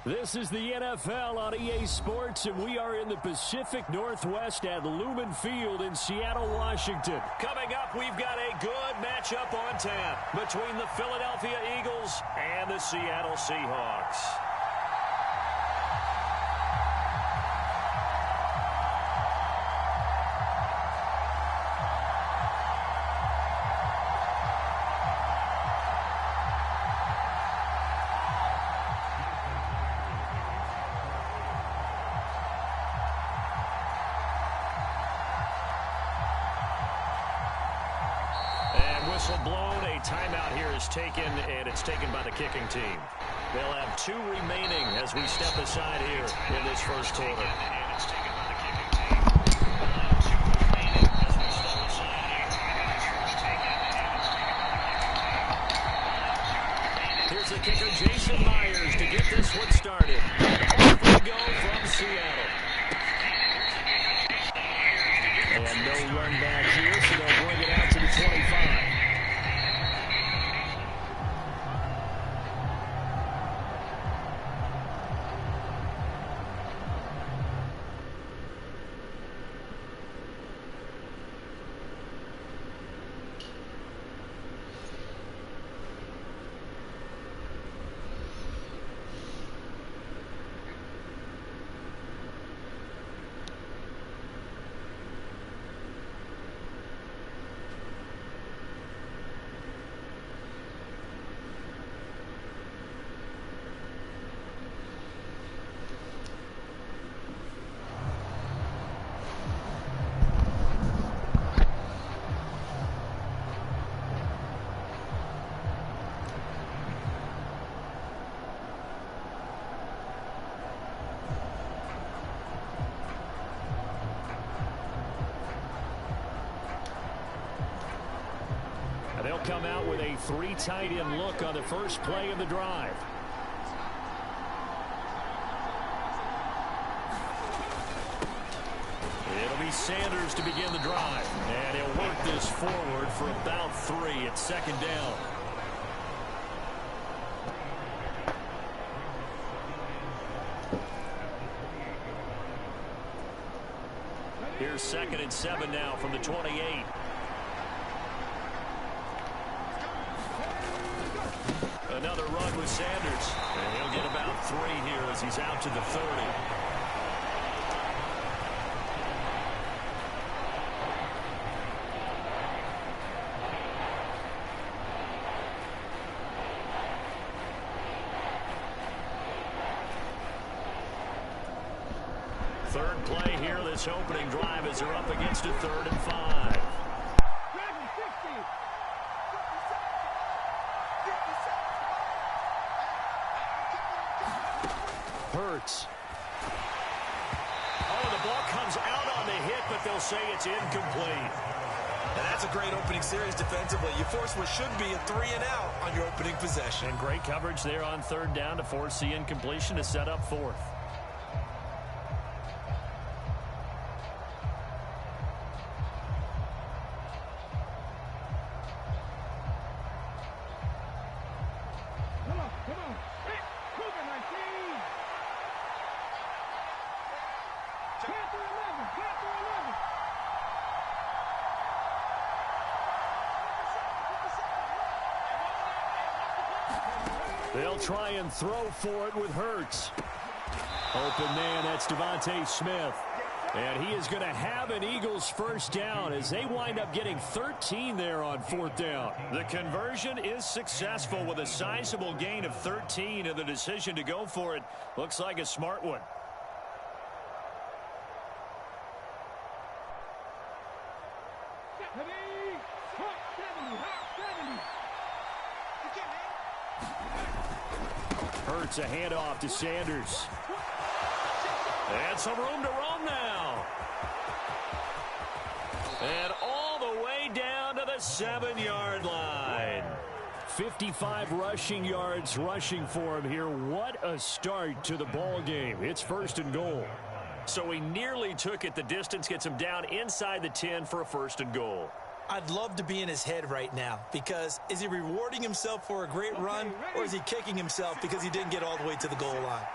This is the NFL on EA Sports, and we are in the Pacific Northwest at Lumen Field in Seattle, Washington. Coming up, we've got a good matchup on tap between the Philadelphia Eagles and the Seattle Seahawks. Whistle blown, a timeout here is taken, and it's taken by the kicking team. They'll have 2 remaining as we step aside here in this first quarter. Here's the kicker, Jason Myers, to get this one started. Off we go from Seattle. And no run back here, so they'll bring it out to the 25. They'll come out with a 3 tight end look on the first play of the drive. It'll be Sanders to begin the drive. And he'll work this forward for about 3 at second down. Here's 2nd and 7 now from the 28. Another run with Sanders. And he'll get about 3 here as he's out to the 30. Third play here, this opening drive as they're up against a 3rd and 5. Hurts. Oh, the ball comes out on the hit, but they'll say it's incomplete. And that's a great opening series defensively. You force what should be a 3 and out on your opening possession. And great coverage there on 3rd down to force the incompletion to set up 4th. They'll try and throw for it with Hurts. Open man, that's Devontae Smith. And he is going to have an Eagles first down as they wind up getting 13 there on 4th down. The conversion is successful with a sizable gain of 13, and the decision to go for it looks like a smart one. Hurts a handoff to Sanders. And some room to roam now. And all the way down to the 7-yard line. 55 rushing yards rushing for him here. What a start to the ball game. It's 1st and goal. So he nearly took it the distance, gets him down inside the 10 for a 1st and goal. I'd love to be in his head right now, because is he rewarding himself for a great run, or is he kicking himself because he didn't get all the way to the goal line?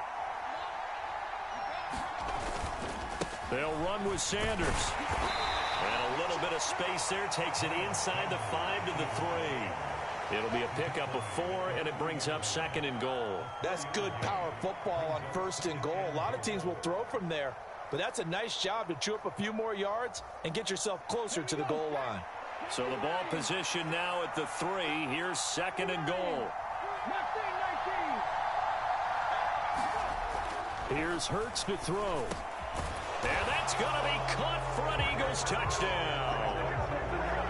They'll run with Sanders. And a little bit of space there. Takes it inside the 5 to the 3. It'll be a pickup of 4, and it brings up 2nd and goal. That's good power football on 1st and goal. A lot of teams will throw from there, but that's a nice job to chew up a few more yards and get yourself closer to the goal line. So the ball position now at the 3. Here's 2nd and goal. Here's Hurts to throw. And that's going to be caught for an Eagles touchdown.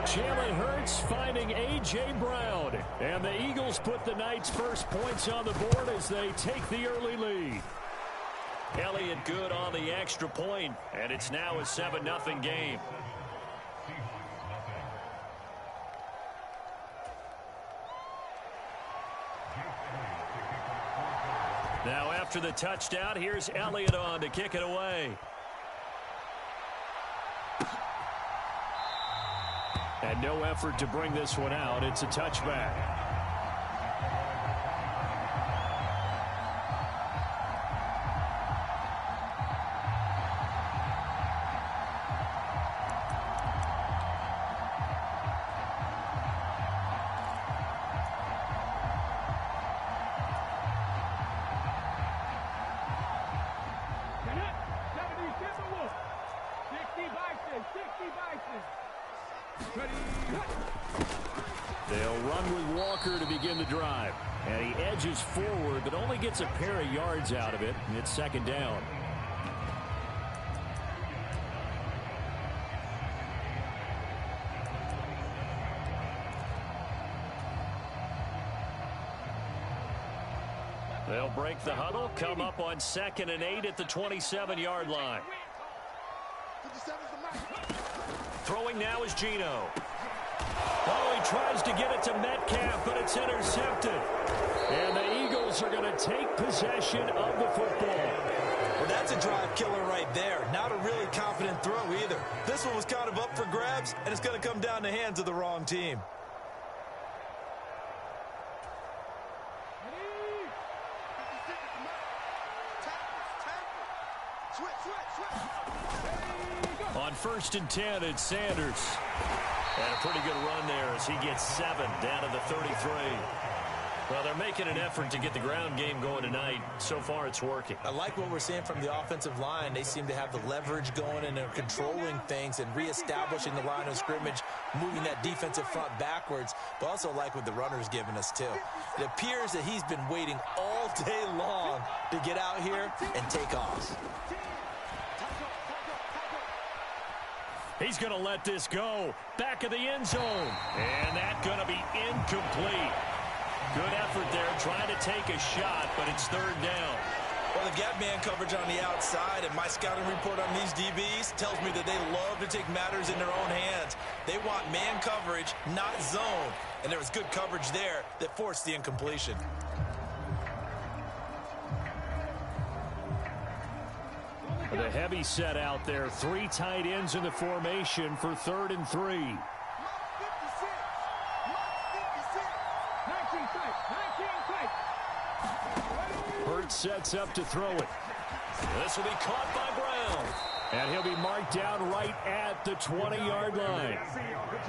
Jalen Hurts finding A.J. Brown. And the Eagles put the Knights' first points on the board as they take the early lead. Elliott good on the extra point, and it's now a 7-0 game. Now after the touchdown, here's Elliott on to kick it away. And no effort to bring this one out. It's a touchback. They'll run with Walker to begin the drive. And he edges forward, but only gets a pair of yards out of it. And it's 2nd down. They'll break the huddle, come up on 2nd and 8 at the 27-yard line. Throwing now is Geno. Oh, he tries to get it to Metcalf, but it's intercepted. And the Eagles are going to take possession of the football. Well, that's a drive killer right there. Not a really confident throw either. This one was kind of up for grabs, and it's going to come down the hands of the wrong team. On 1st and 10, it's Sanders. And a pretty good run there as he gets 7 down to the 33. Well, they're making an effort to get the ground game going tonight. So far, it's working. I like what we're seeing from the offensive line. They seem to have the leverage going, and they're controlling things and reestablishing the line of scrimmage, moving that defensive front backwards, but also like what the runner's giving us, too. It appears that he's been waiting all day long to get out here and take off. He's going to let this go. Back of the end zone. And that's going to be incomplete. Good effort there, trying to take a shot, but it's 3rd down. Well, they've got man coverage on the outside, and my scouting report on these DBs tells me that they love to take matters in their own hands. They want man coverage, not zone. And there was good coverage there that forced the incompletion. The heavy set out there. 3 tight ends in the formation for 3rd and 3. Hurts sets up to throw it. This will be caught by Brown. And he'll be marked down right at the 20-yard line.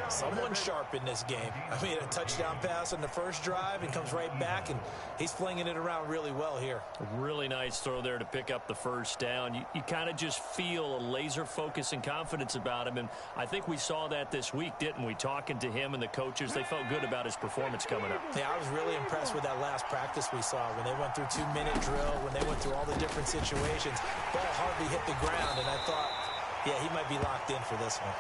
Someone sharp in this game. I mean, a touchdown pass on the first drive and comes right back, and he's flinging it around really well here. A really nice throw there to pick up the first down. You kind of just feel a laser focus and confidence about him, and I think we saw that this week, didn't we? Talking to him and the coaches, they felt good about his performance coming up. Yeah, I was really impressed with that last practice we saw when they went through 2-minute drill, when they went through all the different situations. Ball hardly hit the ground, and I thought, yeah, he might be locked in for this one.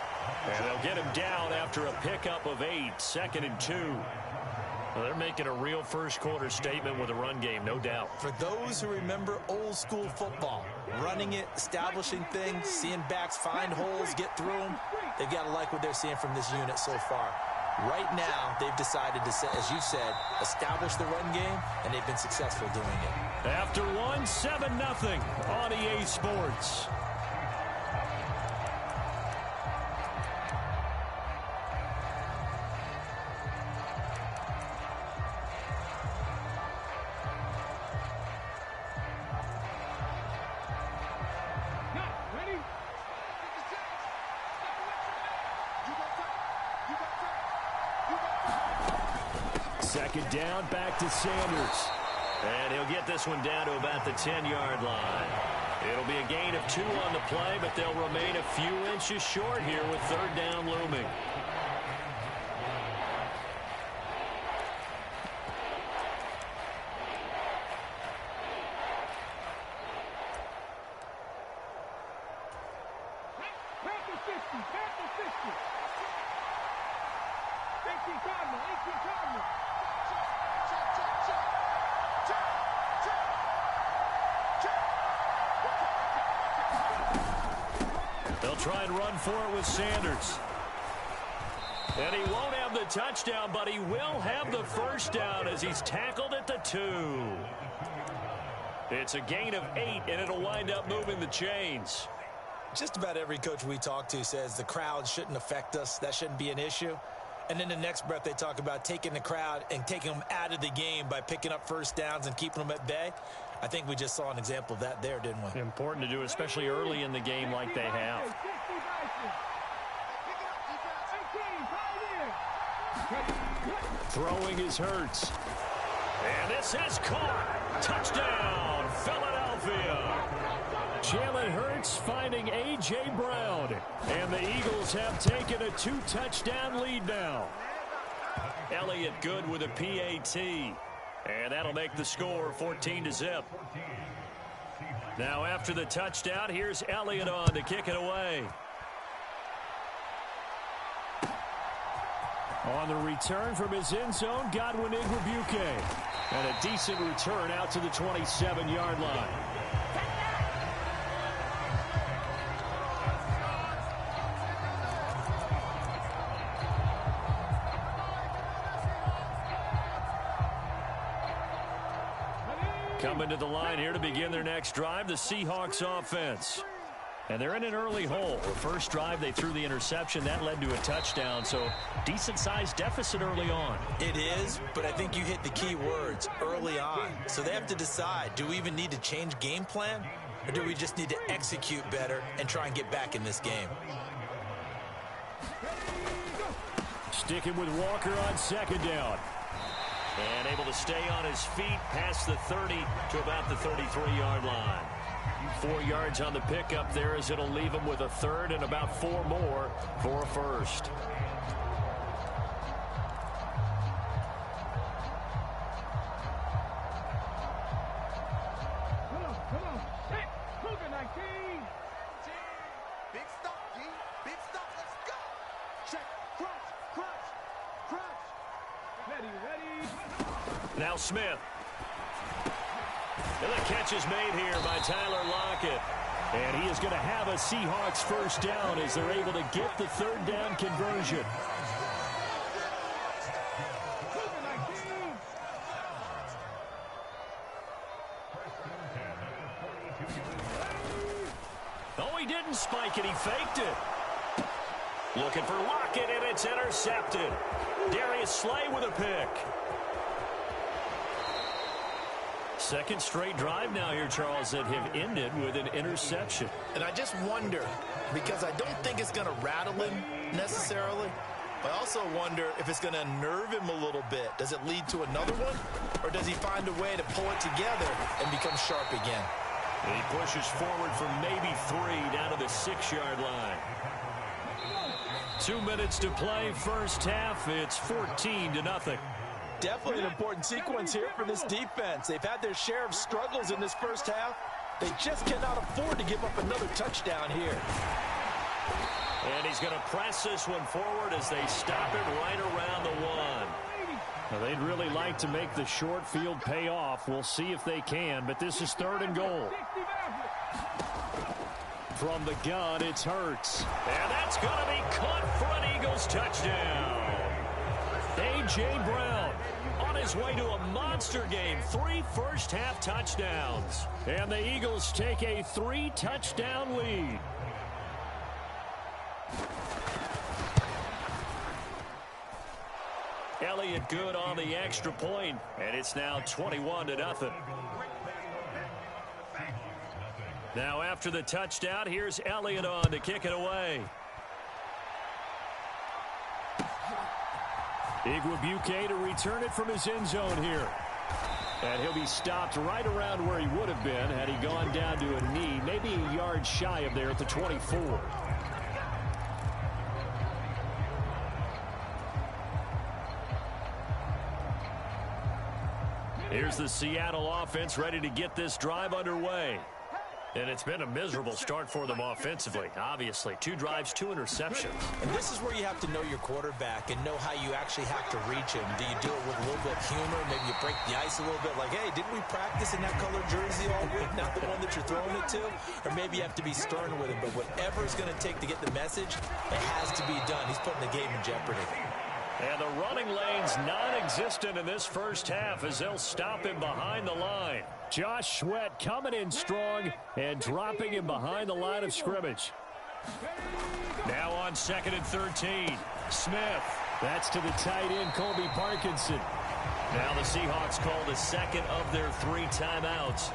And they'll get him down after a pickup of 8, 2nd and 2. Well, they're making a real first-quarter statement with a run game, no doubt. For those who remember old-school football, running it, establishing things, seeing backs find holes, get through them, they've got to like what they're seeing from this unit so far. Right now, they've decided to, as you said, establish the run game, and they've been successful doing it. After one, 7-0 on EA Sports. Second down, back to Sanders. And he'll get this one down to about the 10-yard line. It'll be a gain of 2 on the play, but they'll remain a few inches short here with third down looming. They'll try and run for it with Sanders. And he won't have the touchdown, but he will have the first down as he's tackled at the 2. It's a gain of 8, and it'll wind up moving the chains. Just about every coach we talk to says the crowd shouldn't affect us. That shouldn't be an issue. And then the next breath they talk about taking the crowd and taking them out of the game by picking up first downs and keeping them at bay. I think we just saw an example of that there, didn't we? Important to do, especially early in the game like they have. Throwing is Hurts. And this is caught. Touchdown, Philadelphia. Jalen Hurts finding A.J. Brown. And the Eagles have taken a 2-touchdown lead now. Elliott good with a PAT. And that'll make the score 14-0. Now after the touchdown, here's Elliott on to kick it away. On the return from his end zone, Godwin Igwebuike. And a decent return out to the 27-yard line. Coming to the line here to begin their next drive, the Seahawks offense. And they're in an early hole. The first drive, they threw the interception. That led to a touchdown, so decent-sized deficit early on. It is, but I think you hit the key words, early on. So they have to decide, do we even need to change game plan, or do we just need to execute better and try and get back in this game? Sticking with Walker on second down. And able to stay on his feet past the 30 to about the 33-yard line. 4 yards on the pickup there as it'll leave him with a third and about 4 more for a first. Come on. Hey, Cougar 19. Big stop, G. Big stop. Let's go. Check. Crunch. Ready. Now Smith. And the catch is made here by Tyler Lockett. And he is going to have a Seahawks first down as they're able to get the third down conversion. Oh, he didn't spike it. He faked it. Looking for Lockett, and it's intercepted. Darius Slay with a pick. Second straight drive now here, Charles, that have ended with an interception. And I just wonder, because I don't think it's going to rattle him necessarily, but I also wonder if it's going to unnerve him a little bit. Does it lead to another one, or does he find a way to pull it together and become sharp again? And he pushes forward for maybe 3 down to the 6-yard line. 2 minutes to play first half. It's 14-0. Definitely an important sequence here for this defense. They've had their share of struggles in this first half. They just cannot afford to give up another touchdown here. And he's going to press this one forward as they stop it right around the 1. Now, they'd really like to make the short field pay off. We'll see if they can, but this is 3rd and goal. From the gun, it's Hurts. And that's going to be caught for an Eagles touchdown. A.J. Brown on his way to a monster game. 3 first-half touchdowns. And the Eagles take a 3-touchdown lead. Elliott good on the extra point, and it's now 21-0. Now after the touchdown, here's Elliott on to kick it away. Igwebuike to return it from his end zone here. And he'll be stopped right around where he would have been had he gone down to a knee, maybe a yard shy of there at the 24. Here's the Seattle offense ready to get this drive underway. And it's been a miserable start for them offensively, obviously. 2 drives, 2 interceptions. And this is where you have to know your quarterback and know how you actually have to reach him. Do you do it with a little bit of humor? Maybe you break the ice a little bit like, hey, didn't we practice in that colored jersey all week, not the one that you're throwing it to? Or maybe you have to be stern with him. But whatever it's going to take to get the message, it has to be done. He's putting the game in jeopardy. And the running lane's non-existent in this first half as they'll stop him behind the line. Josh Sweat coming in strong and dropping him behind the line of scrimmage. Now on 2nd and 13. Smith. That's to the tight end, Colby Parkinson. Now the Seahawks call the second of their 3 timeouts,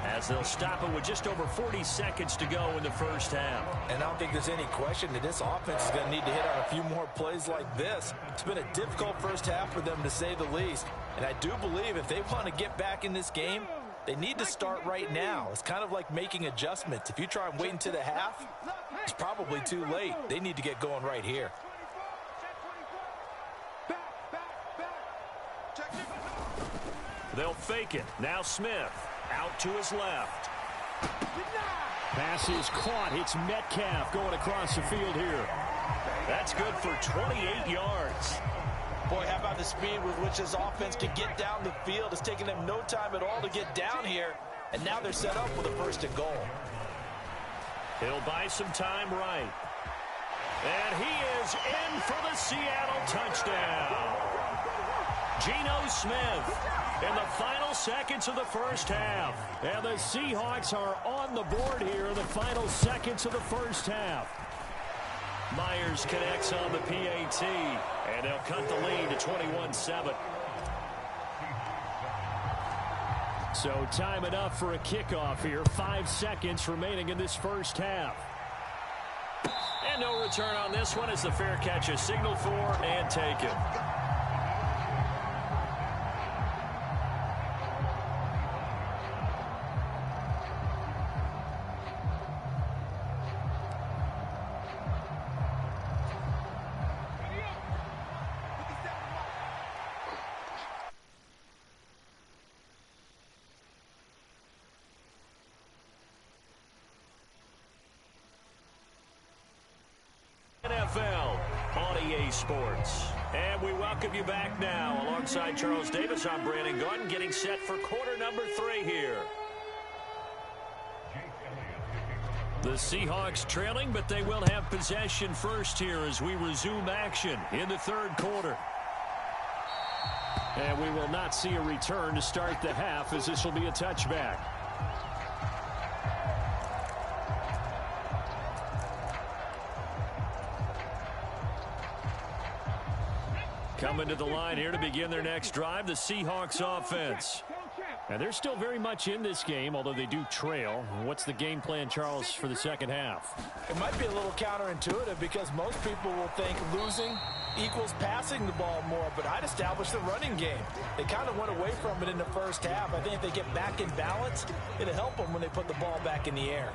as they'll stop it with just over 40 seconds to go in the first half. And I don't think there's any question that this offense is going to need to hit on a few more plays like this. It's been a difficult first half for them, to say the least. And I do believe if they want to get back in this game, they need to start right now. It's kind of like making adjustments. If you try and wait until the half, it's probably too late. They need to get going right here. They'll fake it. Now Smith. Out to his left. Pass is caught. It's Metcalf going across the field here. That's good for 28 yards. Boy, how about the speed with which this offense can get down the field? It's taking them no time at all to get down here. And now they're set up with a 1st and goal. He'll buy some time right. And he is in for the Seattle touchdown. Geno Smith in the final seconds of the first half. And the Seahawks are on the board here in the final seconds of the first half. Myers connects on the PAT, and they'll cut the lead to 21-7. So time enough for a kickoff here. 5 seconds remaining in this first half. And no return on this one as the fair catch is signaled for and taken. NFL on EA Sports. And we welcome you back now. Alongside Charles Davis, I'm Brandon Gordon, getting set for quarter number 3 here. The Seahawks trailing, but they will have possession first here as we resume action in the 3rd quarter. And we will not see a return to start the half, as this will be a touchback. Coming to the line here to begin their next drive, the Seahawks offense. And they're still very much in this game, although they do trail. What's the game plan, Charles, for the second half? It might be a little counterintuitive because most people will think losing equals passing the ball more, but I'd establish the running game. They kind of went away from it in the first half. I think if they get back in balance, it'll help them when they put the ball back in the air.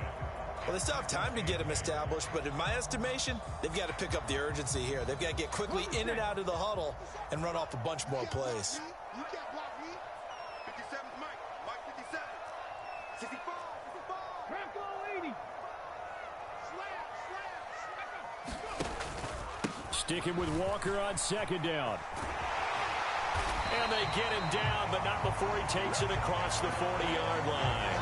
Well, they still have time to get them established, but in my estimation, they've got to pick up the urgency here. They've got to get quickly in and out of the huddle and run off a bunch more plays. You can't block me. 57 is Mike. Mike 57. 65. 65. Crackle 80. Slap. Sticking with Walker on 2nd down. And they get him down, but not before he takes it across the 40-yard line.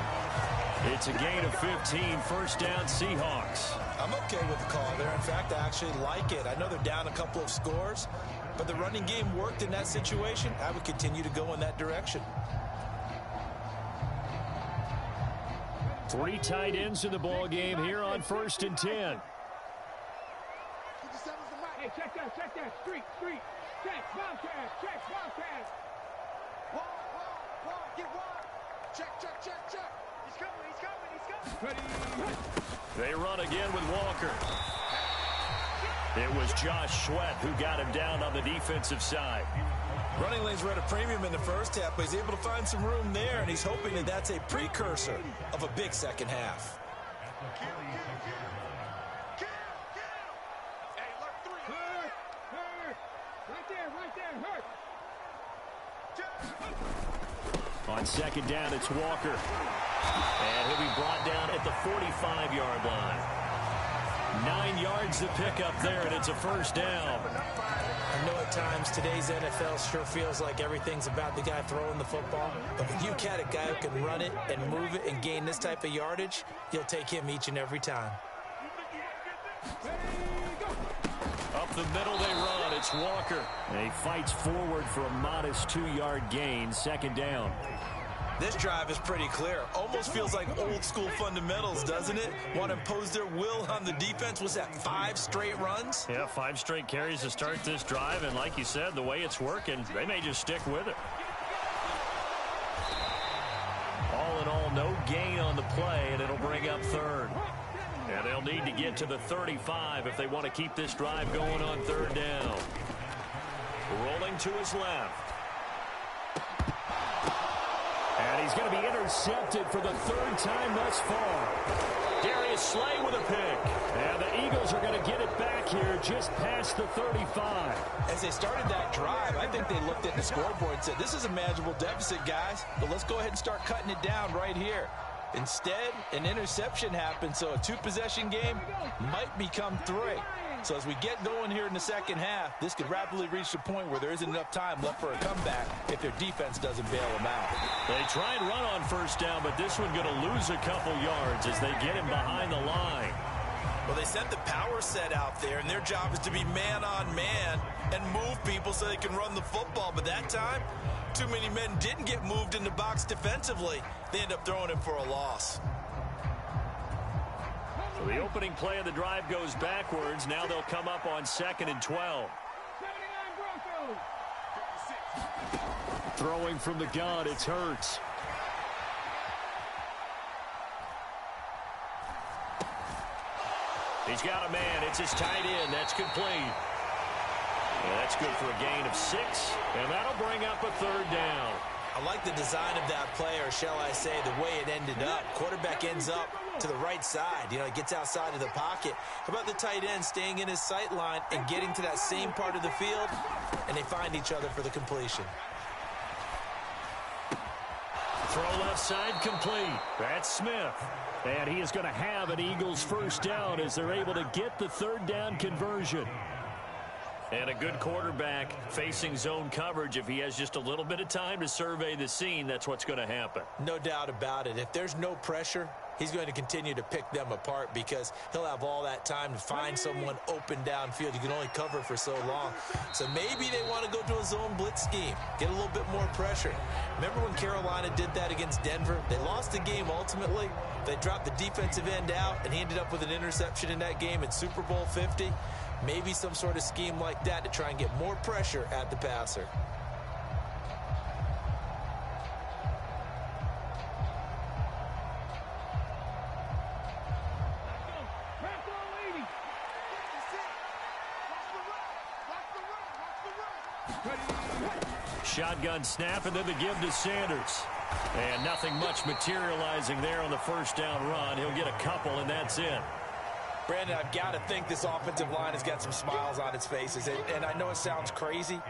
It's a gain of 15, 1st down Seahawks. I'm okay with the call there. In fact, I actually like it. I know they're down a couple of scores, but the running game worked in that situation. I would continue to go in that direction. 3 tight ends in the ball game here on 1st and 10. 57 is the Mike. Hey, check that. Street. Check, Wildcat. Wall, get wide. Check. He's coming. Ready. They run again with Walker. It was Josh Sweat who got him down on the defensive side. Running lanes were at a premium in the first half, but he's able to find some room there, and he's hoping that that's a precursor of a big second half. On second down, it's Walker. And he'll be brought down at the 45-yard line. 9 yards to pick up there, and it's a first down. I know at times today's NFL sure feels like everything's about the guy throwing the football. But when you got a guy who can run it and move it and gain this type of yardage, you'll take him each and every time. Up the middle they run. It's Walker. And he fights forward for a modest 2-yard gain. Second down. This drive is pretty clear. Almost feels like old school fundamentals, doesn't it? Want to impose their will on the defense. Was that 5 straight runs? Yeah, 5 straight carries to start this drive. And like you said, the way it's working, they may just stick with it. All in all, no gain on the play, and it'll bring up third. And they'll need to get to the 35 if they want to keep this drive going on third down. Rolling to his left. And he's going to be intercepted for the 3rd time thus far. Darius Slay with a pick. And the Eagles are going to get it back here just past the 35. As they started that drive, I think they looked at the scoreboard and said, this is a manageable deficit, guys, but let's go ahead and start cutting it down right here. Instead, an interception happened, so a 2-possession game might become 3. So as we get going here in the second half, this could rapidly reach the point where there isn't enough time left for a comeback if their defense doesn't bail them out. They try and run on first down, but this one going to lose a couple yards as they get him behind the line. Well, they sent the power set out there, and their job is to be man-on-man and move people so they can run the football. But that time, too many men didn't get moved in the box defensively. They end up throwing him for a loss. So the opening play of the drive goes backwards. Now they'll come up on 2nd and 12. Throwing from the gun, it's Hurts. He's got a man. It's his tight end. That's complete. And that's good for a gain of 6. And that'll bring up a 3rd down. I like the design of that play, or shall I say the way it ended up. Quarterback ends up to the right side. You know, he gets outside of the pocket. How about the tight end staying in his sight line and getting to that same part of the field? And they find each other for the completion. Throw left side complete. That's Smith. And he is going to have an Eagles first down as they're able to get the 3rd down conversion. And a good quarterback facing zone coverage. If he has just a little bit of time to survey the scene, that's what's going to happen. No doubt about it. If there's no pressure, he's going to continue to pick them apart because he'll have all that time to find someone open downfield. You can only cover for so long. So maybe they want to go to a zone blitz scheme, get a little bit more pressure. Remember when Carolina did that against Denver? They lost the game ultimately. They dropped the defensive end out, and he ended up with an interception in that game in Super Bowl 50. Maybe some sort of scheme like that to try and get more pressure at the passer. Shotgun snap, and then the give to Sanders. And nothing much materializing there on the first down run. He'll get a couple, and that's it. Brandon, I've got to think this offensive line has got some smiles on its faces. And I know it sounds crazy,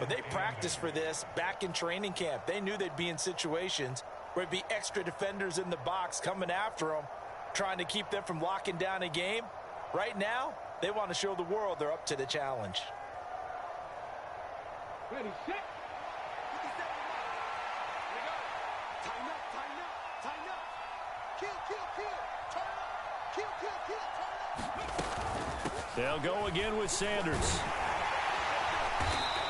but they practiced for this back in training camp. They knew they'd be in situations where it'd be extra defenders in the box coming after them, trying to keep them from locking down a game. Right now, they want to show the world they're up to the challenge. Ready, set. Tighten up, tighten up, tighten up. Kill, kill, kill. Turn up. Kill, kill, kill. Turn up. They'll go again with Sanders.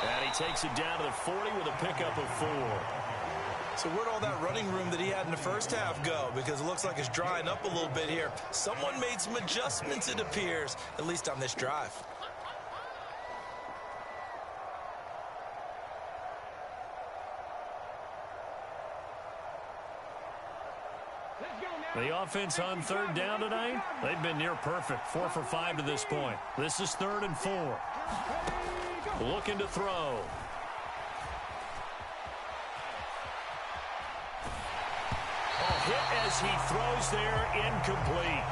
And he takes it down to the 40 with a pickup of 4. So where'd all that running room that he had in the first half go? Because it looks like it's drying up a little bit here. Someone made some adjustments, it appears, at least on this drive. The offense on third down tonight, they've been near perfect. 4 for 5 to this point. This is 3rd and 4. Looking to throw. Hit as he throws there, incomplete.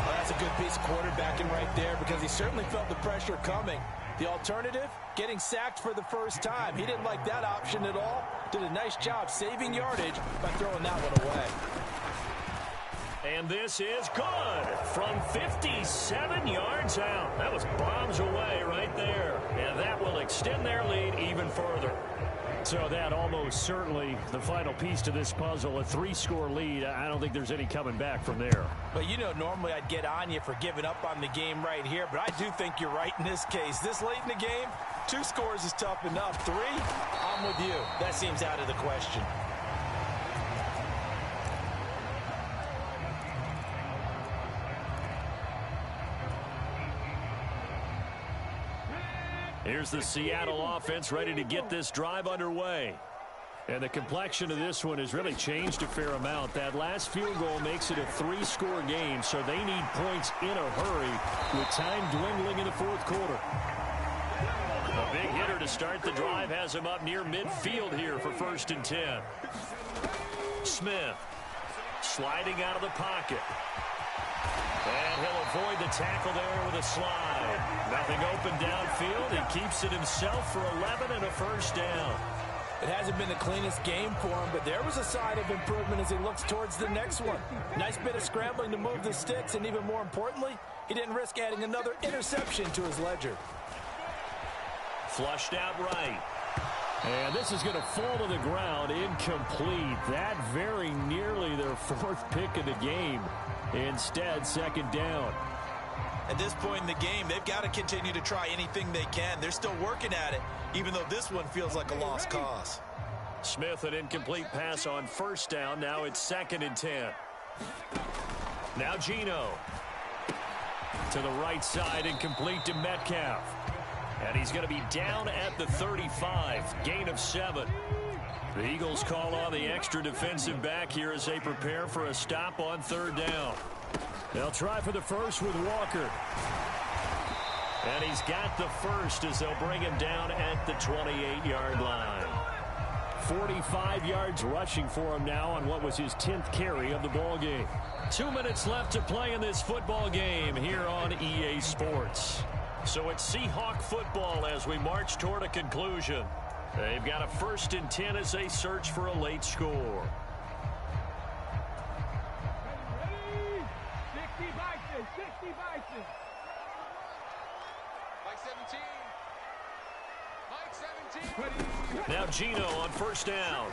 Well, that's a good piece of quarterbacking right there because he certainly felt the pressure coming. The alternative, getting sacked for the first time. He didn't like that option at all. Did a nice job saving yardage by throwing that one away. And this is good from 57 yards out. That was bombs away right there. And that will extend their lead even further. So that almost certainly the final piece to this puzzle, a 3-score lead. I don't think there's any coming back from there. But, you know, normally I'd get on you for giving up on the game right here, but I do think you're right in this case. This late in the game, 2 scores is tough enough. 3, I'm with you. That seems out of the question. Here's the Seattle offense ready to get this drive underway. And the complexion of this one has really changed a fair amount. That last field goal makes it a 3-score game, so they need points in a hurry with time dwindling in the 4th quarter. A big hitter to start the drive has him up near midfield here for 1st and 10. Smith sliding out of the pocket. And he'll avoid the tackle there with a slide. Nothing open downfield. He keeps it himself for 11 and a 1st down. It hasn't been the cleanest game for him, but there was a sign of improvement as he looks towards the next one. Nice bit of scrambling to move the sticks, and even more importantly, he didn't risk adding another interception to his ledger. Flushed out right. And this is going to fall to the ground, incomplete. That very nearly their 4th pick of the game. Instead, 2nd down. At this point in the game, they've got to continue to try anything they can. They're still working at it, even though this one feels like a lost cause. Smith, an incomplete pass on 1st down. Now it's 2nd and 10. Now Geno. To the right side, incomplete to Metcalf. And he's going to be down at the 35. Gain of 7. The Eagles call on the extra defensive back here as they prepare for a stop on 3rd down. They'll try for the first with Walker. And he's got the first as they'll bring him down at the 28-yard line. 45 yards rushing for him now on what was his 10th carry of the ball game. 2 minutes left to play in this football game here on EA Sports. So it's Seahawk football as we march toward a conclusion. They've got a 1st and 10 as they search for a late score. Now Geno on 1st down.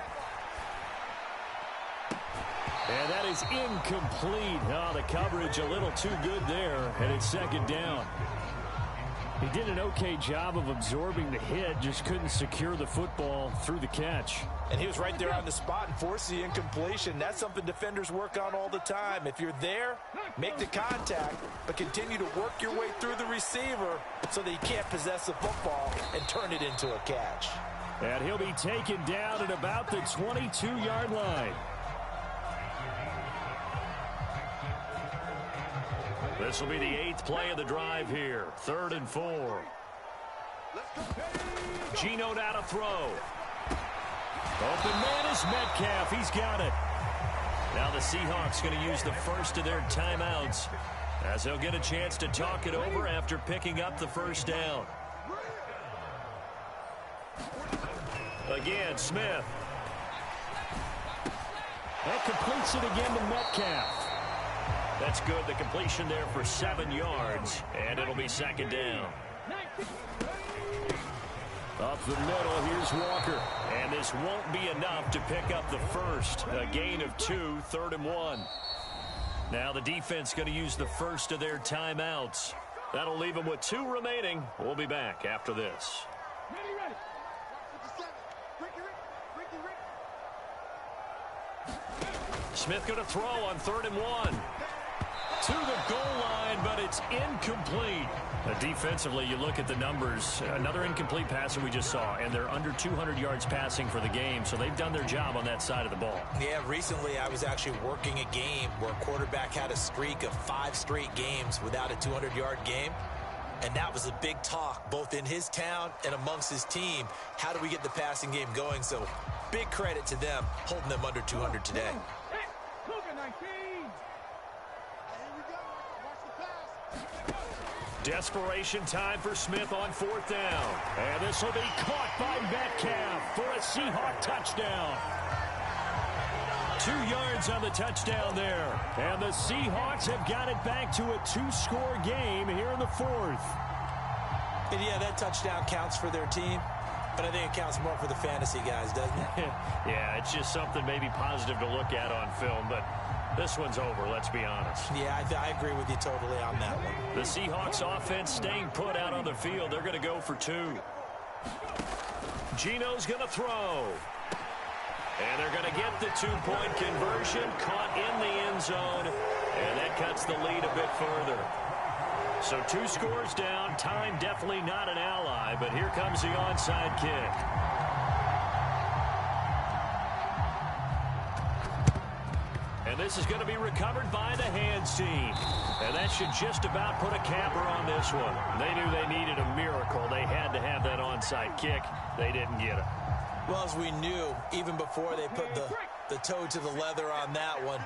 And that is incomplete. Oh, the coverage a little too good there, and it's 2nd down. He did an okay job of absorbing the hit, just couldn't secure the football through the catch. And he was right there on the spot and forced the incompletion. That's something defenders work on all the time. If you're there, make the contact, but continue to work your way through the receiver so that you can't possess the football and turn it into a catch. And he'll be taken down at about the 22-yard line. This will be the 8th play of the drive here. 3rd and 4. Geno now to throw. Open man is Metcalf. He's got it. Now the Seahawks going to use the first of their timeouts as they'll get a chance to talk it over after picking up the 1st down. Again, Smith. That completes it again to Metcalf. That's good. The completion there for 7 yards, and it'll be 2nd down. Up the middle, here's Walker. And this won't be enough to pick up the first. A gain of 2, 3rd and 1. Now the defense going to use the first of their timeouts. That'll leave them with 2 remaining. We'll be back after this. Smith going to throw on 3rd and 1. to the goal line, but it's incomplete. Defensively, you look at the numbers. Another incomplete pass that we just saw, and they're under 200 yards passing for the game, so they've done their job on that side of the ball. Yeah, recently I was actually working a game where a quarterback had a streak of 5 straight games without a 200-yard game. And that was a big talk, both in his town and amongst his team. How do we get the passing game going? So big credit to them, holding them under 200 today. Desperation time for Smith on 4th down. And this will be caught by Metcalf for a Seahawk touchdown. 2 yards on the touchdown there. And the Seahawks have got it back to a 2-score game here in the 4th. And yeah, that touchdown counts for their team, but I think it counts more for the fantasy guys, doesn't it? Yeah, it's just something maybe positive to look at on film, but this one's over, let's be honest. Yeah, I agree with you totally on that one. The Seahawks offense staying put out on the field. They're going to go for 2. Geno's going to throw. And they're going to get the 2-point conversion, caught in the end zone, and that cuts the lead a bit further. So 2 scores down, time definitely not an ally, but here comes the onside kick. And this is going to be recovered by the hands team. And that should just about put a capper on this one. They knew they needed a miracle. They had to have that onside kick. They didn't get it. Well, as we knew, even before they put the toe to the leather on that one,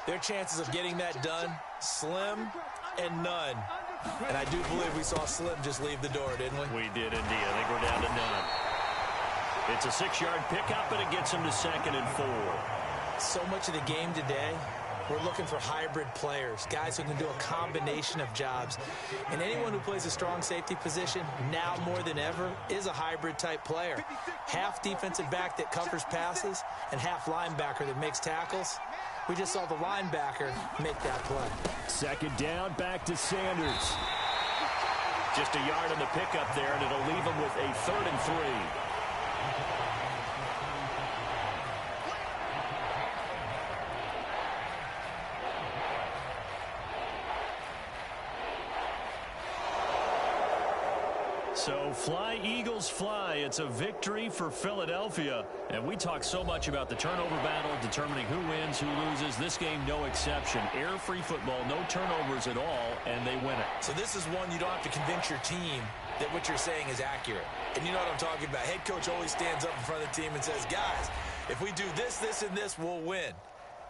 their chances of getting that done, slim and none. And I do believe we saw Slim just leave the door, didn't we? We did indeed. I think we're down to none. It's a 6-yard pickup, and it gets them to 2nd and 4. So much of the game today, we're looking for hybrid players, guys who can do a combination of jobs. And anyone who plays a strong safety position, now more than ever, is a hybrid-type player. Half defensive back that covers passes and half linebacker that makes tackles. We just saw the linebacker make that play. 2nd down, back to Sanders. Just a yard on the pickup there, and it'll leave them with a 3rd and 3. So fly, Eagles, fly. It's a victory for Philadelphia. And we talk so much about the turnover battle, determining who wins, who loses. This game, no exception. Air-free football, no turnovers at all, and they win it. So this is one you don't have to convince your team that what you're saying is accurate. And you know what I'm talking about. Head coach always stands up in front of the team and says, guys, if we do this, this, and this, we'll win.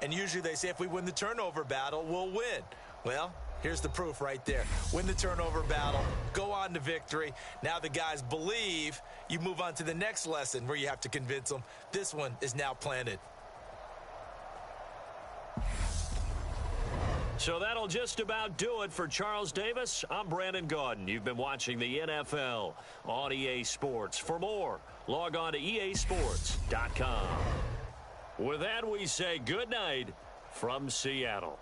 And usually they say if we win the turnover battle, we'll win. Well, here's the proof right there. Win the turnover battle, go on to victory. Now the guys believe. You move on to the next lesson where you have to convince them. This one is now planted. So that'll just about do it for Charles Davis. I'm Brandon Gaudin. You've been watching the NFL on EA Sports. For more, log on to easports.com. With that, we say good night from Seattle.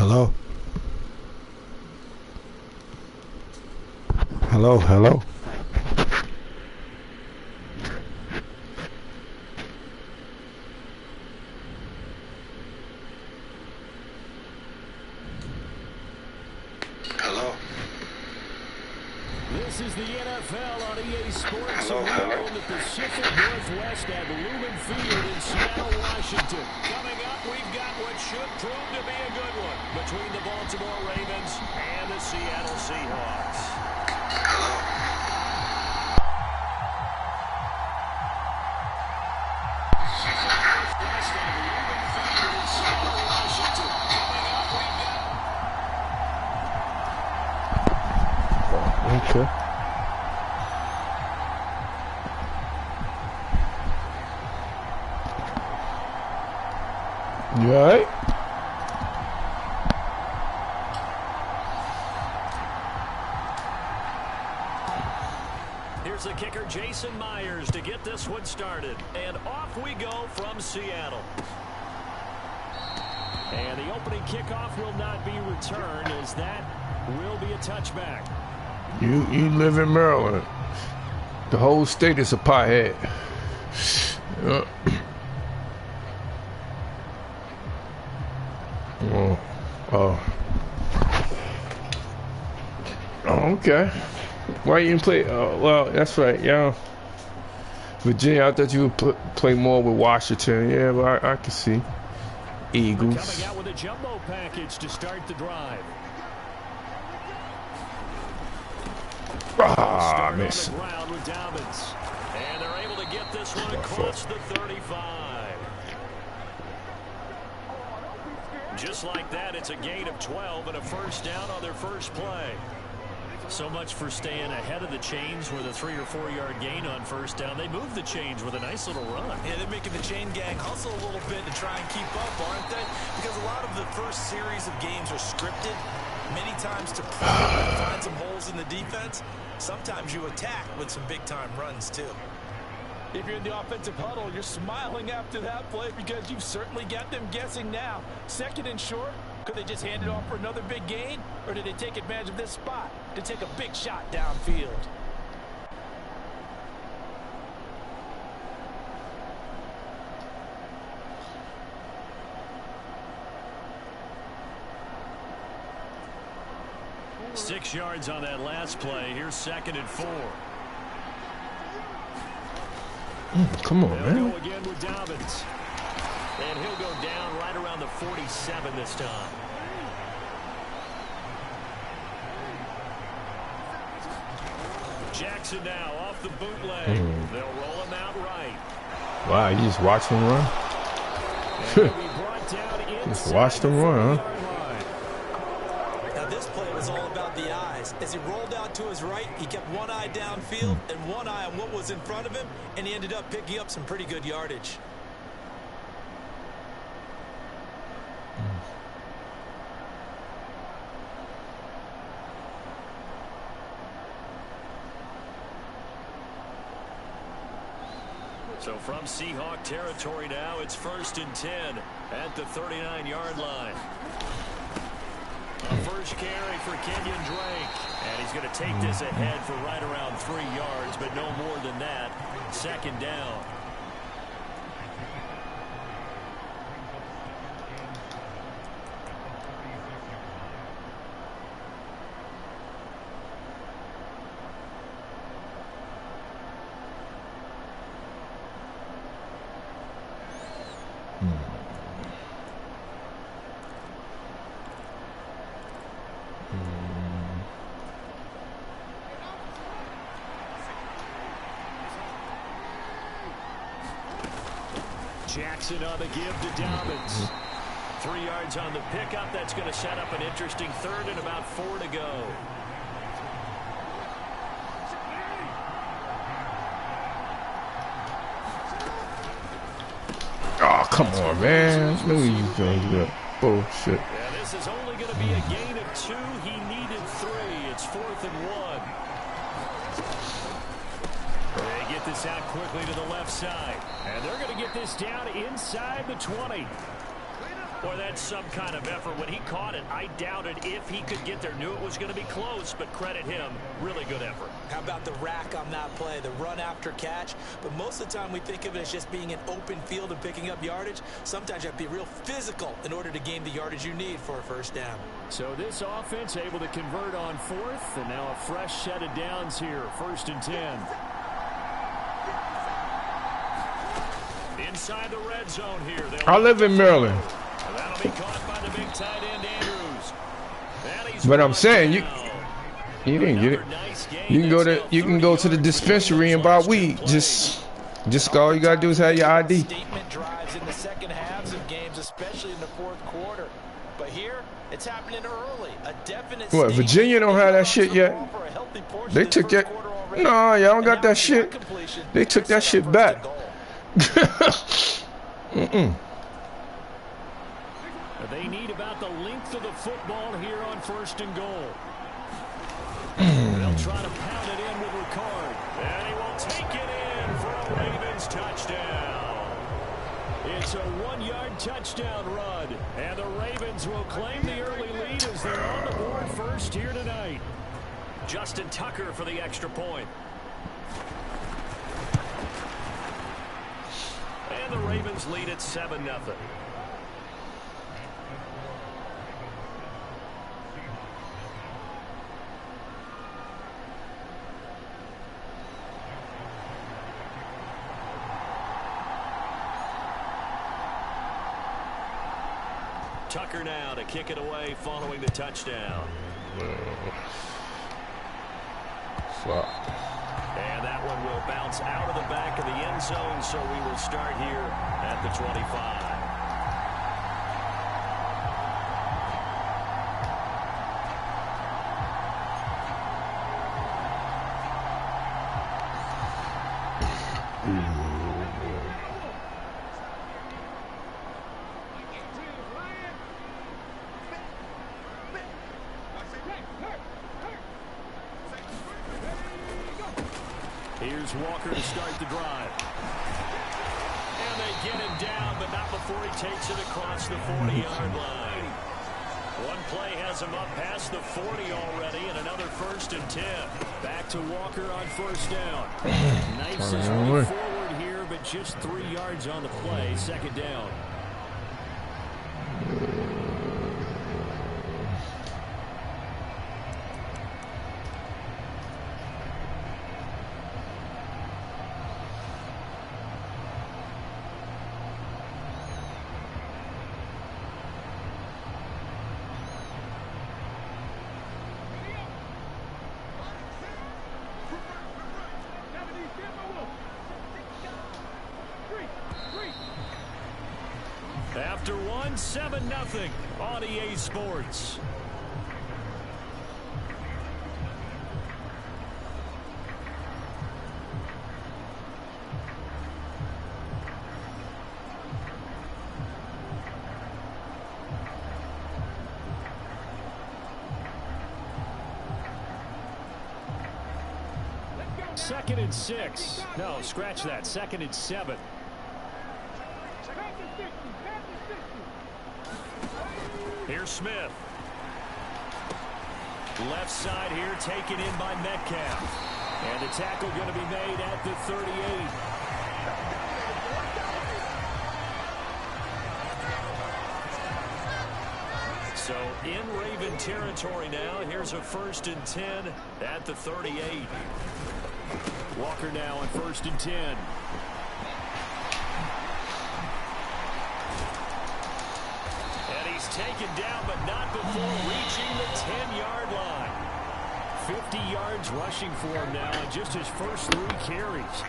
Hello? Hello, hello. Hello. This is the NFL on EA Sports. Hello, We're hello. in the Pacific Northwest at Lumen Field in Seattle, Washington. Coming up, we've got what should prove to be a good one between the Baltimore Ravens and the Seattle Seahawks. Okay. You alright? Here's the kicker, Jason Myers, to get this one started. And off we go from Seattle. And the opening kickoff will not be returned, as that will be a touchback. You live in Maryland. The whole state is a pothead. Oh, okay. Why you didn't play? Well, that's right. Yeah. Virginia, I thought you would play more with Washington. Yeah, but I can see. Eagles. Coming out with a jumbo package to start the drive. Ah, miss. On the ground with Dobbins. And they're able to get this one across the 35. Just like that, it's a gain of 12 and a first down on their first play. So much for staying ahead of the chains with a 3 or 4 yard gain on first down. They move the chains with a nice little run. Yeah, they're making the chain gang hustle a little bit to try and keep up, aren't they? Because a lot of the first series of games are scripted, many times to find some holes in the defense. Sometimes you attack with some big-time runs, too. If you're in the offensive huddle, you're smiling after that play because you've certainly got them guessing now. Second and short, could they just hand it off for another big gain? Or did they take advantage of this spot to take a big shot downfield? Six yards on that last play. Here's 2nd and 4. Come on, They'll man. go again with Dobbins. And he'll go down right around the 47 this time. Jackson now off the bootleg. They'll roll him out right. Wow, you just watch him run? Just watch them run, huh? Now this play was all about the eyes. As he rolled out to his right, he kept one eye downfield and one eye on what was in front of him, and he ended up picking up some pretty good yardage. So from Seahawk territory now, it's 1st and 10 at the 39-yard line. A first carry for Kenyon Drake. And he's going to take this ahead for right around 3 yards, but no more than that. 2nd down. Jackson on the give to Dobbins. 3 yards on the pickup. That's going to set up an interesting 3rd and about 4 to go. Oh, come on, man. Look at you going to do that bullshit. Yeah, this is only going to be a gain of 2. He needed 3. It's 4th and 1. They get this out quickly to the left side. And they're going to get this down inside the 20. Boy, that's some kind of effort. When he caught it, I doubted if he could get there. Knew it was going to be close, but credit him. Really good effort. How about the rack on that play, the run after catch? But most of the time we think of it as just being an open field and picking up yardage. Sometimes you have to be real physical in order to gain the yardage you need for a first down. So this offense able to convert on 4th, and now a fresh set of downs here, 1st and 10. Inside the red zone here. I live in Maryland. That'll be caught by the big tight end Andrews. But I'm saying you didn't get it. You can go to the dispensary and buy weed. Just all you gotta do is have your ID. Statement drives in the second halves of games, especially in the fourth quarter. But here, it's happening early. A definite. What? Virginia don't have that shit yet. They took that. No, y'all don't got that shit. They took that shit back. They need about the length of the football here on 1st and goal. They'll try to pound it in with Ricard. And he will take it in for a Ravens touchdown. It's a 1-yard touchdown run. And the Ravens will claim the early lead as they're on the board first here tonight. Justin Tucker for the extra point. And the Ravens lead at 7-0. Tucker now to kick it away following the touchdown. Fuck. And that one will bounce out of the back of the end zone, so we will start here at the 25. Here's Walker to start the drive. And they get him down, but not before he takes it across the 40-yard line. One play has him up past the 40 already, and another 1st and 10. Back to Walker on 1st down. Nice his way forward here, but just 3 yards on the play. 2nd down. After 7-0 on EA Sports. Second and 6. No, scratch that. 2nd and 7. Here's Smith. Left side here taken in by Metcalf. And the tackle going to be made at the 38. So in Raven territory now. Here's a 1st and 10 at the 38. Walker now on 1st and 10. Taken down, but not before reaching the 10-yard line. 50 yards rushing for him now on just his first 3 carries.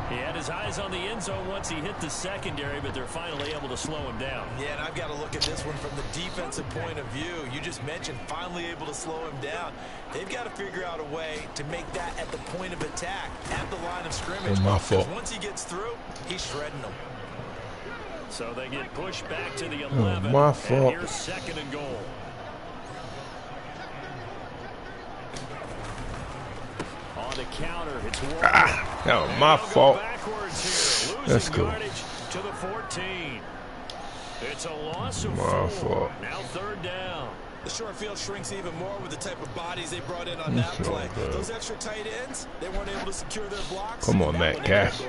He had his eyes on the end zone once he hit the secondary, but they're finally able to slow him down. Yeah, and I've got to look at this one from the defensive point of view. You just mentioned finally able to slow him down. They've got to figure out a way to make that at the point of attack, at the line of scrimmage. My fault. Once he gets through, he's shredding them. So they get pushed back to the 11. My fault. And here's 2nd and goal. On the counter, it's Walker. That was my fault. Backwards here, That's losing cool. yardage to the 14. It's a loss of My 4. fault. Now 3rd down. The short field shrinks even more with the type of bodies they brought in on that play. Those extra tight ends, they weren't able to secure their blocks. Come on, Matt Cash.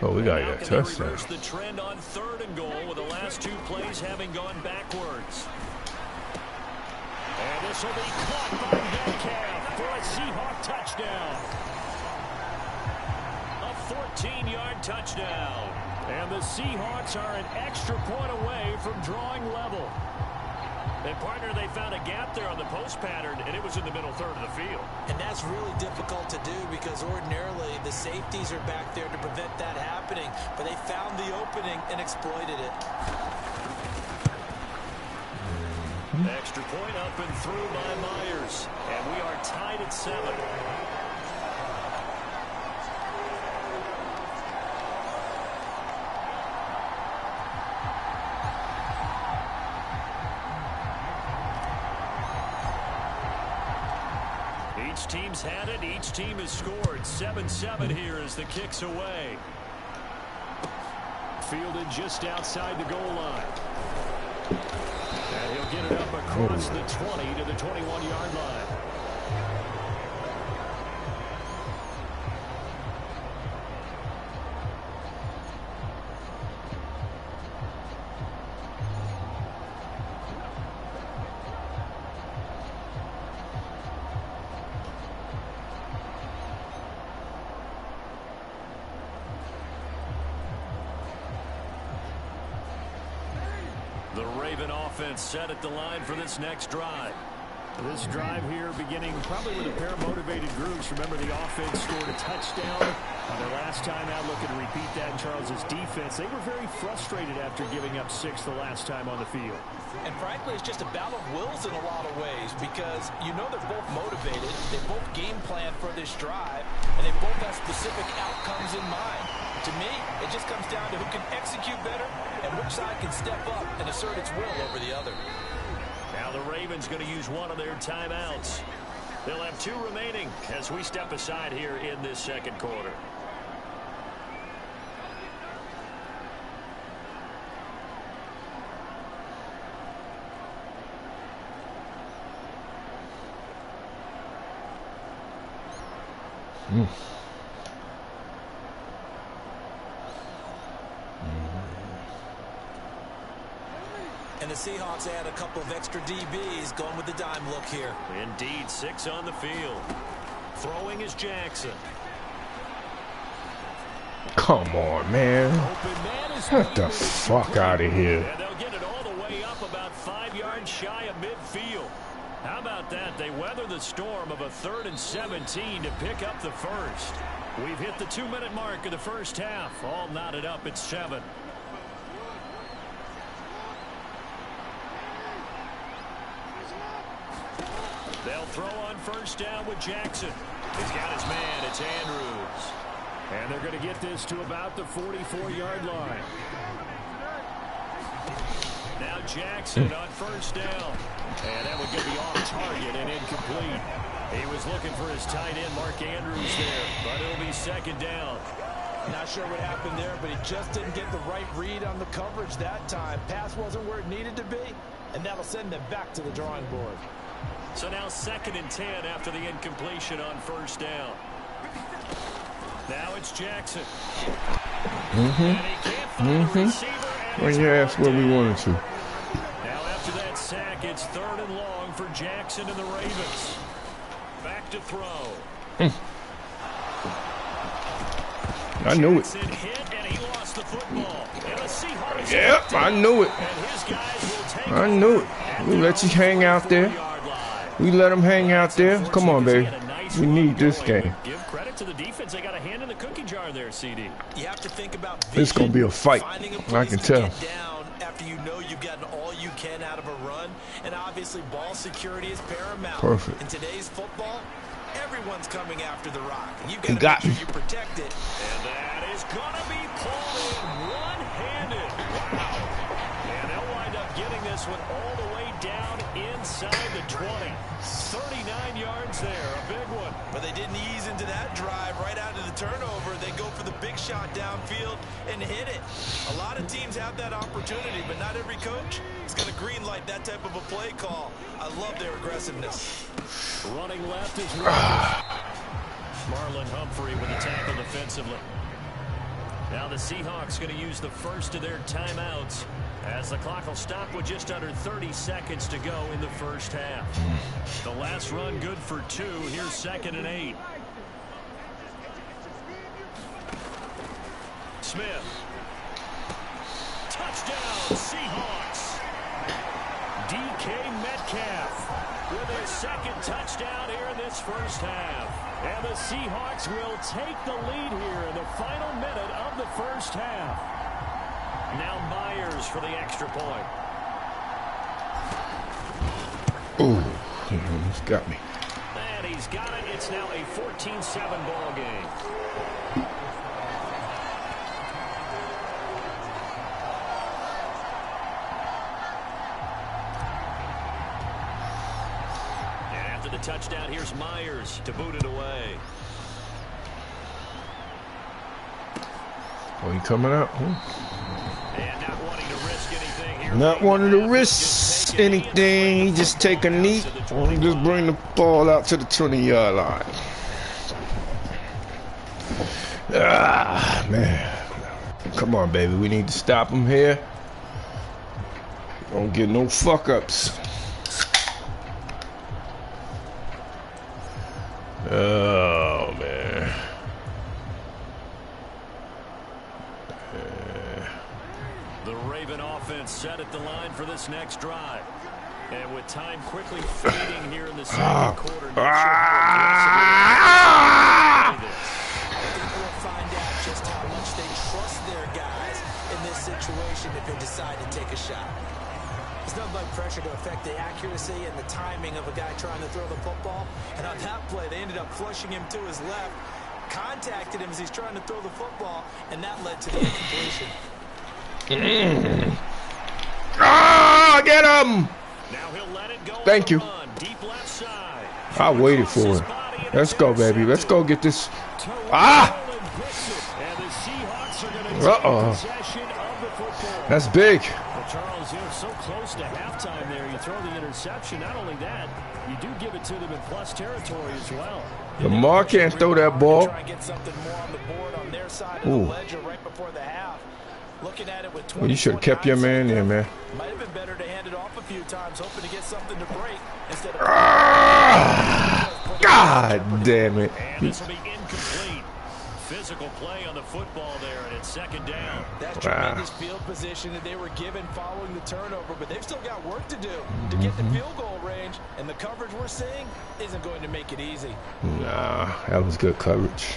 Oh, we got a touchdown. Reverse the trend on 3rd and goal with the last 2 plays having gone backwards. And this will be caught by Metcalf for a Seahawk touchdown. A 14-yard touchdown. And the Seahawks are an extra point away from drawing level. And, partner, they found a gap there on the post pattern, and it was in the middle 3rd of the field. And that's really difficult to do because ordinarily the safeties are back there to prevent that happening. But they found the opening and exploited it. Extra point up and through by Myers. And we are tied at 7. Each team's had it. Each team has scored. 7-7 here as the kick's away. Fielded just outside the goal line. And he'll get it up across the 20 to the 21-yard line. The Raven offense set at the line for this next drive. This drive here beginning probably with a pair of motivated groups. Remember, the offense scored a touchdown on their last time out. Looking to repeat that in Charles's defense. They were very frustrated after giving up 6 the last time on the field. And frankly, it's just a battle of wills in a lot of ways because you know they're both motivated. They both game plan for this drive, and they both have specific outcomes in mind. To me, it just comes down to who can execute better and which side can step up and assert its will over the other. Now the Ravens going to use one of their timeouts. They'll have 2 remaining as we step aside here in this second quarter. And the Seahawks add a couple of extra DBs going with the dime look here. Indeed, 6 on the field. Throwing is Jackson. Come on, man. Get the fuck out of here. And they'll get it all the way up about 5 yards shy of midfield. How about that? They weather the storm of a 3rd and 17 to pick up the first. We've hit the 2-minute mark of the first half. All knotted up at 7. They'll throw on first down with Jackson. He's got his man. It's Andrews. And they're going to get this to about the 44-yard line. Now Jackson on first down. And that would get me off target and incomplete. He was looking for his tight end, Mark Andrews, there. But it'll be 2nd down. Not sure what happened there, but he just didn't get the right read on the coverage that time. Pass wasn't where it needed to be, and that'll send them back to the drawing board. So now 2nd and 10 after the incompletion on first down. Now it's Jackson. And he can't find a receiver. When you asked what we wanted to. Now after that sack, it's 3rd and long for Jackson and the Ravens. Back to throw. I knew it. Jackson hit and he lost the football. And the Seahawks Yep, I knew it. and his guys will take I knew it. We let you hang out there. We let them hang out there. Come on, baby. We need this game. Give credit to the defense. They got a hand in the cookie jar there, CD. You have to think about vision, It's going to be a fight. I can tell. Down after you know you've gotten all you can out of a run, and obviously ball security is paramount. Perfect. In today's football, everyone's coming after the rock. You've got to got make me. sure you protect it. And that is going to be pulled in one-handed. Wow. And they'll wind up getting this one all the way down inside the 20. 39 yards there, a big one. But they didn't ease into that drive right out of the turnover. They go for the big shot downfield and hit it. A lot of teams have that opportunity, but not every coach is going to greenlight that type of a play call. I love their aggressiveness. Running left is Marlon Humphrey with the tackle defensively. Now the Seahawks going to use the first of their timeouts as the clock will stop with just under 30 seconds to go in the first half. The last run good for 2. Here's 2nd and 8. Smith. Touchdown, Seahawks. DK Metcalf with his 2nd touchdown here in this first half. And the Seahawks will take the lead here in the final minute of the first half. Now Myers for the extra point. Ooh, he almost got me. And he's got it. It's now a 14-7 ball game. And after the touchdown, here's Myers to boot it away. Oh, he coming out? And not wanting to risk anything here. Not wanting to risk anything. He just take a knee and just bring the ball out to the 20-yard line. Ah, man. Come on, baby. We need to stop him here. Don't get no fuck-ups. Oh, man. The Raven offense set at the line for this next drive. And with time quickly fading here in the second quarter, not sure how aggressive We'll find out just how much they trust their guys in this situation if they decide to take a shot. It's nothing like pressure to affect the accuracy and the timing of a guy trying to throw the football. And on that play, they ended up flushing him to his left, contacted him as he's trying to throw the football, and that led to the incompletion. Ah, get him! Now he'll let it go. Thank you. Deep left side. I waited for it. Let's go, baby. Let's go get this. Ah! Uh-oh. That's big. Well, Charles, you're so close to halftime there. You throw the interception. Not only that, you do give it to them in plus territory as well. Lamar can't throw that ball. Try and get something more on the board on their side of the ledger right before the half. Looking at it with 20. Well, you should have kept your man there, man. Might have been better to hand it off a few times, hoping to get something to break instead of. God damn it! And this will be incomplete. Physical play on the football there, and it's 2nd down. That tremendous field position that they were given following the turnover, but they've still got work to do to get the field goal range, and the coverage we're seeing isn't going to make it easy. Nah, that was good coverage.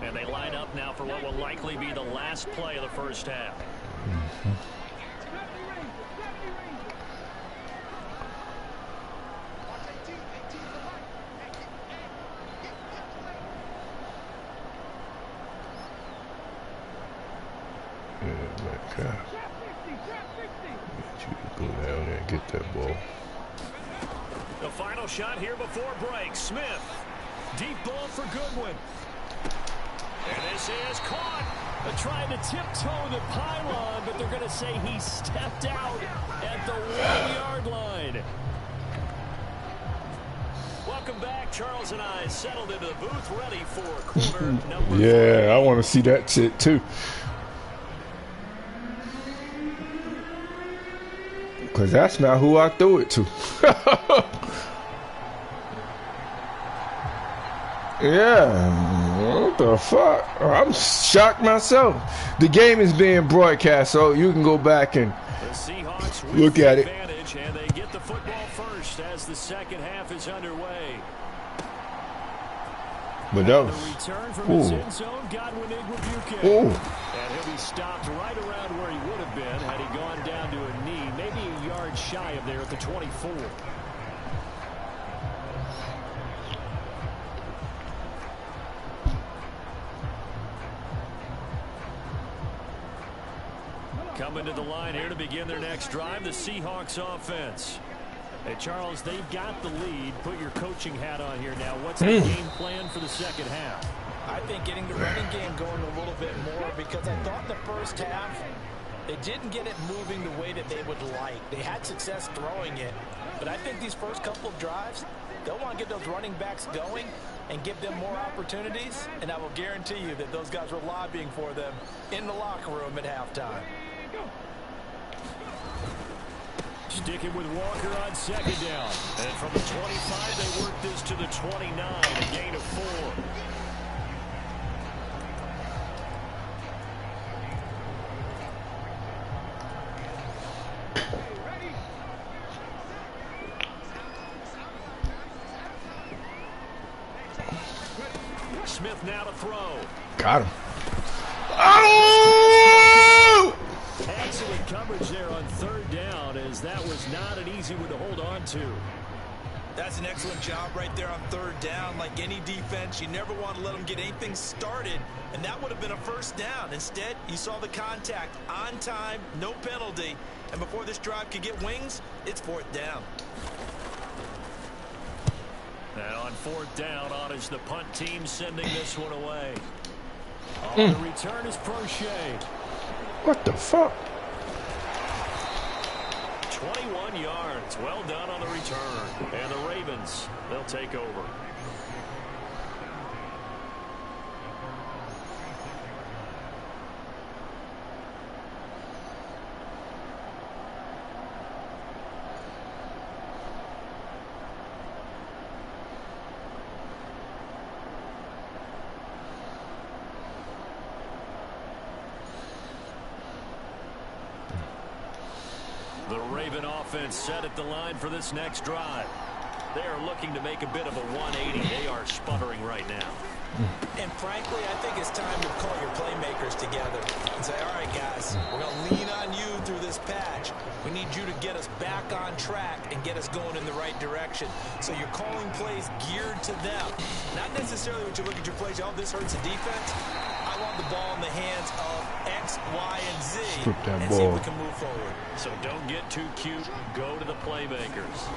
And they line up now for what will likely be the last play of the first half. Get you to go down there and get that ball. The final shot here before break. Smith. Deep ball for Goodwin. And this is caught. They're trying to tiptoe the pylon, but they're going to say he stepped out at the 1-yard line. Welcome back. Charles and I settled into the booth ready for quarter number 3. Yeah, I want to see that shit too. Because that's not who I threw it to. Yeah, what the fuck? I'm shocked myself. The game is being broadcast, so you can go back and look at it. And they get the football first as the second half is underway. But that was, the return from his end zone, Godwin Igwebuike. And he'll be stopped right around where he would have been had he gone down to a knee, maybe a yard shy of there at the 24. Coming to the line here to begin their next drive, the Seahawks offense. Hey, Charles, they've got the lead. Put your coaching hat on here now. What's the game plan for the second half? I think getting the running game going a little bit more, because I thought in the first half they didn't get it moving the way that they would like. They had success throwing it, but I think these first couple of drives, they'll want to get those running backs going and give them more opportunities, and I will guarantee you that those guys were lobbying for them in the locker room at halftime. Sticking with Walker on second down. And from the 25, they work this to the 29, a gain of 4. Smith now to throw. Got him. Oh! Excellent coverage there on third down, as that was not an easy one to hold on to. That's an excellent job right there on third down. Like any defense, you never want to let them get anything started, and that would have been a first down. Instead, you saw the contact on time, no penalty, and before this drive could get wings, it's fourth down. And on fourth down, on is the punt team sending this one away. On the return is Prochet. What the fuck? 21 yards. Well done on the return. And the Ravens, they'll take over. The Raven offense set at the line for this next drive. They are looking to make a bit of a 180. They are sputtering right now. And frankly, I think it's time to call your playmakers together and say, all right, guys, we're going to lean on you through this patch. We need you to get us back on track and get us going in the right direction. So you're calling plays geared to them. Not necessarily when you look at your plays, oh, this hurts the defense. I want the ball in the hands of X, Y, and Z and see if we can move forward. So don't get too cute. Go to the playmakers.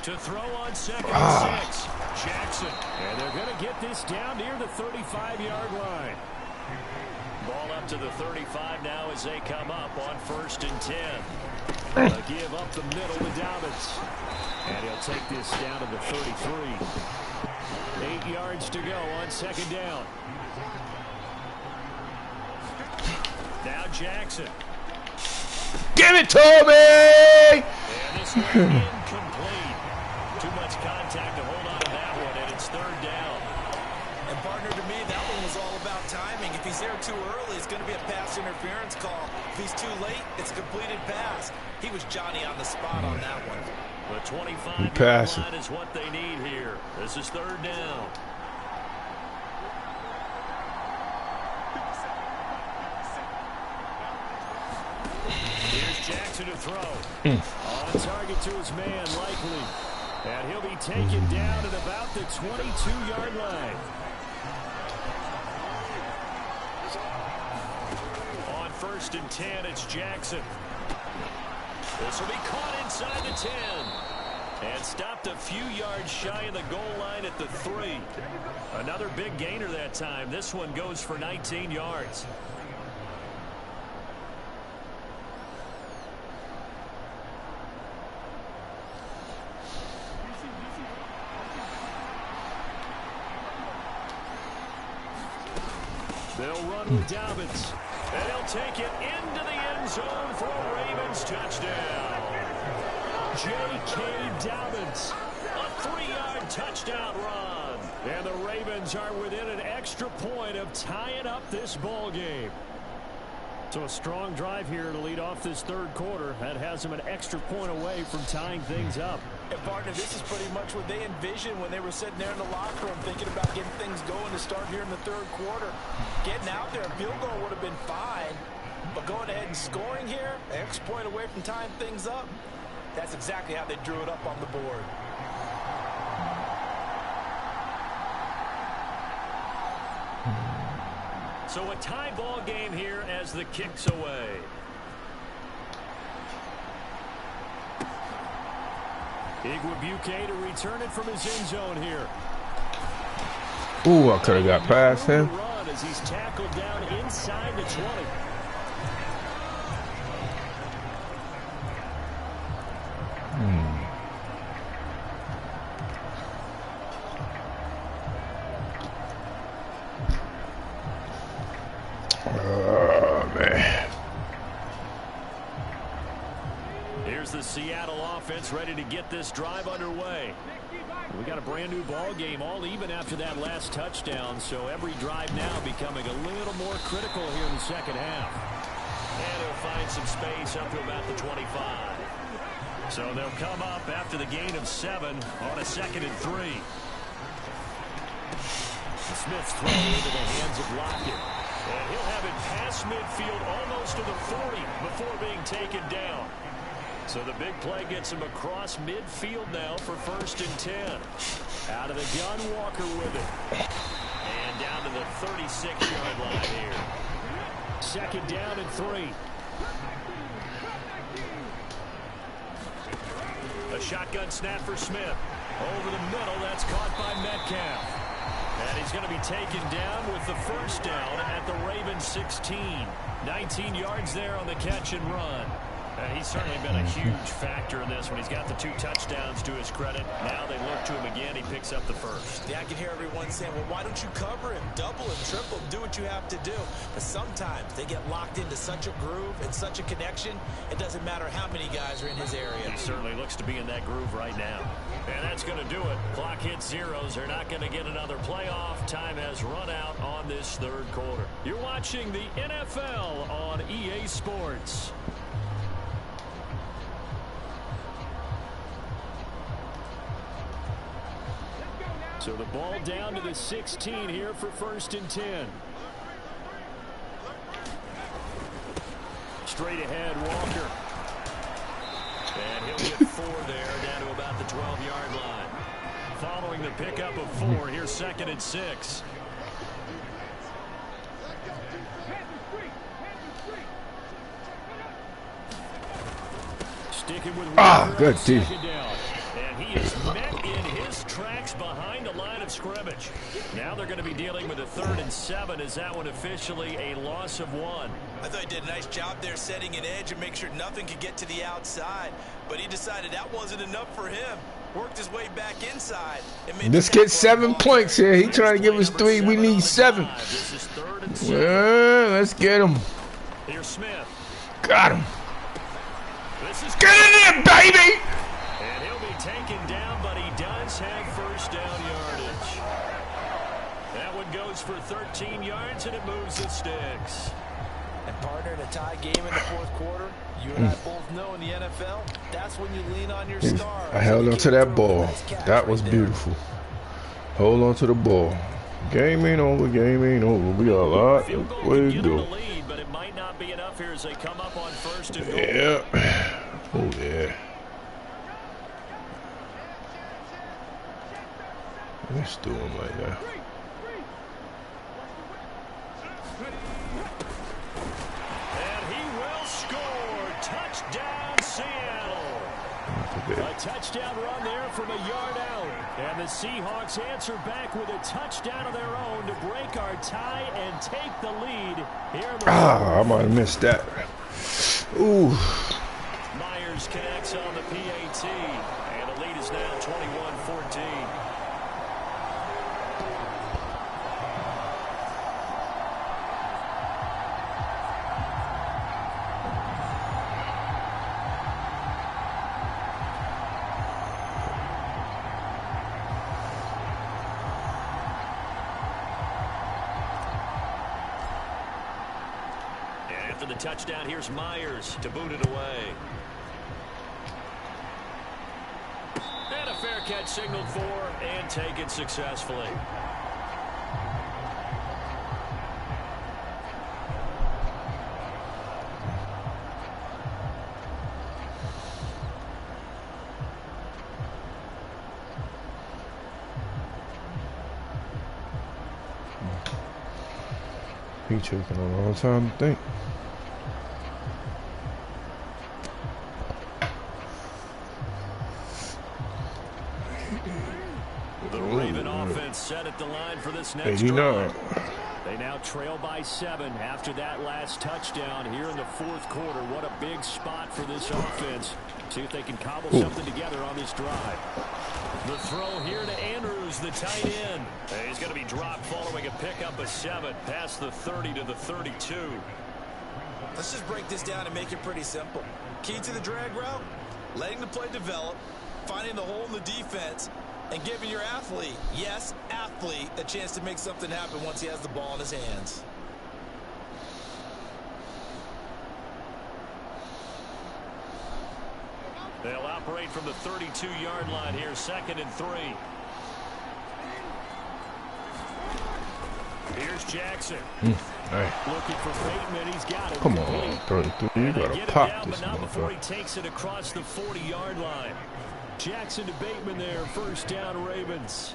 To throw on second and 6. Jackson. And they're going to get this down near the 35-yard line. Ball up to the 35 now as they come up on 1st and 10. A give up the middle to Dobbins. And he'll take this down to the 33. 8 yards to go on second down. Now Jackson. Give it to me! And this one incomplete. Too much contact to hold on to that one, and it's third down. And partner, to me, that one was all about timing. If he's there too early, it's going to be a pass interference call. If he's too late, it's a completed pass. He was Johnny on the spot on that one. The 25-yard line is what they need here. This is third down. Here's Jackson to throw. On target to his man, Likely. And he'll be taken down at about the 22-yard line. On 1st and 10, it's Jackson. This will be caught inside the 10. And stopped a few yards shy of the goal line at the 3. Another big gainer that time. This one goes for 19 yards. They'll run with Dobbins. And he'll take it into the end zone for a Ravens touchdown. J.K. Dobbins, a 3-yard touchdown run. And the Ravens are within an extra point of tying up this ball game. So a strong drive here to lead off this third quarter. That has them an extra point away from tying things up. And partner, this is pretty much what they envisioned when they were sitting there in the locker room thinking about getting things going to start here in the third quarter. Getting out there, a field goal would have been fine. But going ahead and scoring here, an extra point away from tying things up, that's exactly how they drew it up on the board. So a tie ball game here as the kick's away. Igwebuike to return it from his end zone here. Ooh, I could have got past him. Run as he's tackled down inside the 20. Oh, man. Here's the Seattle offense ready to get this drive underway. We got a brand new ball game, all even after that last touchdown, so every drive now becoming a little more critical here in the second half. And he'll find some space up to about the 25. So they'll come up after the gain of 7 on a 2nd and 3. Smith's throw into the hands of Lockett. And he'll have it past midfield almost to the 40 before being taken down. So the big play gets him across midfield now for 1st and 10. Out of the gun, Walker with it. And down to the 36-yard line here. 2nd down and 3. A shotgun snap for Smith. Over the middle, that's caught by Metcalf. And he's going to be taken down with the 1st down at the Ravens 16. 19 yards there on the catch and run. He's certainly been a huge factor in this when he's got the 2 touchdowns to his credit. Now they look to him again. He picks up the 1st. Yeah, I can hear everyone saying, well, why don't you cover him? Double him, triple him, do what you have to do. But sometimes they get locked into such a groove and such a connection, it doesn't matter how many guys are in his area. He certainly looks to be in that groove right now. And that's going to do it. Clock hits zeros. They're not going to get another playoff. Time has run out on this 3rd quarter. You're watching the NFL on EA Sports. So the ball down to the 16 here for 1st and 10. Straight ahead, Walker. And he'll get 4 there, down to about the 12-yard line. Following the pickup of 4, here's 2nd and 6. Sticking with Walker good D. And he is met in his tracks behind the line of scrimmage. Now they're going to be dealing with a 3rd and 7. Is that one officially a loss of 1? I thought he did a nice job there setting an edge and make sure nothing could get to the outside. But he decided that wasn't enough for him. Worked his way back inside. This kid's 7 points here. He trying to give us 3. We need 7. Yeah, let's get him. Here's Smith. Got him. Get in there, baby! And he'll be taken down, but he does have 1st down yardage. That one goes for 13 yards, and it moves the sticks. And partner, in a tie game in the 4th quarter, you and I both know in the NFL, that's when you lean on your star. I held on to that ball. That was beautiful. Hold on to the ball. Game ain't over. Game ain't over. We got a lot of way to go. But it might not be enough here as they come up on 1st and goal. Yeah. Oh, yeah. Let's do him like that. And he will score. Touchdown, Seattle. A touchdown run there from a yard out. And the Seahawks answer back with a touchdown of their own to break our tie and take the lead here in the I might have missed that. Ooh. Myers connects on the PAT. And the lead is now 21-14. After the touchdown, here's Myers to boot it away. And a fair catch signaled for and taken successfully. He taking a long time to think. The Raven offense set at the line for this next 89. drive. They now trail by 7 after that last touchdown here in the fourth quarter. What a big spot for this offense. See if they can cobble something together on this drive. The throw here to Andrews, the tight end. He's going to be dropped following a pickup of 7 past the 30 to the 32. Let's just break this down and make it pretty simple. Key to the drag route, letting the play develop, finding the hole in the defense, and giving your athlete, yes, athlete, a chance to make something happen once he has the ball in his hands. They'll operate from the 32-yard line here, 2nd and 3. Here's Jackson. Hey. Looking for Bateman. He's got it. Come on, 33. You gotta pop this not before he motherfucker. takes it across the 40-yard line. Jackson to Bateman there. First down, Ravens.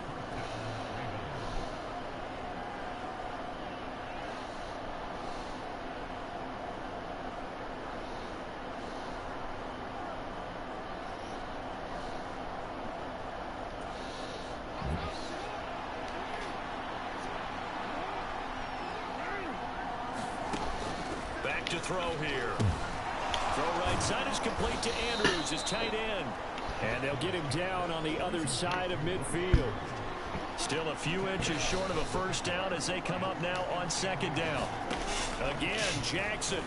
Back to throw here. Throw right side is complete to Andrews, his tight end. And they'll get him down on the other side of midfield. Still a few inches short of a first down as they come up now on 2nd down. Again, Jackson.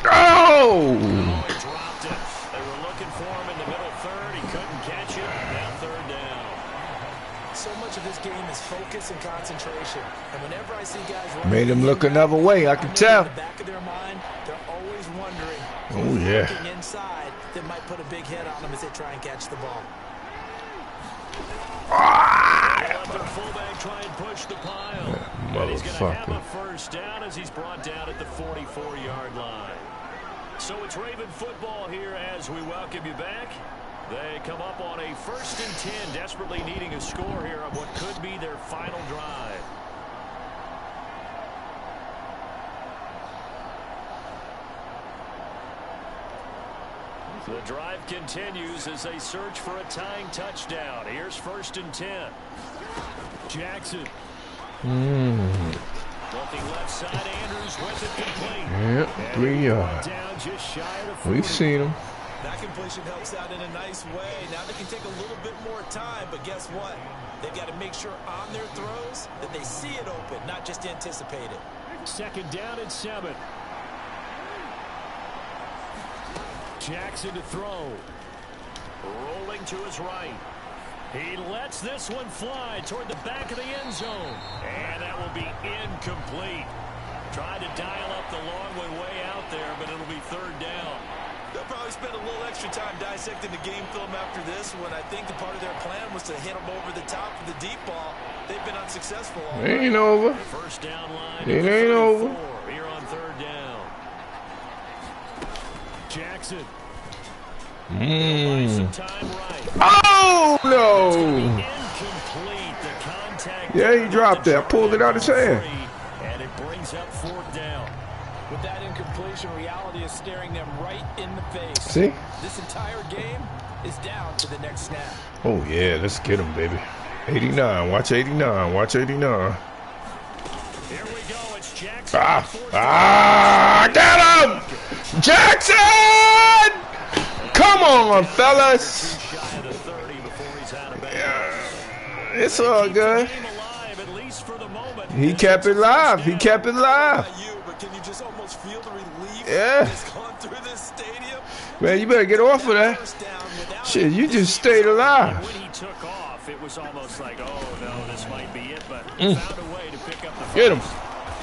Oh! He dropped it. They were looking for him in the middle third. He couldn't catch it. Now 3rd down. So much of this game is focus and concentration. And whenever I see guys running, Made him look another way, I can tell. in the back of their mind, they're always wondering Oh, yeah. looking inside that might put a big hit on them as they try and catch the ball. They'll let their fullback try and push the pile. And he's going to have Motherfucker. a first down as he's brought down at the 44-yard line. So it's Raven football here as we welcome you back. They come up on a 1st and 10, desperately needing a score here on what could be their final drive. The drive continues as they search for a tying touchdown. Here's 1st and 10. Jackson. Looking left side, Andrews with it complete. Yep, 3 yards. Down just shy of the 40. We've seen him. That completion helps out in a nice way. Now they can take a little bit more time, but guess what? They've got to make sure on their throws that they see it open, not just anticipate it. 2nd down and 7. Jackson to throw. Rolling to his right. He lets this one fly toward the back of the end zone. And that will be incomplete. Tried to dial up the long way out there, but it'll be 3rd down. They'll probably spend a little extra time dissecting the game film after this one. I think the part of their plan was to hit them over the top of the deep ball. They've been unsuccessful. It ain't over. First down line. It ain't over. Here on 3rd down. Jackson. Some time right. Oh, no. Incomplete. The contact. Yeah, he dropped it. I pulled it out of his hand. And it brings up 4th down. With that incompletion, reality is staring them right in the face. See? This entire game is down to the next snap. Oh, yeah. Let's get him, baby. 89. Watch 89. Watch 89. Here we go. It's Jackson. Get him! Jackson! Come on, fellas. It's all good. He kept it live. He kept it live. Yeah. Man, you better get off of that. Shit, you just stayed alive. When he took off, it was almost like, oh, no, this might be it, but found a way to pick up the first. Get him.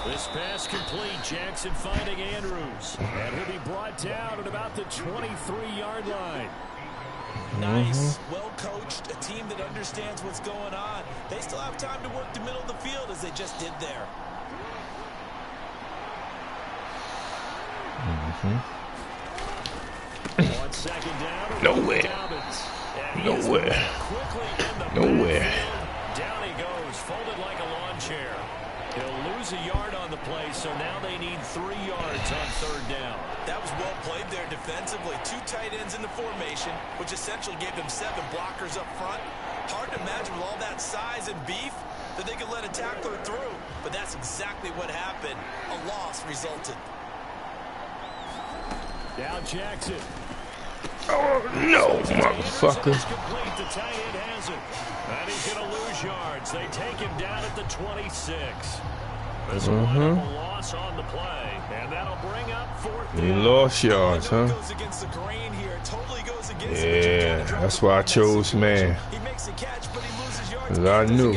This pass complete. Jackson finding Andrews. And he'll be brought down at about the 23-yard line. Nice, well coached, a team that understands what's going on. They still have time to work the middle of the field as they just did there. On 2nd down. Nowhere. Nowhere. Nowhere. Down he goes, folded like a lawn chair. He'll lose a yard on the play, so now they need 3 yards on 3rd down. That was well played there defensively. 2 tight ends in the formation, which essentially gave them 7 blockers up front. hard to imagine with all that size and beef that they could let a tackler through. But that's exactly what happened. A loss resulted. Now Jackson. Oh, no, motherfucker. The tight end has it. And he's going to lose yards. They take him down at the 26. This will wind up a loss on the play. And that'll bring up 4th down. He lost yards, huh? Yeah, that's why I chose man. Because I knew.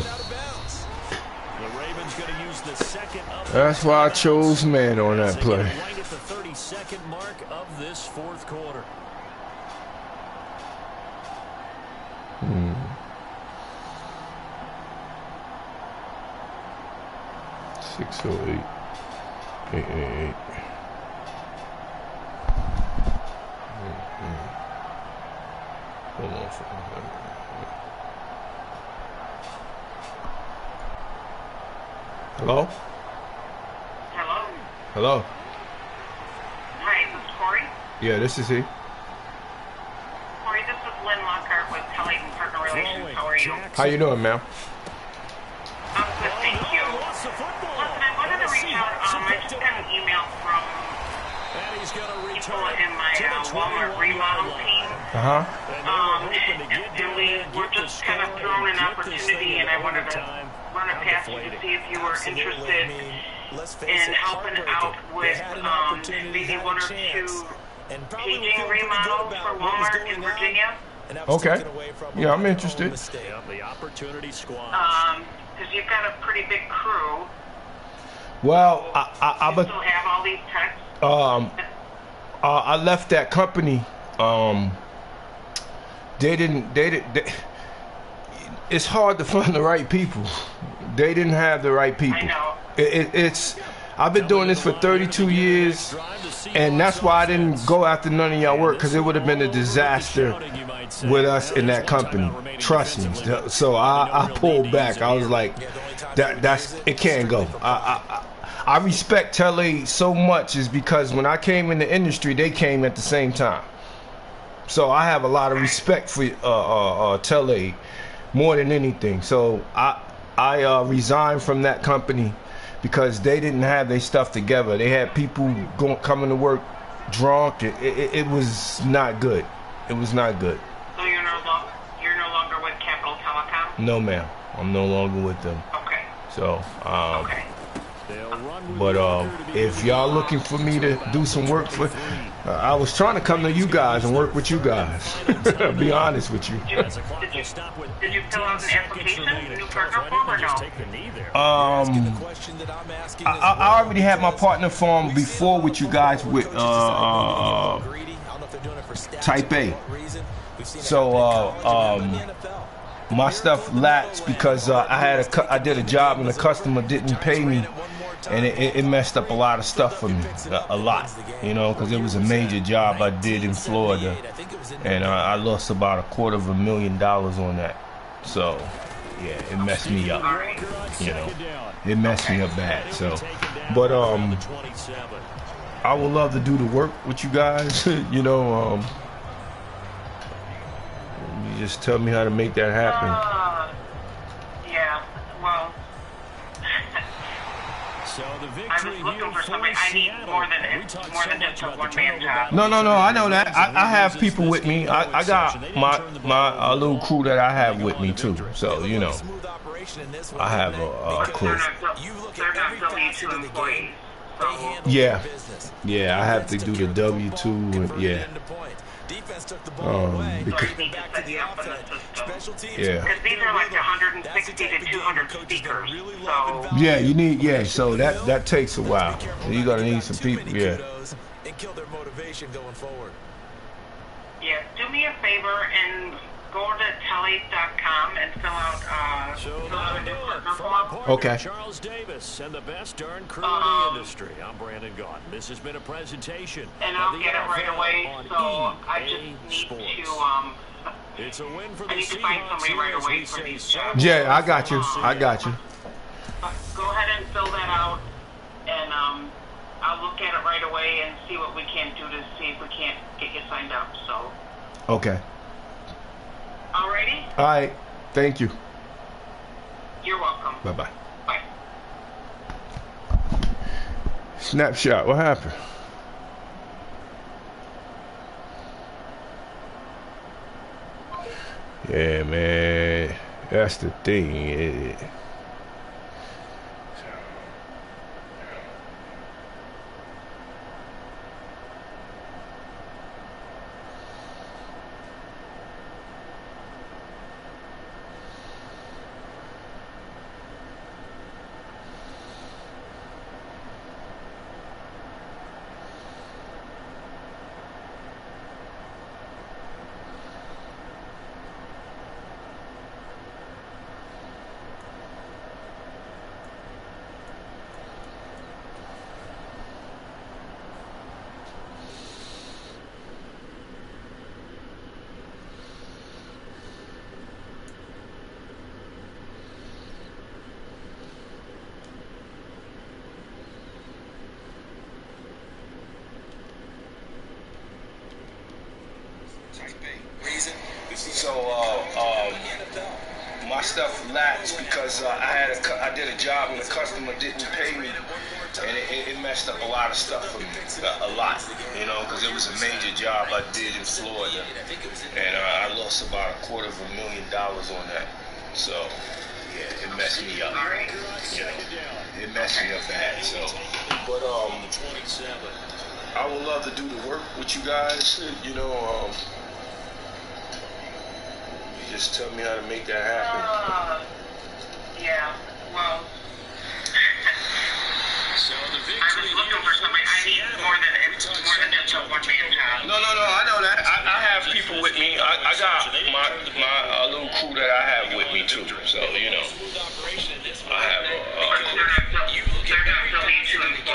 That's why I chose man on that play. Right at the 32nd mark of this 4th quarter. 608 888. Hold on for a minute. Hello? Hello? Hello? Hi, is this Corey? Yeah, this is he. Corey, this is Lynn Lockhart with Tellate and Partner Relations. How are you? How you doing, ma'am? I'm good, thank you. Listen, I wanted to reach out. I just got an email from people in my Walmart remodel team. And we were just kind of thrown an opportunity, and I wanted to run it past you to see if you were interested in helping out with maybe 1 or 2 paging remodels for Walmart in Virginia. Okay. Yeah, I'm interested. The opportunity squad. Because you've got a pretty big crew. Well, You still have all these techs. I left that company. They didn't. It's hard to find the right people. They didn't have the right people. I know. It's. I've been doing this for 32 years, and that's why I didn't go after none of y'all work, because it would have been a disaster with us in that company. Trust me. So I pulled back. I was like, that's it can't go. I respect Tellate so much is because when I came in the industry, they came at the same time. So I have a lot of respect for Tellate more than anything. So I resigned from that company because they didn't have their stuff together. They had people coming to work drunk. It was not good. It was not good. So you're no longer with Capital Telecom? No, ma'am. I'm no longer with them. Okay. So, Okay. but if y'all looking for me to do some work for, I was trying to come to you guys and work with you guys. Be honest with you. Did you fill out an application, new partner form, or no? I already had my partner form before with you guys with Type A. So my stuff lapsed because I did a job and the customer didn't pay me, and it messed up a lot of stuff for me, a lot, you know, because it was a major job I did in Florida, and I lost about $250,000 on that. So yeah, it messed me up, you know, it messed me up bad. So, but I would love to do the work with you guys. You know, you just tell me how to make that happen. Yeah, well, So the I victory was looking here for somebody. I need more than just a one-man job. No, I know that. I have people with me. I got my little crew that I have with me too. So, you know, I have a crew. They're not W-2 employees. So. Yeah, I have to do the W-2 and yeah. Because, yeah. Because these are like 160 to 200 speakers. So. Yeah, you need, so that takes a while. You gotta need some people, yeah. And kill their motivation going forward. Yeah, do me a favor and go to tellate.com and fill out a new partner form. Okay. Charles Davis and the best darn crew in the industry. I'm Brandon Gaughan. This has been a presentation. And I'll get it right away. So I just need to It's a win for I need to find somebody right away for these jobs. Yeah, I got you. Go ahead and fill that out, and I'll look at it right away and see what we can do to see if we can't get you signed up. So. Okay. Alrighty. All right. Thank you. You're welcome. Bye-bye. Bye. Snapshot, what happened? Yeah, man. That's the thing. My stuff lapsed because I did a job and the customer didn't pay me, and it messed up a lot of stuff for me, a lot, you know, because it was a major job I did in Florida, and I lost about $250,000 on that. So yeah, it messed me up. You know, it messed me up bad. So, but I would love to do the work with you guys. You know, just tell me how to make that happen. Yeah, well, So the I victory was looking for somebody. I need more than just a one-man job. No, I know that. I have people with me. I got my little crew that I have with me too. So, you know, I have a crew. They're not still need to employ.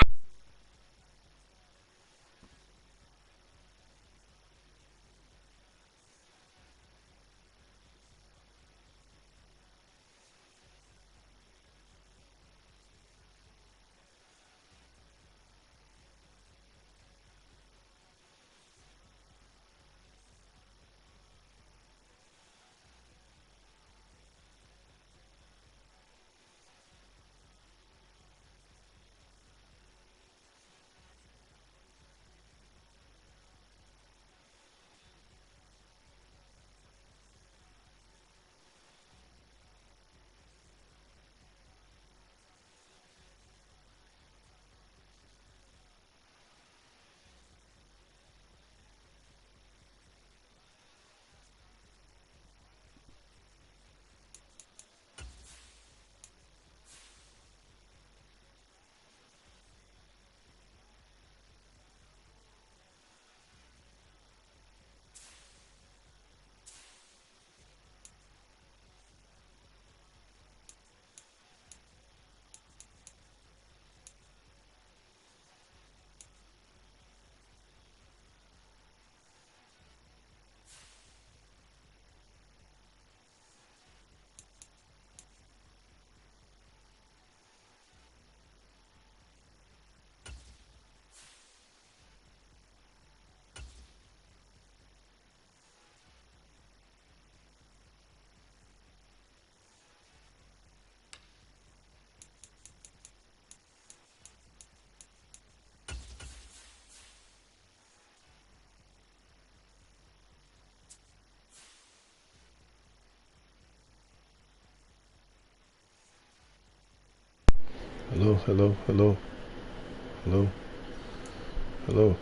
Hello.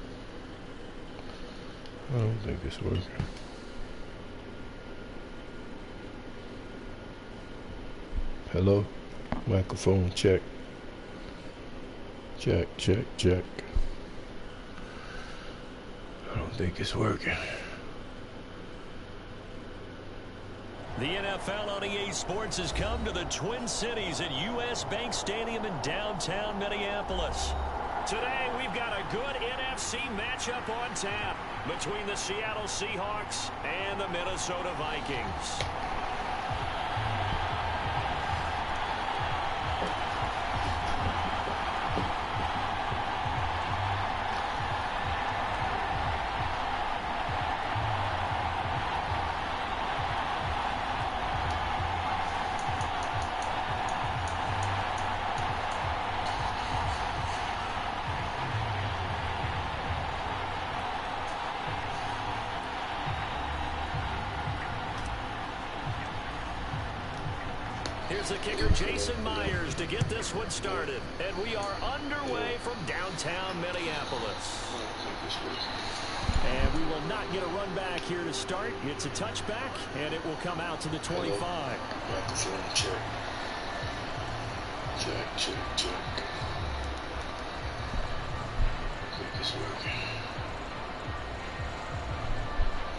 I don't think it's working. Hello? Microphone check. Check. I don't think it's working. The NFL on EA Sports has come to the Twin Cities at US Bank Stadium in downtown Minneapolis. Today, we've got a good NFC matchup on tap between the Seattle Seahawks and the Minnesota Vikings. Here's the kicker, Jason Myers, to get this one started. And we are underway from downtown Minneapolis. And we will not get a run back here to start. It's a touchback, and it will come out to the 25. Check.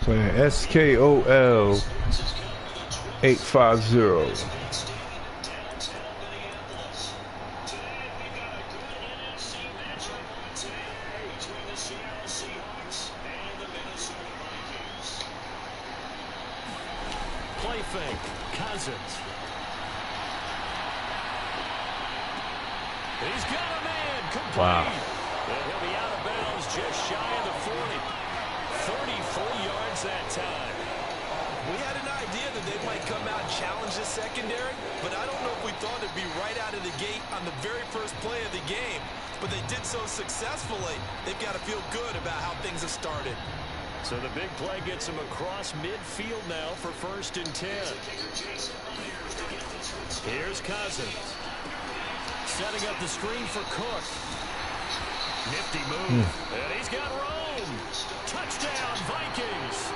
Playing SKOL 850. Play fake, Cousins. He's got a man, complete. Wow. And he'll be out of bounds just shy of the 40. 34 yards that time. We had an idea that they might come out and challenge the secondary, but I don't know if we thought it'd be right out of the gate on the very first play of the game. But they did so successfully, they've got to feel good about how things have started. So the big play gets him across midfield now for 1st and 10. Here's Cousins. Setting up the screen for Cook. Nifty move. And he's got Rome. Touchdown, Vikings.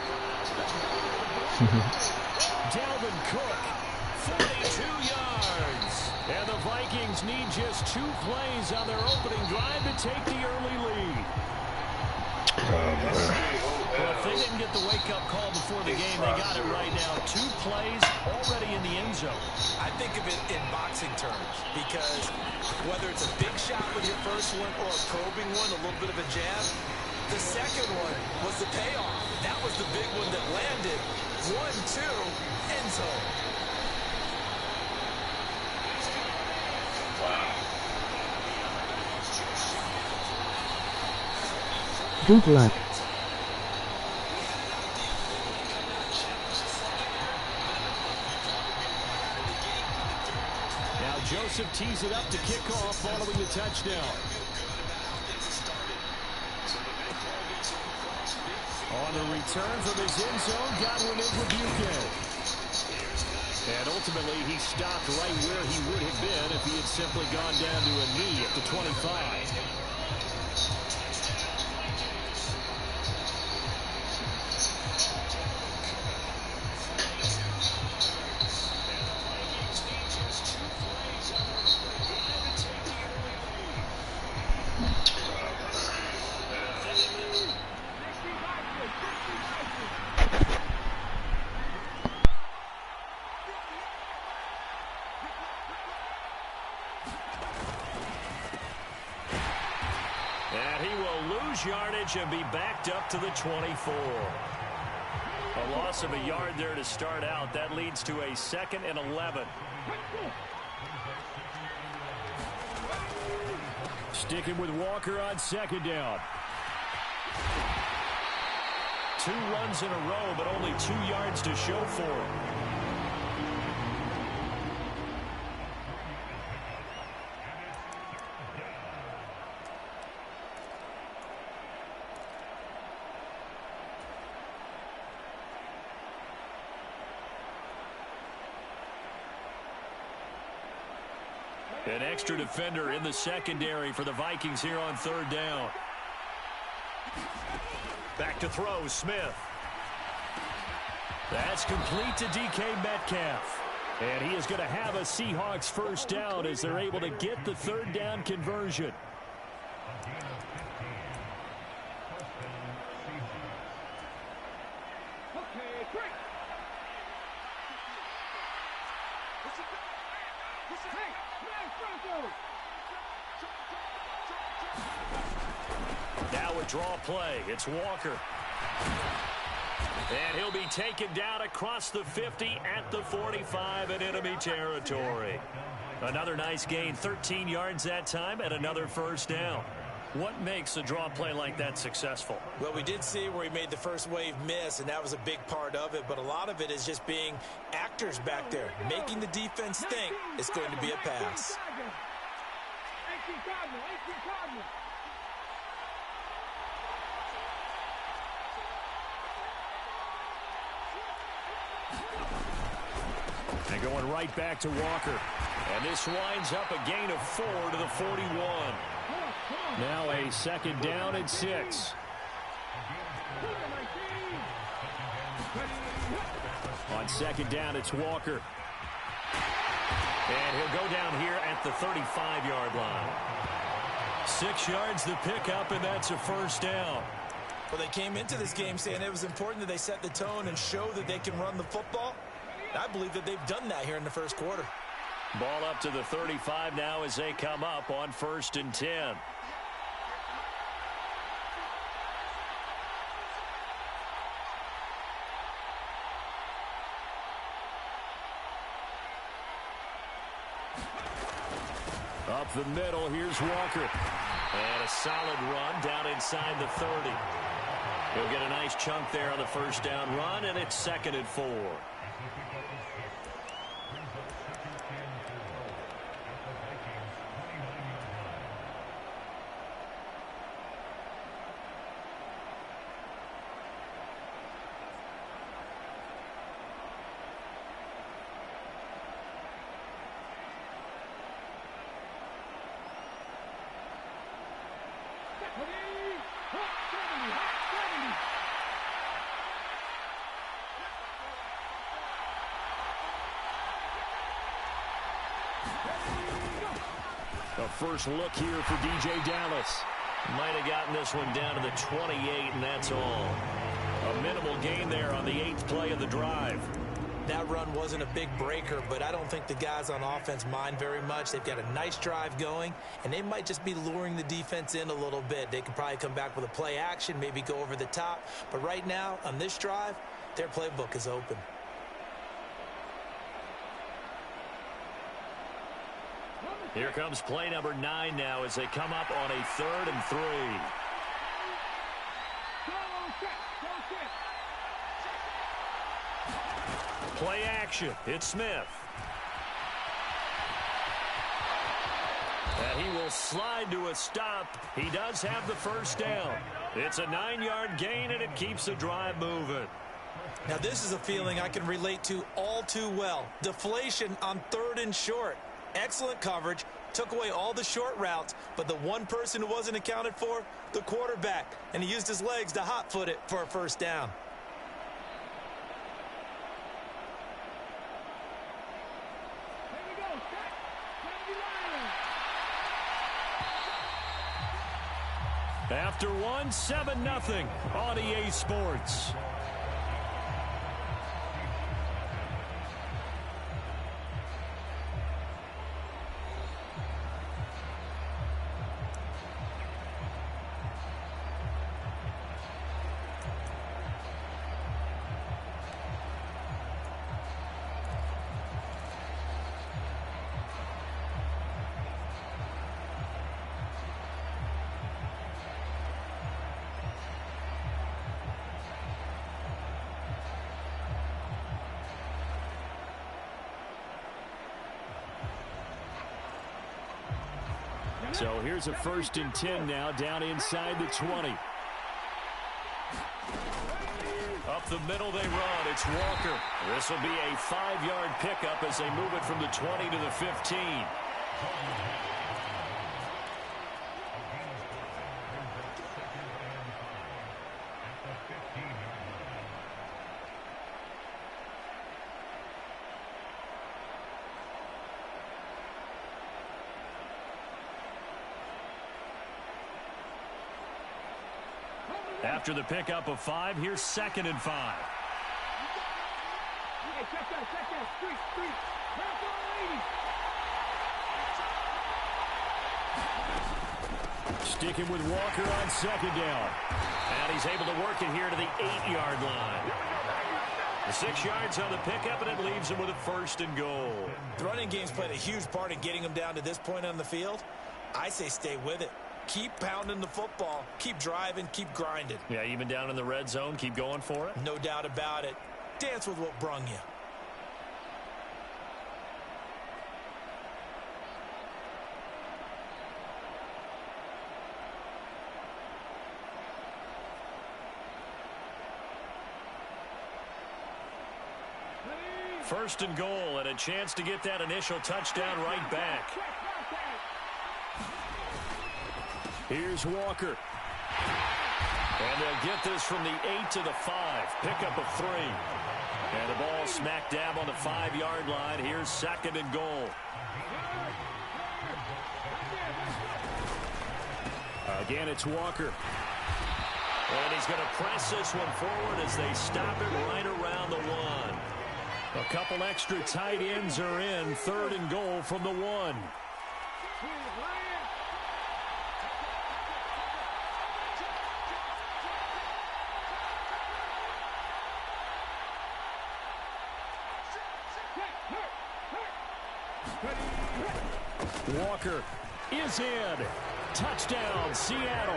Dalvin Cook, 42 yards. And the Vikings need just 2 plays on their opening drive to take the early lead. Well, if they didn't get the wake-up call before the game, they got it right now. 2 plays already in the end zone. I think of it in boxing terms because whether it's a big shot with your first one or a probing one, a little bit of a jab, the second one was the payoff. That was the big one that landed. 1-2, end zone. Bootleg. Now Joseph tees it up to kick off following the touchdown. On the return from his end zone, Godwin is rebuked. And ultimately, he stopped right where he would have been if he had simply gone down to a knee at the 25. And he will lose yardage and be backed up to the 24. A loss of a yard there to start out. That leads to a 2nd and 11. Sticking with Walker on 2nd down. 2 runs in a row, but only 2 yards to show for him. An extra defender in the secondary for the Vikings here on 3rd down. Back to throw, Smith. That's complete to DK Metcalf. And he is going to have a Seahawks 1st down as they're able to get the 3rd down conversion. Now a draw play. It's Walker. And he'll be taken down across the 50 at the 45 in enemy territory. Another nice gain, 13 yards that time, and another 1st down. What makes a draw play like that successful? Well, we did see where he made the first wave miss, and that was a big part of it. But a lot of it is just being actors back there, making the defense think it's going to be a pass. Going right back to Walker. And this winds up a gain of 4 to the 41. Now a 2nd down and 6. On 2nd down, it's Walker. And he'll go down here at the 35-yard line. 6 yards the pickup, and that's a 1st down. Well, they came into this game saying it was important that they set the tone and show that they can run the football. I believe that they've done that here in the 1st quarter. Ball up to the 35 now as they come up on 1st and 10. Up the middle, here's Walker. And a solid run down inside the 30. He'll get a nice chunk there on the 1st down run, and it's 2nd and 4. A first look here for DJ Dallas. Might have gotten this one down to the 28, and that's all. A minimal gain there on the 8th play of the drive. That run wasn't a big breaker, but I don't think the guys on offense mind very much. They've got a nice drive going, and they might just be luring the defense in a little bit. They could probably come back with a play action, maybe go over the top. But right now, on this drive, their playbook is open. Here comes play number 9 now as they come up on a 3rd and 3. Play action. It's Smith. And he will slide to a stop. He does have the 1st down. It's a 9-yard gain, and it keeps the drive moving. Now, this is a feeling I can relate to all too well. Deflation on 3rd and short. Excellent coverage, took away all the short routes, but the one person who wasn't accounted for, the quarterback, and he used his legs to hot-foot it for a 1st down. After one, 7-0 on EA Sports. So here's a 1st and 10 now down inside the 20. Up the middle they run. It's Walker. This will be a 5-yard pickup as they move it from the 20 to the 15. After the pickup of 5, here's 2nd and 5. Sticking with Walker on 2nd down. And he's able to work it here to the 8-yard line. The 6 yards on the pickup, and it leaves him with a 1st and goal. The running game's played a huge part in getting them down to this point on the field. I say stay with it. Keep pounding the football. Keep driving. Keep grinding. Yeah, even down in the red zone, keep going for it. No doubt about it. Dance with what brung you. First and goal, and a chance to get that initial touchdown right back. Here's Walker. And they'll get this from the 8 to the 5. Pick up a 3. And the ball smack dab on the 5-yard line. Here's second and goal. Again, it's Walker. And he's going to press this one forward as they stop it right around the 1. A couple extra tight ends are in. Third and goal from the 1. Walker is in. Touchdown, Seattle.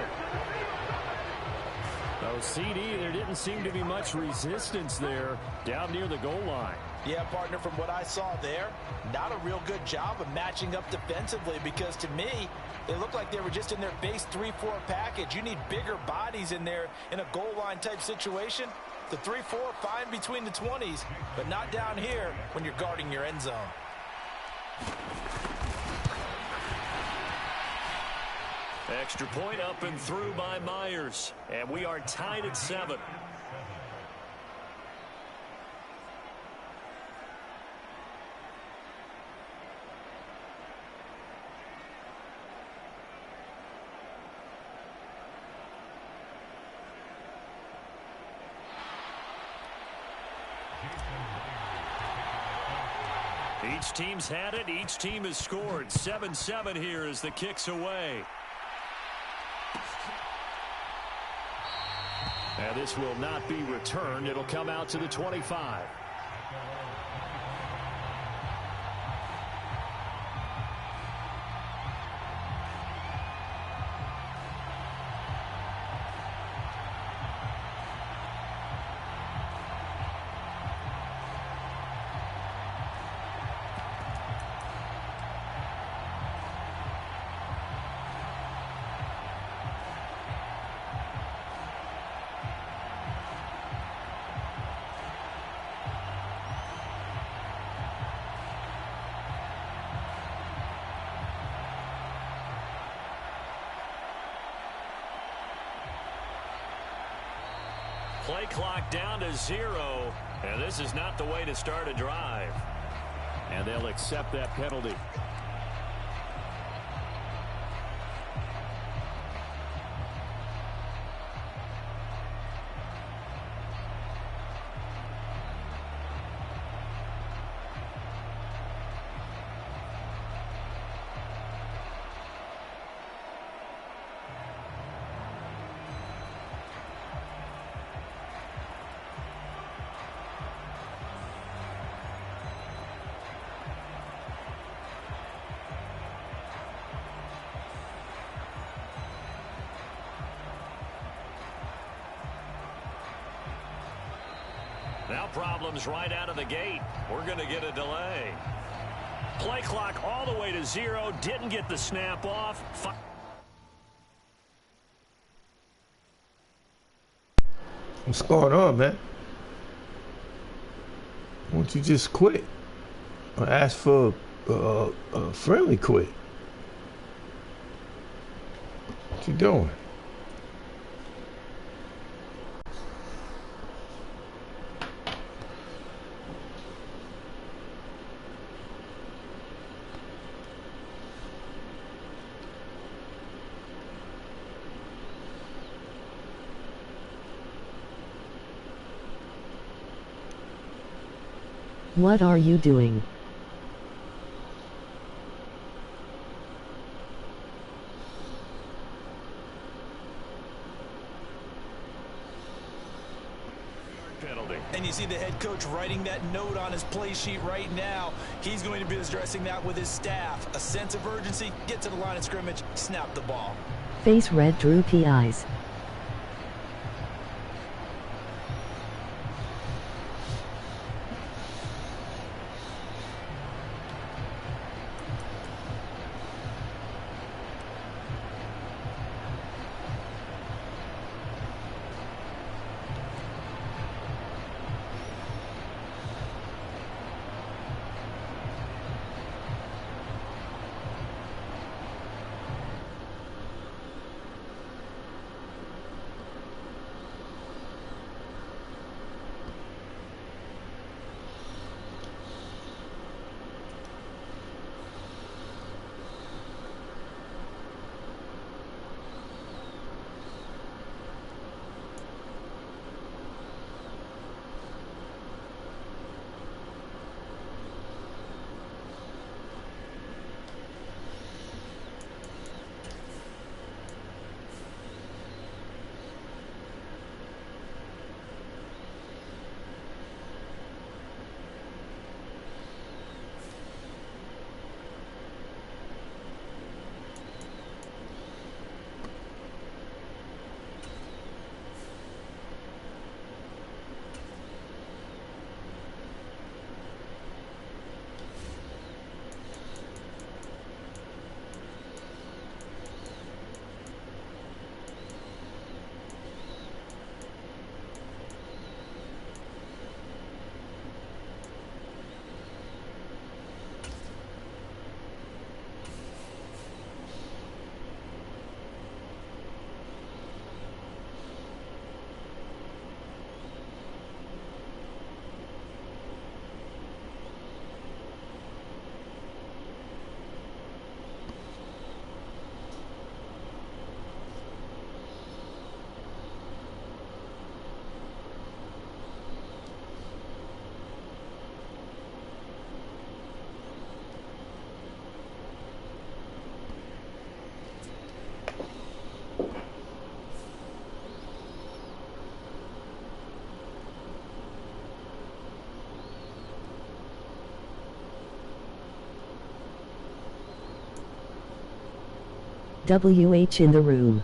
Oh, CD, there didn't seem to be much resistance there down near the goal line. Yeah, partner, from what I saw there, not a real good job of matching up defensively, because to me, they looked like they were just in their base 3-4 package. You need bigger bodies in there in a goal line type situation. The 3-4, fine between the 20s, but not down here when you're guarding your end zone. Extra point up and through by Myers. And we are tied at 7. Each team's had it. Each team has scored. 7-7 here as the kick's away. And this will not be returned. It'll come out to the 25. Play clock down to 0. And this is not the way to start a drive. And they'll accept that penalty. Now problems right out of the gate. We're going to get a delay. Play clock all the way to 0. Didn't get the snap off. What's going on, man? Why don't you just quit? Or ask for a friendly quit? What you doing? What are you doing? Penalty. And you see the head coach writing that note on his play sheet right now. He's going to be addressing that with his staff. A sense of urgency, get to the line of scrimmage, snap the ball. Face red, droopy eyes. WH in the room.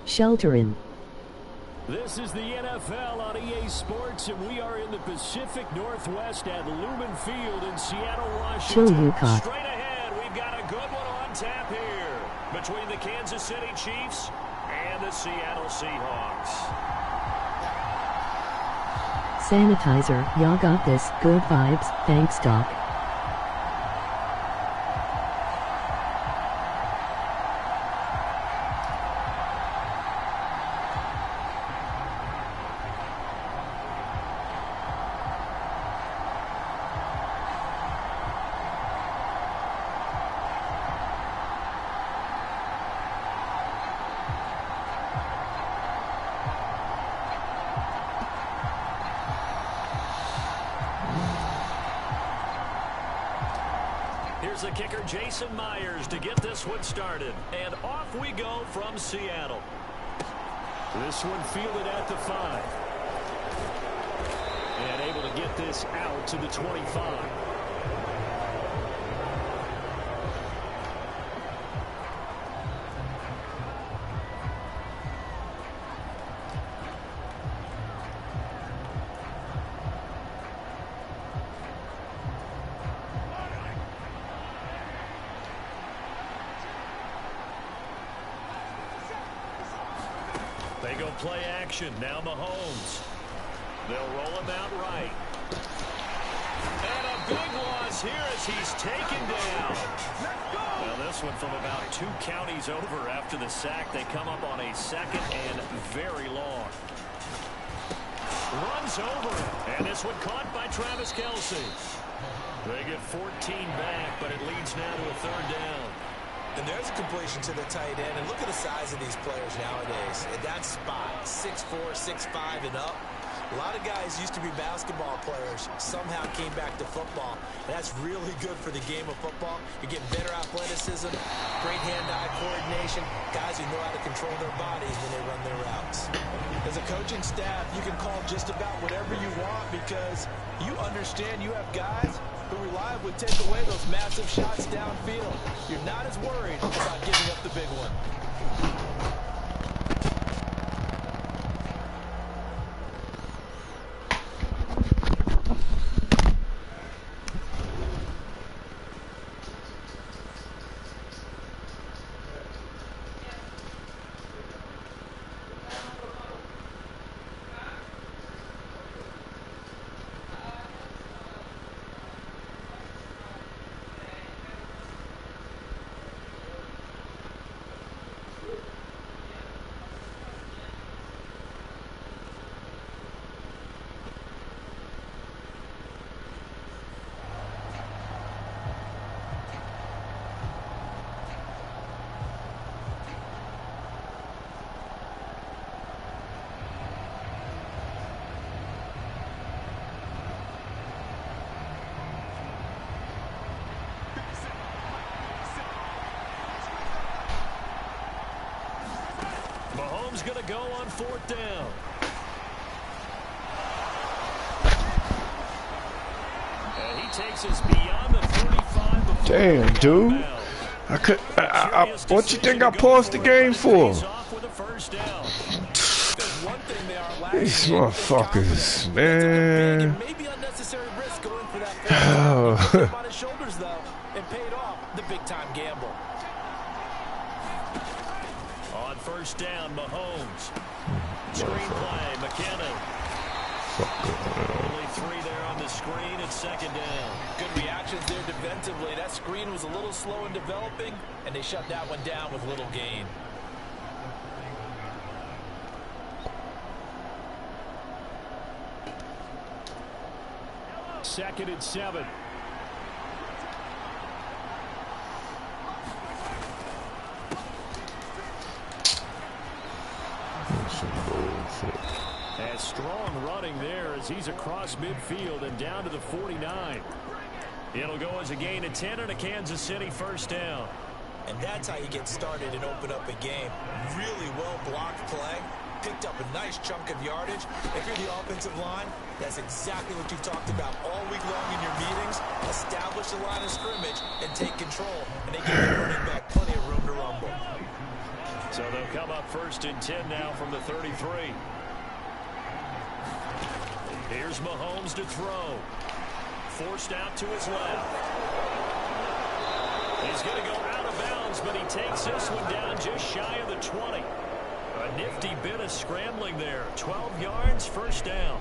Shelterin. This is the NFL on EA Sports, and we are in the Pacific Northwest at Lumen Field in Seattle, Washington. Straight ahead, we've got a good one on tap here between the Kansas City Chiefs and the Seattle Seahawks. Sanitizer, y'all got this. Good vibes. Thanks, Doc. Here's the kicker, Jason Myers, to get this one started. And off we go from Seattle. This one fielded at the 5. And able to get this out to the 25. They go play action. Now Mahomes. They'll roll him out right. And a big loss here as he's taken down. Well, this one from about 2 counties over after the sack. They come up on a 2nd and very long. Runs over him. And this one caught by Travis Kelce. They get 14 back, but it leads now to a 3rd down. And there's a completion to the tight end. And look at the size of these players nowadays. At that spot, 6'4", 6'5", and up. A lot of guys used to be basketball players, somehow came back to football. And that's really good for the game of football. You're getting better athleticism, great hand-eye coordination, guys who know how to control their bodies when they run their routes. As a coaching staff, you can call just about whatever you want because you understand you have guys who reliably take away those massive shots downfield. You're not as worried about giving up the big one. Mahomes going to go on 4th down. And he takes us beyond the 35. Damn, dude. What you think I paused the game for? These motherfuckers, man. Maybe unnecessary risk going for that Oh. on his shoulders though, and paid off the big-time gamble. On 1st down, Mahomes. Screenplay, McKinnon. Only 3 there on the screen at 2nd down. Good reactions there defensively. That screen was a little slow in developing, and they shut that one down with little gain. Second and 7. And strong running there as he's across midfield and down to the 49. It'll go as a gain of 10 and a Kansas City first down. And that's how you get started and open up a game. Really well-blocked play. Picked up a nice chunk of yardage. If you're the offensive line, that's exactly what you talked about all week long in your meetings. Establish the line of scrimmage and take control. And they give the running back plenty of room to rumble. So they'll come up first and 10 now from the 33. Here's Mahomes to throw. Forced out to his left. He's going to go out of bounds, but he takes this one down just shy of the 20. A nifty bit of scrambling there. 12 yards, first down.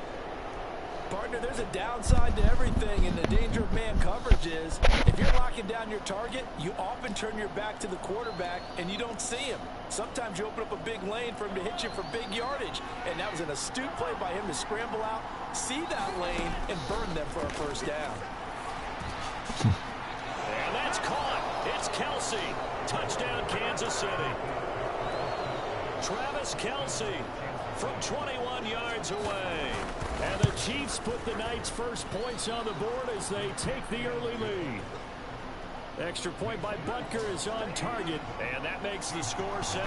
Partner, there's a downside to everything, and the danger of man coverage is if you're locking down your target, you often turn your back to the quarterback and you don't see him. Sometimes you open up a big lane for him to hit you for big yardage, and that was an astute play by him to scramble out, see that lane, and burn them for a first down. And that's caught. It's Kelsey. Touchdown, Kansas City. Travis Kelsey from 21 yards away. And the Chiefs put the night's first points on the board as they take the early lead. Extra point by Butker is on target, and that makes the score 7-0.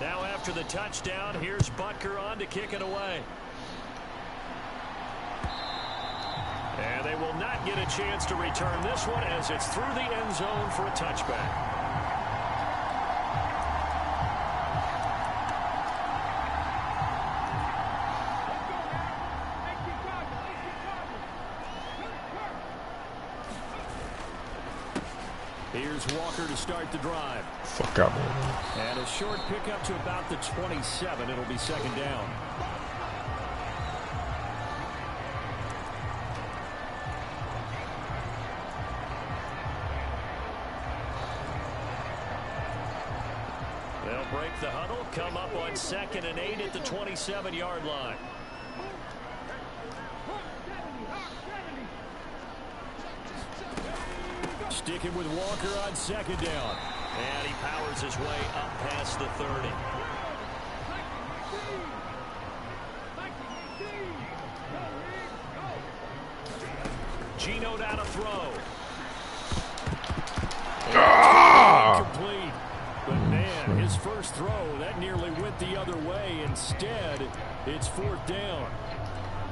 Now after the touchdown, here's Butker on to kick it away. And they will not get a chance to return this one as it's through the end zone for a touchback. Here's Walker to start the drive. Fuck out, man. And a short pickup to about the 27. It'll be second down. They'll break the huddle, come up on 2nd and 8 at the 27-yard line. Sticking with Walker on second down. And he powers his way up past the 30. Gino down to throw. Complete. But man, his first throw, that nearly went the other way. Instead, it's 4th down.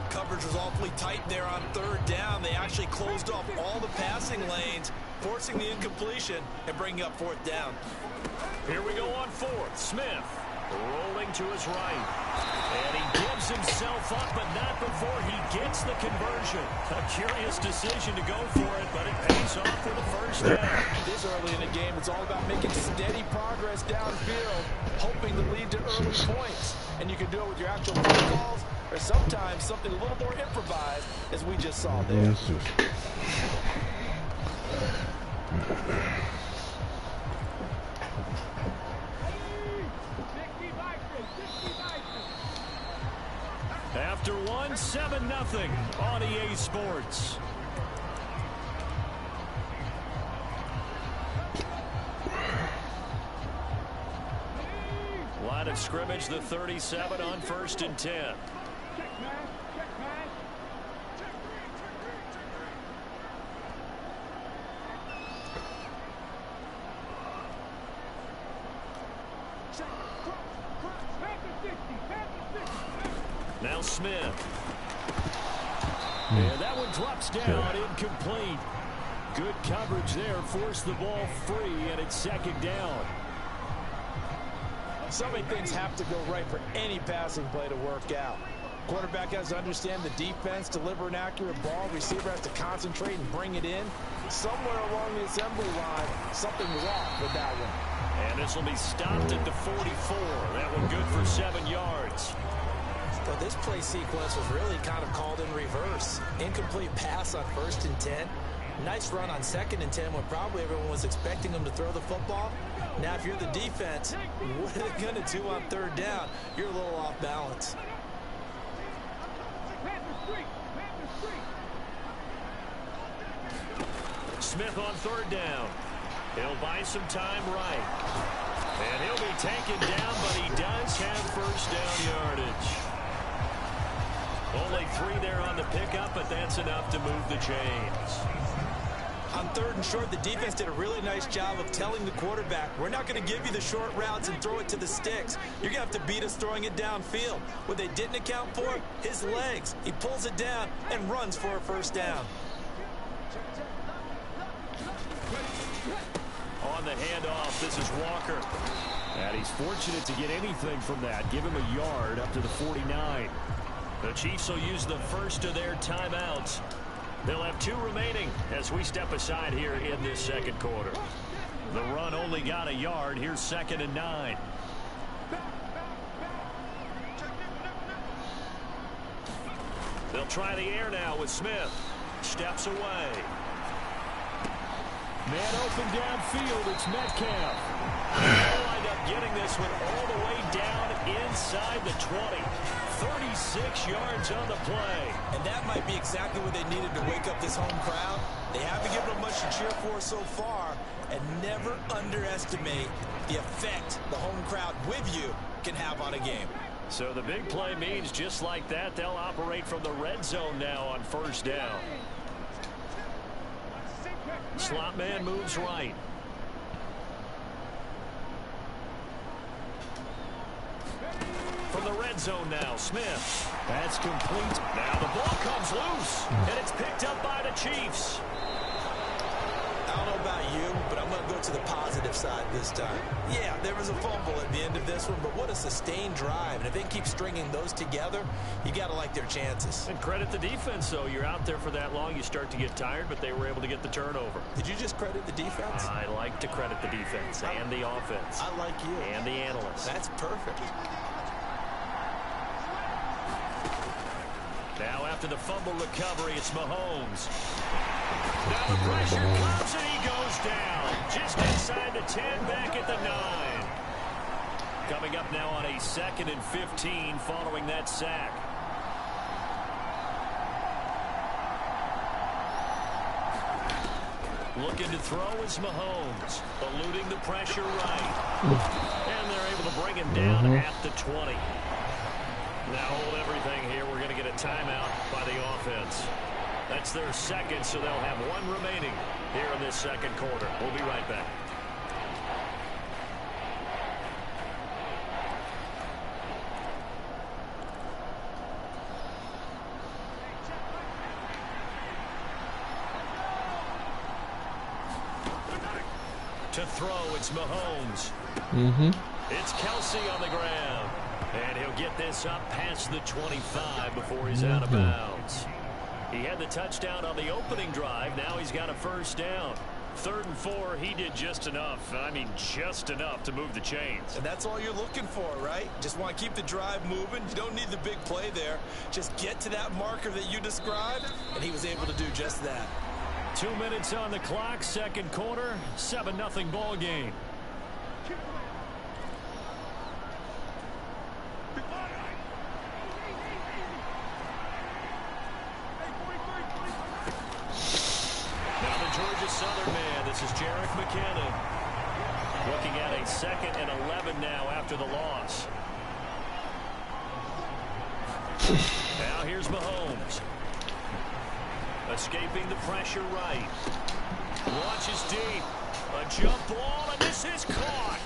Coverage was awfully tight there on 3rd down. They actually closed off all the passing lanes, forcing the incompletion and bringing up 4th down. Here we go on 4th. Smith rolling to his right. And he gives himself up, but not before he gets the conversion. A curious decision to go for it, but it pays off for the first down. This early in the game, it's all about making steady progress downfield, hoping to lead to early points. And you can do it with your actual play calls, or sometimes something a little more improvised, as we just saw there. After one, 7-0 on EA Sports. Line of scrimmage, the 37 on 1st and 10. Now Smith. And that one drops down, incomplete. Good coverage there, forced the ball free, and it's 2nd down. So many things have to go right for any passing play to work out. Quarterback has to understand the defense, deliver an accurate ball. Receiver has to concentrate and bring it in. Somewhere along the assembly line, something was off with that one. And this will be stopped at the 44. That one good for 7 yards. But this play sequence was really kind of called in reverse. Incomplete pass on 1st and 10. Nice run on 2nd and 10 when probably everyone was expecting him to throw the football. Now, if you're the defense, what are they going to do on 3rd down? You're a little off balance. Smith on 3rd down. He'll buy some time right. And he'll be taken down, but he does have first down yardage. Only 3 there on the pickup, but that's enough to move the chains. On 3rd and short, the defense did a really nice job of telling the quarterback, we're not going to give you the short routes and throw it to the sticks. You're going to have to beat us throwing it downfield. What they didn't account for, his legs. He pulls it down and runs for a first down. On the handoff, this is Walker. And he's fortunate to get anything from that. Give him a yard up to the 49. The Chiefs will use the first of their timeouts. They'll have 2 remaining as we step aside here in this second quarter. The run only got a yard. Here's 2nd and 9. They'll try the air now with Smith. Steps away. Man open downfield. It's Metcalf. They'll wind up getting this one all the way down inside the 20. 36 yards on the play. And that might be exactly what they needed to wake up this home crowd. They haven't given them much to cheer for so far. And never underestimate the effect the home crowd with you can have on a game. So the big play means just like that, they'll operate from the red zone now on 1st down. Slot man moves right. From the red zone now, Smith. That's complete. Now the ball comes loose, and it's picked up by the Chiefs. I don't know about you, but I'm going to go to the positive side this time. Yeah, there was a fumble at the end of this one, but what a sustained drive. And if they keep stringing those together, you got to like their chances. And credit the defense, though. You're out there for that long, you start to get tired, but they were able to get the turnover. Did you just credit the defense? I like to credit the defense and the offense. I like you. And the analysts. That's perfect. Now after the fumble recovery, it's Mahomes. Now the pressure comes and he goes down. Just inside the 10, back at the 9. Coming up now on a 2nd and 15 following that sack. Looking to throw is Mahomes. Eluding the pressure right. And they're able to bring him down at the 20. Now hold everything here. We're going to get a timeout by the offense. That's their 2nd, so they'll have 1 remaining here in this 2nd quarter. We'll be right back. To throw, it's Mahomes. It's Kelsey on the ground. And he'll get this up past the 25 before he's out of bounds. He had the touchdown on the opening drive. Now he's got a first down. 3rd and 4, he did just enough. I mean, just enough to move the chains. And that's all you're looking for, right? Just want to keep the drive moving. You don't need the big play there. Just get to that marker that you described, and he was able to do just that. 2 minutes on the clock, 2nd quarter, 7-0 ball game. Southern man, this is Jerick McKinnon. Looking at a 2nd and 11 now after the loss. Now here's Mahomes. Escaping the pressure right. Launches deep. A jump ball, and this is caught.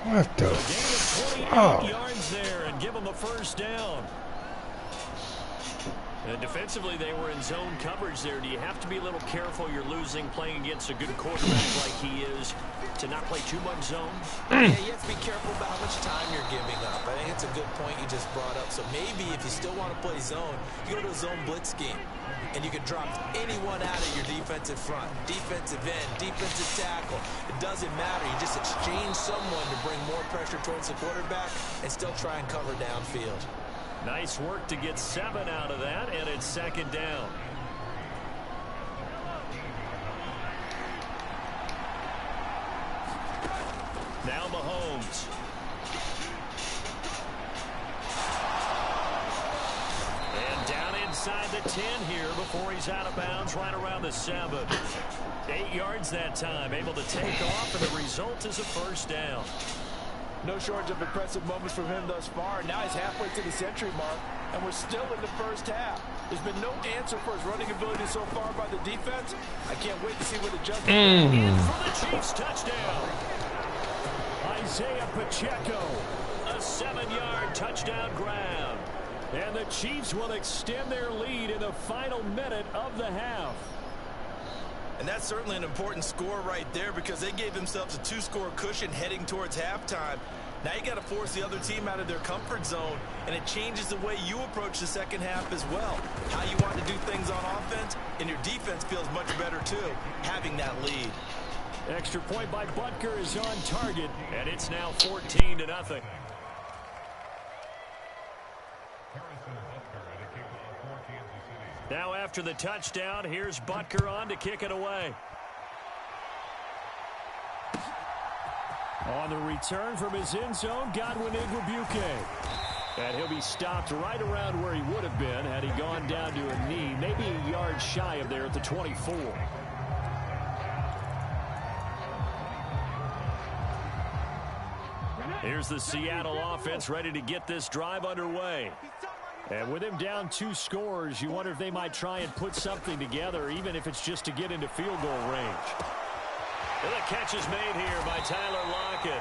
What the? A gain of 28 yards there and give him a first down. And defensively, they were in zone coverage there. Do you have to be a little careful? You're losing playing against a good quarterback like he is to not play too much zone? Yeah, you have to be careful about how much time you're giving up. I think it's a good point you just brought up. So maybe if you still want to play zone, you go to a zone blitz scheme. And you can drop anyone out of your defensive front. Defensive end, defensive tackle. It doesn't matter. You just exchange someone to bring more pressure towards the quarterback and still try and cover downfield. Nice work to get 7 out of that, and it's 2nd down. Now Mahomes. And down inside the 10 here before he's out of bounds right around the 7. 8 yards that time, able to take off, and the result is a first down. No shortage of impressive moments from him thus far. Now he's halfway to the century mark, and we're still in the first half. There's been no answer for his running ability so far by the defense. I can't wait to see what the judges in for the Chiefs touchdown. Isaiah Pacheco, a 7-yard touchdown grab. And the Chiefs will extend their lead in the final minute of the half. And that's certainly an important score right there because they gave themselves a 2-score cushion heading towards halftime. Now you got to force the other team out of their comfort zone, and it changes the way you approach the second half as well. How you want to do things on offense, and your defense feels much better too, having that lead. Extra point by Butker is on target, and it's now 14-0. Now after the touchdown, here's Butker on to kick it away. On the return from his end zone, Godwin Igwebuike. And he'll be stopped right around where he would have been had he gone down to a knee, maybe a yard shy of there at the 24. Here's the Seattle offense ready to get this drive underway. And with him down 2 scores, you wonder if they might try and put something together, even if it's just to get into field goal range. And the catch is made here by Tyler Lockett.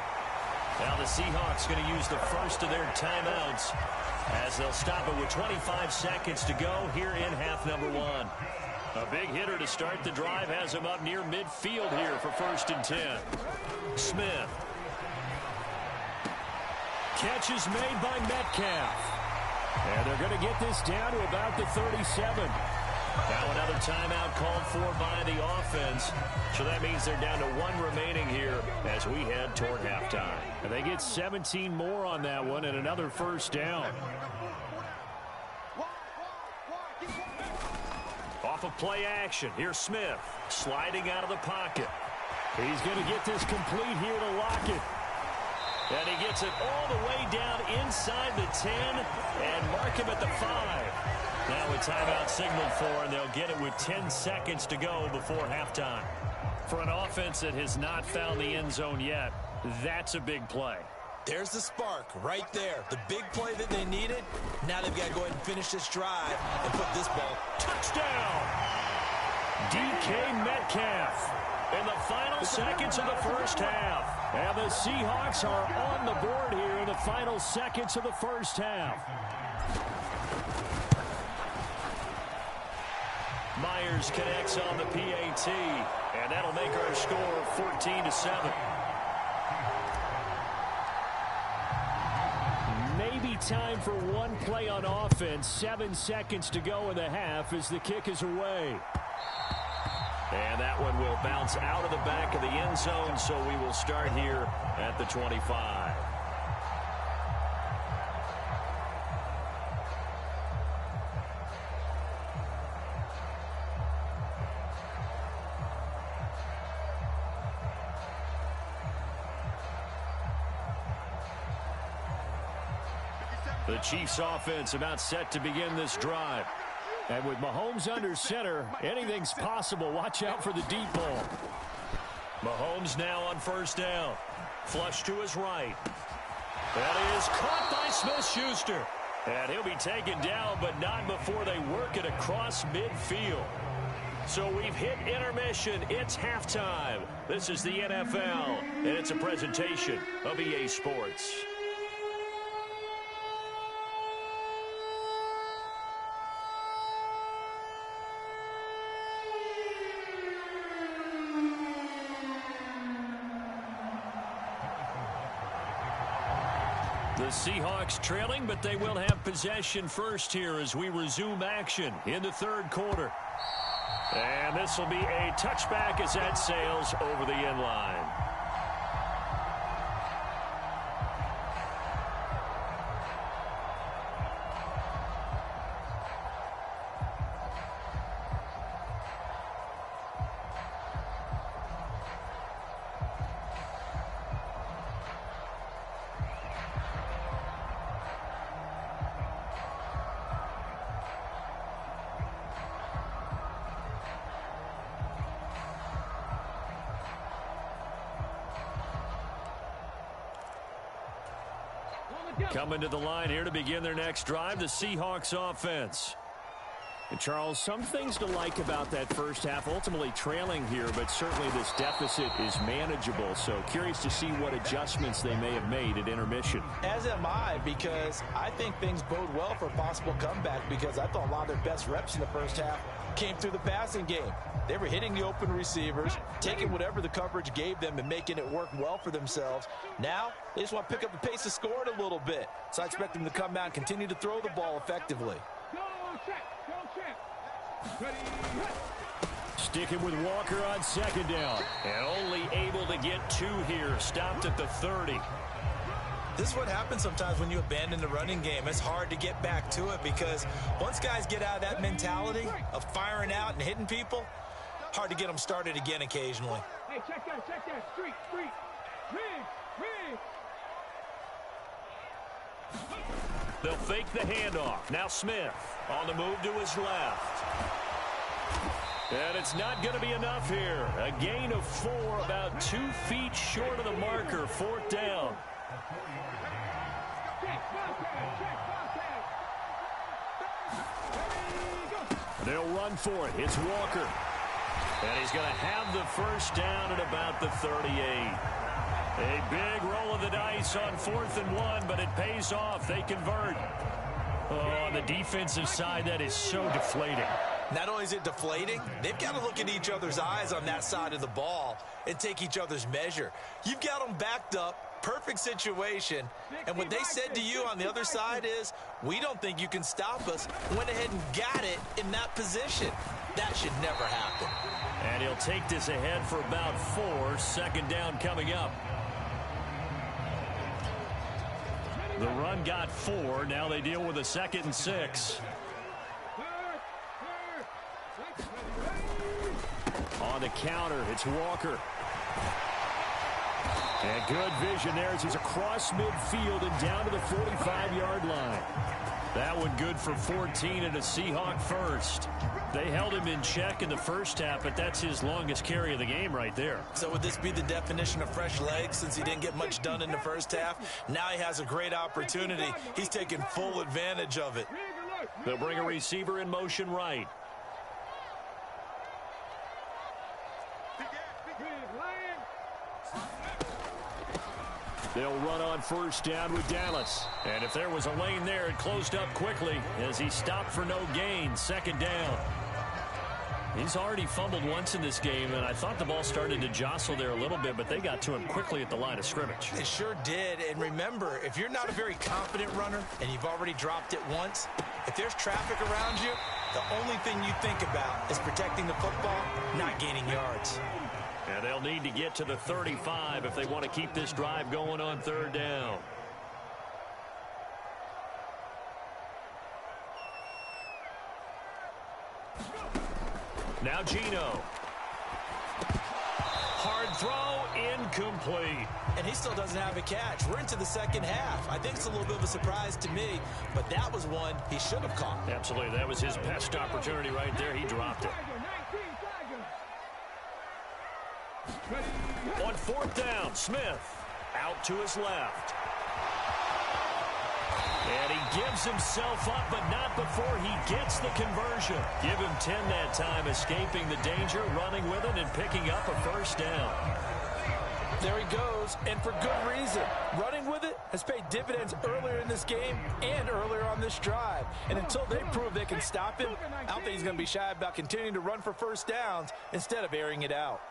Now the Seahawks going to use the first of their timeouts as they'll stop it with 25 seconds to go here in half number 1. A big hitter to start the drive has him up near midfield here for 1st and 10. Smith. Catch is made by Metcalf. And they're going to get this down to about the 37. Now another timeout called for by the offense. So that means they're down to 1 remaining here as we head toward halftime. And they get 17 more on that one and another 1st down. Off of play action. Here's Smith sliding out of the pocket. He's going to get this complete here to Lockett. And he gets it all the way down inside the 10 and mark him at the 5. Now a timeout signaled for, and they'll get it with 10 seconds to go before halftime. For an offense that has not found the end zone yet, that's a big play. There's the spark right there. The big play that they needed. Now they've got to go ahead and finish this drive and put this ball. Touchdown! DK Metcalf in the final seconds of the 1st half. And the Seahawks are on the board here in the final seconds of the 1st half. Myers connects on the PAT, and that'll make our score 14-7. Maybe time for one play on offense. 7 seconds to go in the half as the kick is away. And that one will bounce out of the back of the end zone, so we will start here at the 25. The Chiefs offense about set to begin this drive. And with Mahomes under center, anything's possible. Watch out for the deep ball. Mahomes now on 1st down. Flush to his right. That is caught by Smith-Schuster. And he'll be taken down, but not before they work it across midfield. So we've hit intermission. It's halftime. This is the NFL, and it's a presentation of EA Sports. The Seahawks trailing, but they will have possession first here as we resume action in the 3rd quarter. And this will be a touchback as that sails over the end line. Coming to the line here to begin their next drive, the Seahawks offense. And Charles, some things to like about that first half. Ultimately trailing here, but certainly this deficit is manageable. So curious to see what adjustments they may have made at intermission. As am I, because I think things bode well for a possible comeback, because I thought a lot of their best reps in the first half came through the passing game. They were hitting the open receivers, taking whatever the coverage gave them and making it work well for themselves. Now, they just want to pick up the pace of scoring a little bit. So I expect them to come out and continue to throw the ball effectively. Sticking with Walker on second down. And only able to get 2 here. Stopped at the 30. This is what happens sometimes when you abandon the running game. It's hard to get back to it, because once guys get out of that mentality of firing out and hitting people, hard to get them started again occasionally. Hey, check that. Street. Rig. They'll fake the handoff. Now Smith on the move to his left. And it's not going to be enough here. A gain of 4, about 2 feet short of the marker. 4th down. They'll run for it. It's Walker. And he's going to have the first down at about the 38. A big roll of the dice on 4th and 1, but it pays off. They convert. Oh, on the defensive side, that is so deflating. Not only is it deflating, they've got to look at each other's eyes on that side of the ball and take each other's measure. You've got them backed up, perfect situation, and what they said to you on the other side is, we don't think you can stop us. Went ahead and got it in that position. That should never happen. And he'll take this ahead for about 4. 2nd down coming up. The run got 4. Now they deal with a 2nd and 6. On the counter, it's Walker. And good vision there as he's across midfield and down to the 45-yard line. That one good for 14 and a Seahawk first. They held him in check in the first half, but that's his longest carry of the game right there. So would this be the definition of fresh legs, since he didn't get much done in the first half? Now he has a great opportunity. He's taking full advantage of it. They'll bring a receiver in motion right. They'll run on 1st down with Dallas. And if there was a lane there, it closed up quickly as he stopped for no gain. 2nd down. He's already fumbled once in this game, and I thought the ball started to jostle there a little bit, but they got to him quickly at the line of scrimmage. It sure did. And remember, if you're not a very confident runner and you've already dropped it once, if there's traffic around you, the only thing you think about is protecting the football, not gaining yards. And they'll need to get to the 35 if they want to keep this drive going on 3rd down. Now Gino. Hard throw, incomplete. And he still doesn't have a catch. We're into the 2nd half. I think it's a little bit of a surprise to me, but that was one he should have caught. Absolutely. That was his best opportunity right there. He dropped it. On 4th down, Smith out to his left. And he gives himself up, but not before he gets the conversion. Give him 10 that time, escaping the danger, running with it, and picking up a 1st down. There he goes, and for good reason. Running with it has paid dividends earlier in this game and earlier on this drive. And until they prove they can stop him, I don't think he's going to be shy about continuing to run for 1st downs instead of airing it out.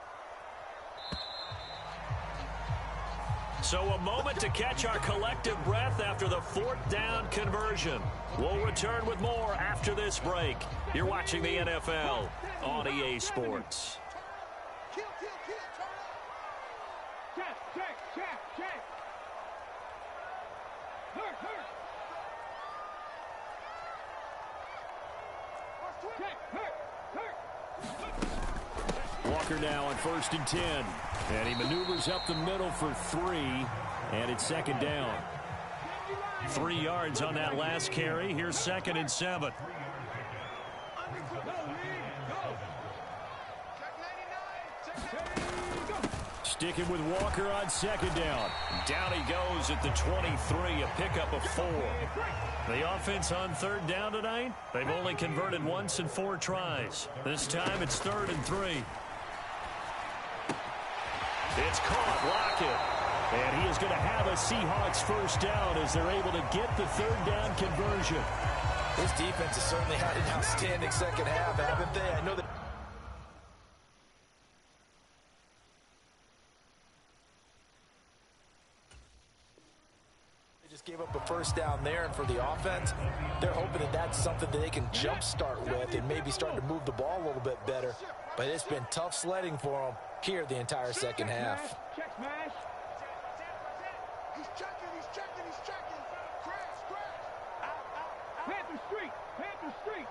So a moment to catch our collective breath after the 4th down conversion. We'll return with more after this break. You're watching the NFL on EA Sports. Check. Walker now on 1st and 10. And he maneuvers up the middle for 3. And it's 2nd down. 3 yards on that last carry. Here's 2nd and 7. sticking with Walker on second down. Down he goes at the 23, a pickup of 4. The offense on third down tonight, they've only converted once in 4 tries. This time it's 3rd and 3. It's caught, Lockett. And he is going to have a Seahawks first down as they're able to get the 3rd down conversion. This defense has certainly had an outstanding second half, haven't they? I know that. They just gave up a first down there, and for the offense, they're hoping that that's something that they can jumpstart with and maybe start to move the ball a little bit better. But it's been tough sledding for them here the entire second half. Check smash. He's checking, he's checking, he's checking. Crash, crash. Panther Street, Panther Street.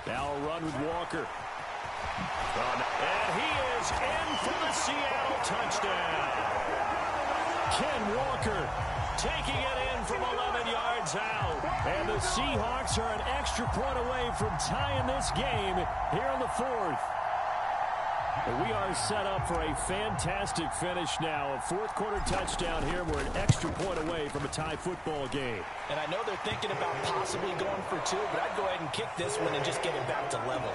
Now a run with Walker. And he is in for the Seattle touchdown. Ken Walker taking it in from 11 yards out. And the Seahawks are an extra point away from tying this game here in the 4th. We are set up for a fantastic finish now. A 4th quarter touchdown here. We're an extra point away from a tie football game. And I know they're thinking about possibly going for 2, but I'd go ahead and kick this one and just get it back to level.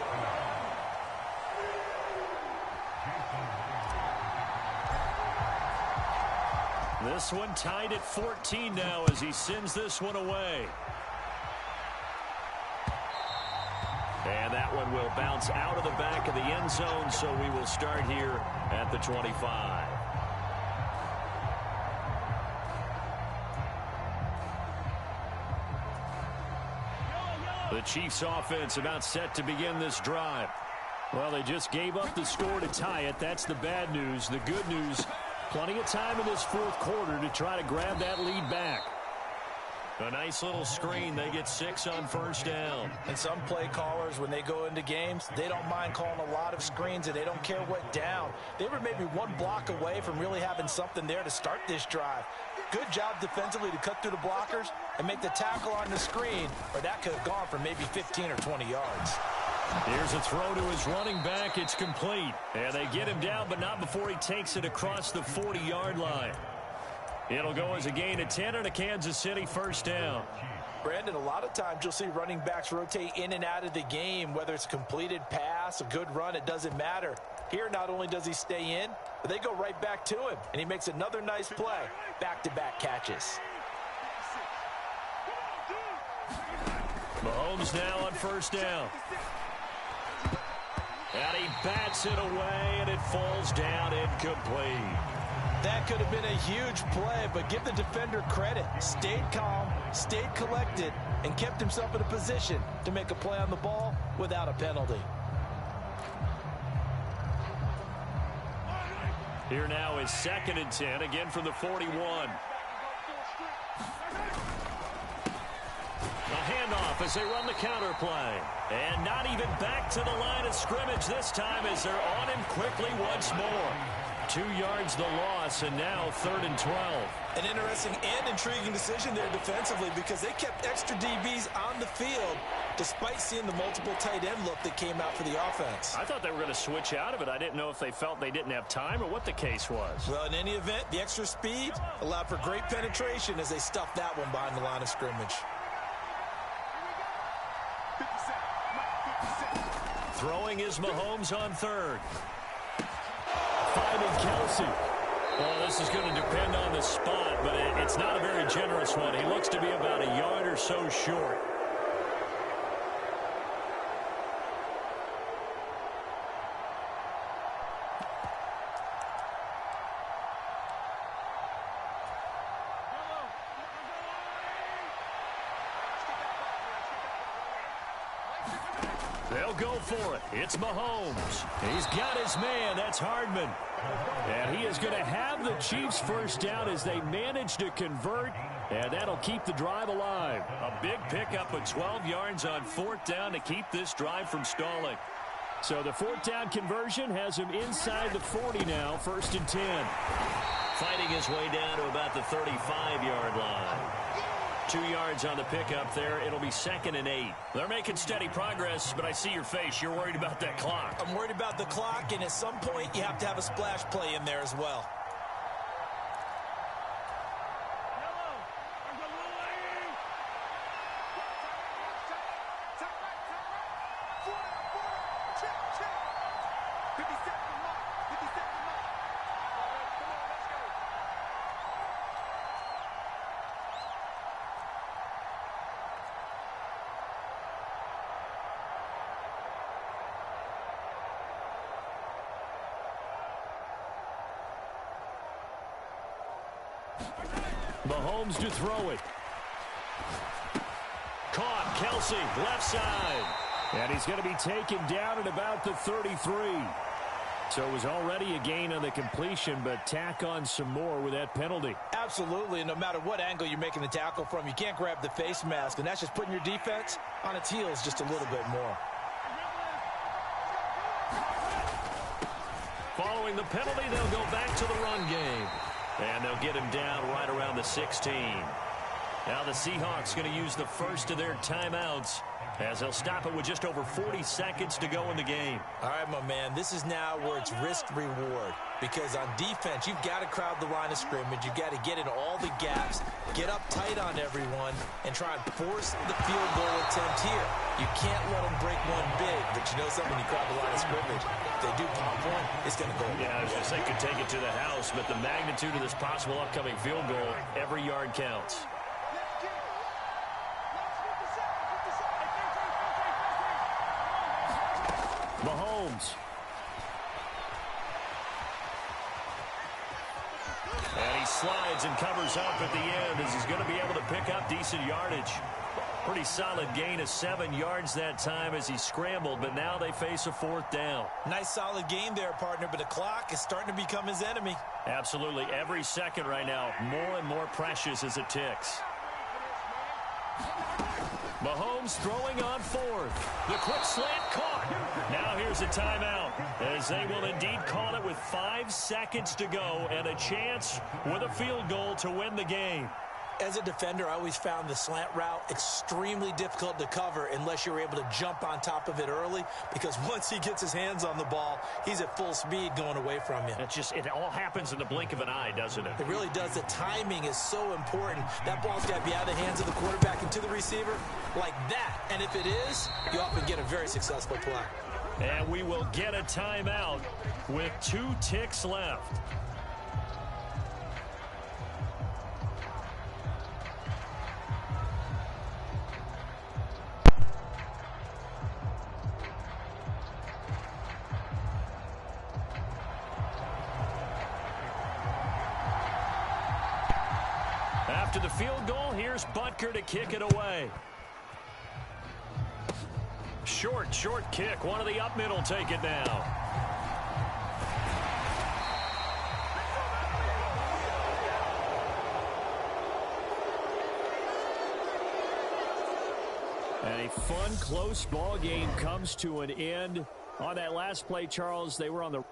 This one tied at 14 now as he sends this one away. And that one will bounce out of the back of the end zone, so we will start here at the 25. The Chiefs offense about set to begin this drive. Well, they just gave up the score to tie it. That's the bad news. The good news, plenty of time in this 4th quarter to try to grab that lead back. A nice little screen. They get 6 on first down. And some play callers, when they go into games, they don't mind calling a lot of screens, and they don't care what down. They were maybe 1 block away from really having something there to start this drive. Good job defensively to cut through the blockers and make the tackle on the screen, or that could have gone for maybe 15 or 20 yards. Here's a throw to his running back. It's complete. And they get him down, but not before he takes it across the 40-yard line. It'll go as a gain of 10 and a Kansas City first down. Brandon, a lot of times you'll see running backs rotate in and out of the game, whether it's a completed pass, a good run, it doesn't matter. Here, not only does he stay in, but they go right back to him, and he makes another nice play. Back-to-back catches. Mahomes now on first down. And he bats it away, and it falls down incomplete. That could have been a huge play, but give the defender credit. Stayed calm, stayed collected, and kept himself in a position to make a play on the ball without a penalty. Here now is 2nd and 10, again from the 41. A handoff as they run the counter play. And not even back to the line of scrimmage this time as they're on him quickly once more. 2 yards the loss, and now 3rd and 12. An interesting and intriguing decision there defensively because they kept extra DBs on the field despite seeing the multiple tight end look that came out for the offense. I thought they were going to switch out of it. I didn't know if they felt they didn't have time or what the case was. Well, in any event, the extra speed allowed for great penetration as they stuffed that one behind the line of scrimmage. Throwing is Mahomes on 3rd. Finding Kelsey. Well, this is going to depend on the spot, but it's not a very generous one. He looks to be about a yard or so short. They'll go for it. It's Mahomes. He's got his man. That's Hardman. And he is going to have the Chiefs first down as they manage to convert, and that'll keep the drive alive. A big pickup of 12 yards on 4th down to keep this drive from stalling. So the 4th down conversion has him inside the 40 now, 1st and 10. Fighting his way down to about the 35-yard line. 2 yards on the pickup there. It'll be 2nd and 8. They're making steady progress, but I see your face. You're worried about that clock. I'm worried about the clock, and at some point you have to have a splash play in there as well. Mahomes to throw it. Caught. Kelsey, left side. And he's going to be taken down at about the 33. So it was already a gain on the completion, but tack on some more with that penalty. Absolutely, and no matter what angle you're making the tackle from, you can't grab the face mask, and that's just putting your defense on its heels just a little bit more. Following the penalty, they'll go back to the run game. And they'll get him down right around the 16. Now the Seahawks going to use the first of their timeouts as they'll stop it with just over 40 seconds to go in the game. All right, my man, this is now where it's risk-reward. Because on defense, you've got to crowd the line of scrimmage. You've got to get in all the gaps, get up tight on everyone, and try and force the field goal attempt here. You can't let them break one big, but you know something, you crowd the line of scrimmage. If they do pop one, it's going to go. Yeah, I was going to say could take it to the house, but the magnitude of this possible upcoming field goal, every yard counts. Mahomes. And he slides and covers up at the end as he's going to be able to pick up decent yardage. Pretty solid gain of 7 yards that time as he scrambled, but now they face a 4th down. Nice solid game there, partner, but the clock is starting to become his enemy. Absolutely. Every second right now, more and more precious as it ticks. Mahomes throwing on 4th. The quick slant caught. Now here's a timeout as they will indeed call it with 5 seconds to go and a chance with a field goal to win the game. As a defender, I always found the slant route extremely difficult to cover unless you're able to jump on top of it early, because once he gets his hands on the ball, he's at full speed going away from you. It all happens in the blink of an eye, doesn't it? It really does. The timing is so important. That ball's got to be out of the hands of the quarterback and to the receiver like that. And if it is, you often get a very successful play. And we will get a timeout with 2 ticks left. After the field goal, here's Butker to kick it away. Short kick. One of the up middle take it now. And a fun, close ball game comes to an end. On that last play, Charles, they were on the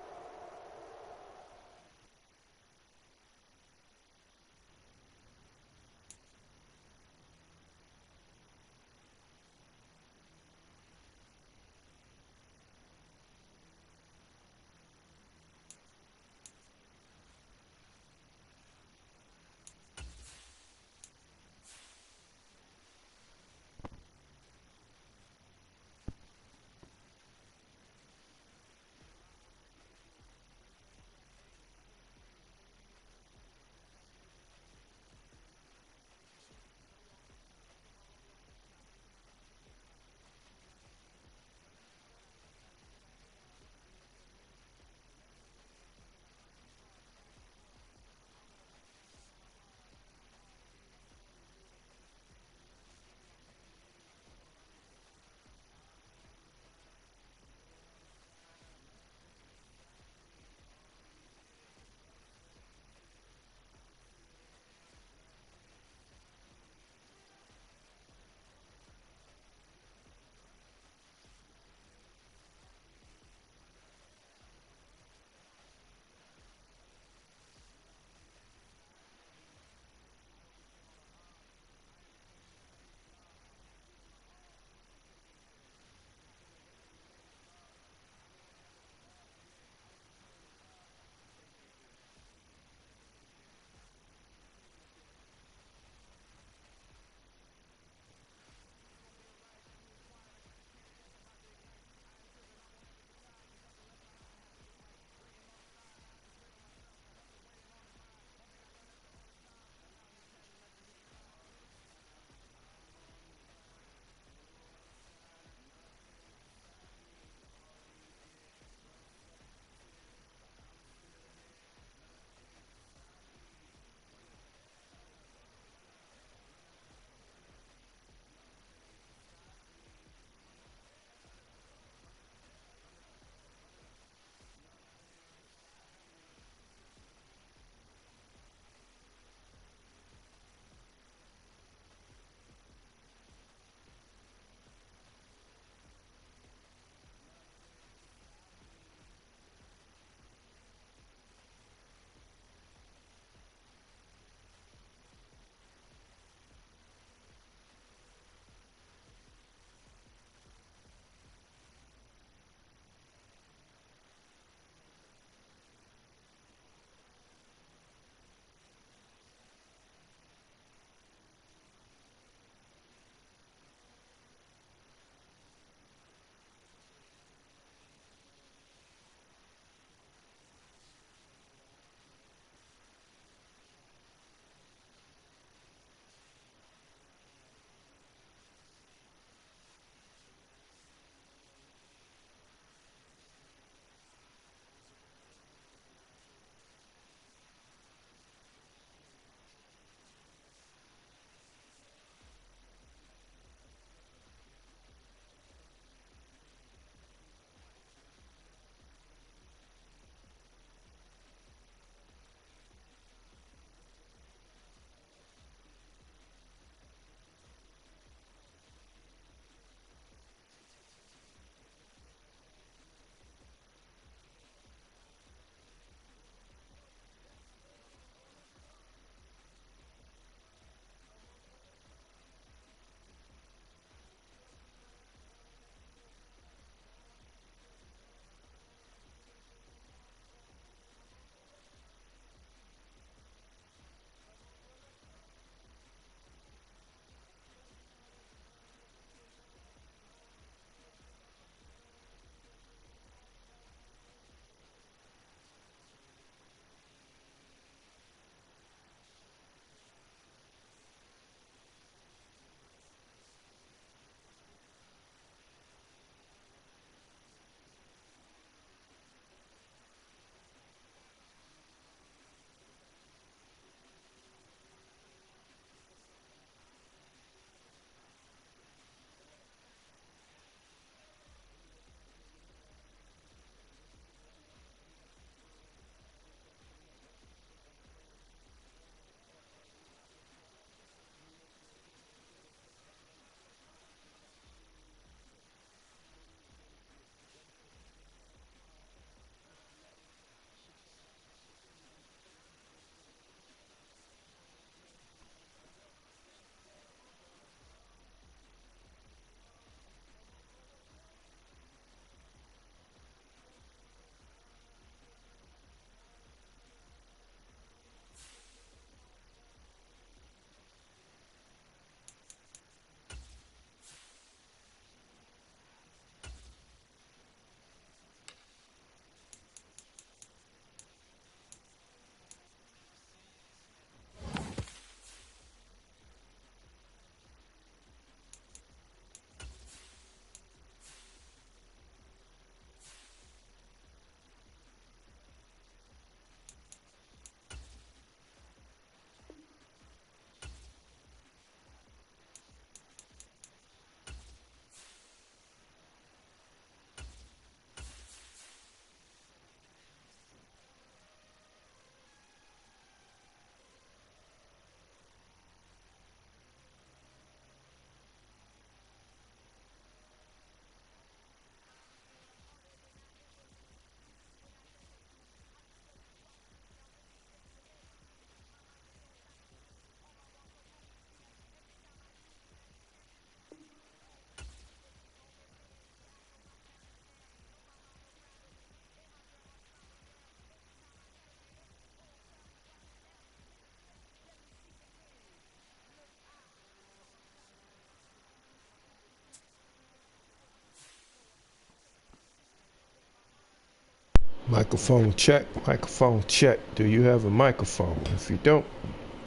Microphone check, microphone check. Do you have a microphone? If you don't,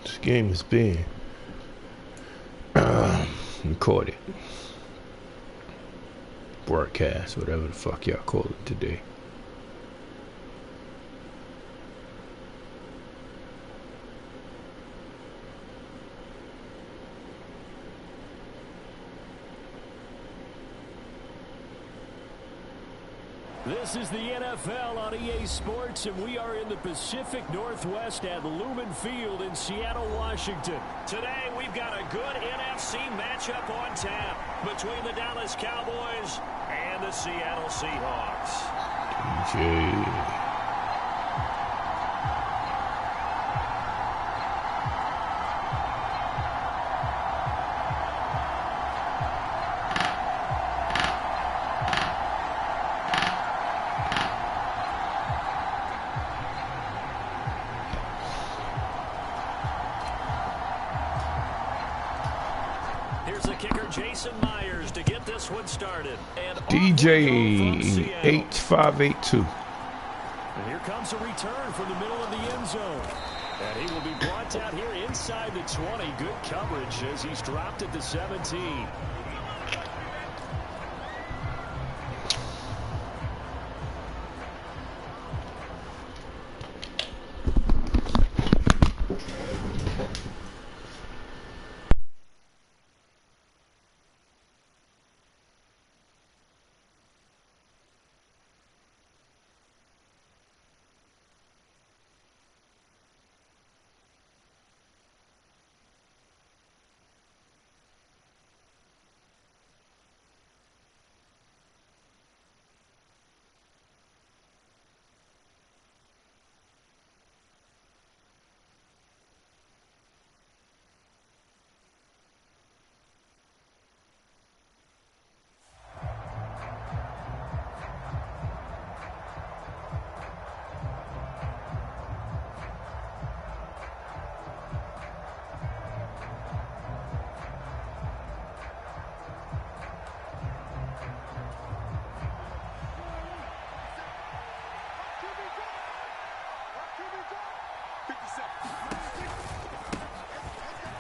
this game is being recorded. Broadcast, whatever the fuck y'all call it today. This is the NFL on EA Sports, and we are in the Pacific Northwest at Lumen Field in Seattle, Washington. Today, we've got a good NFC matchup on tap between the Dallas Cowboys and the Seattle Seahawks. DJ. To get this one started. And DJ 8582. And here comes a return from the middle of the end zone. And he will be brought down here inside the 20. Good coverage as he's dropped at the 17.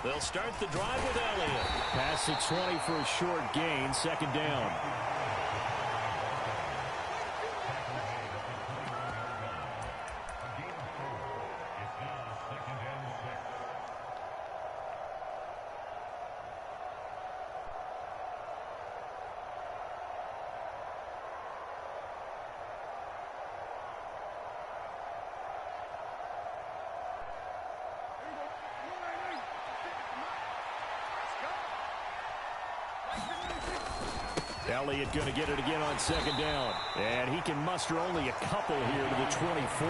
They'll start the drive with Elliott. Pass at 20 for a short gain, second down. Elliott going to get it again on second down. And he can muster only a couple here to the 24.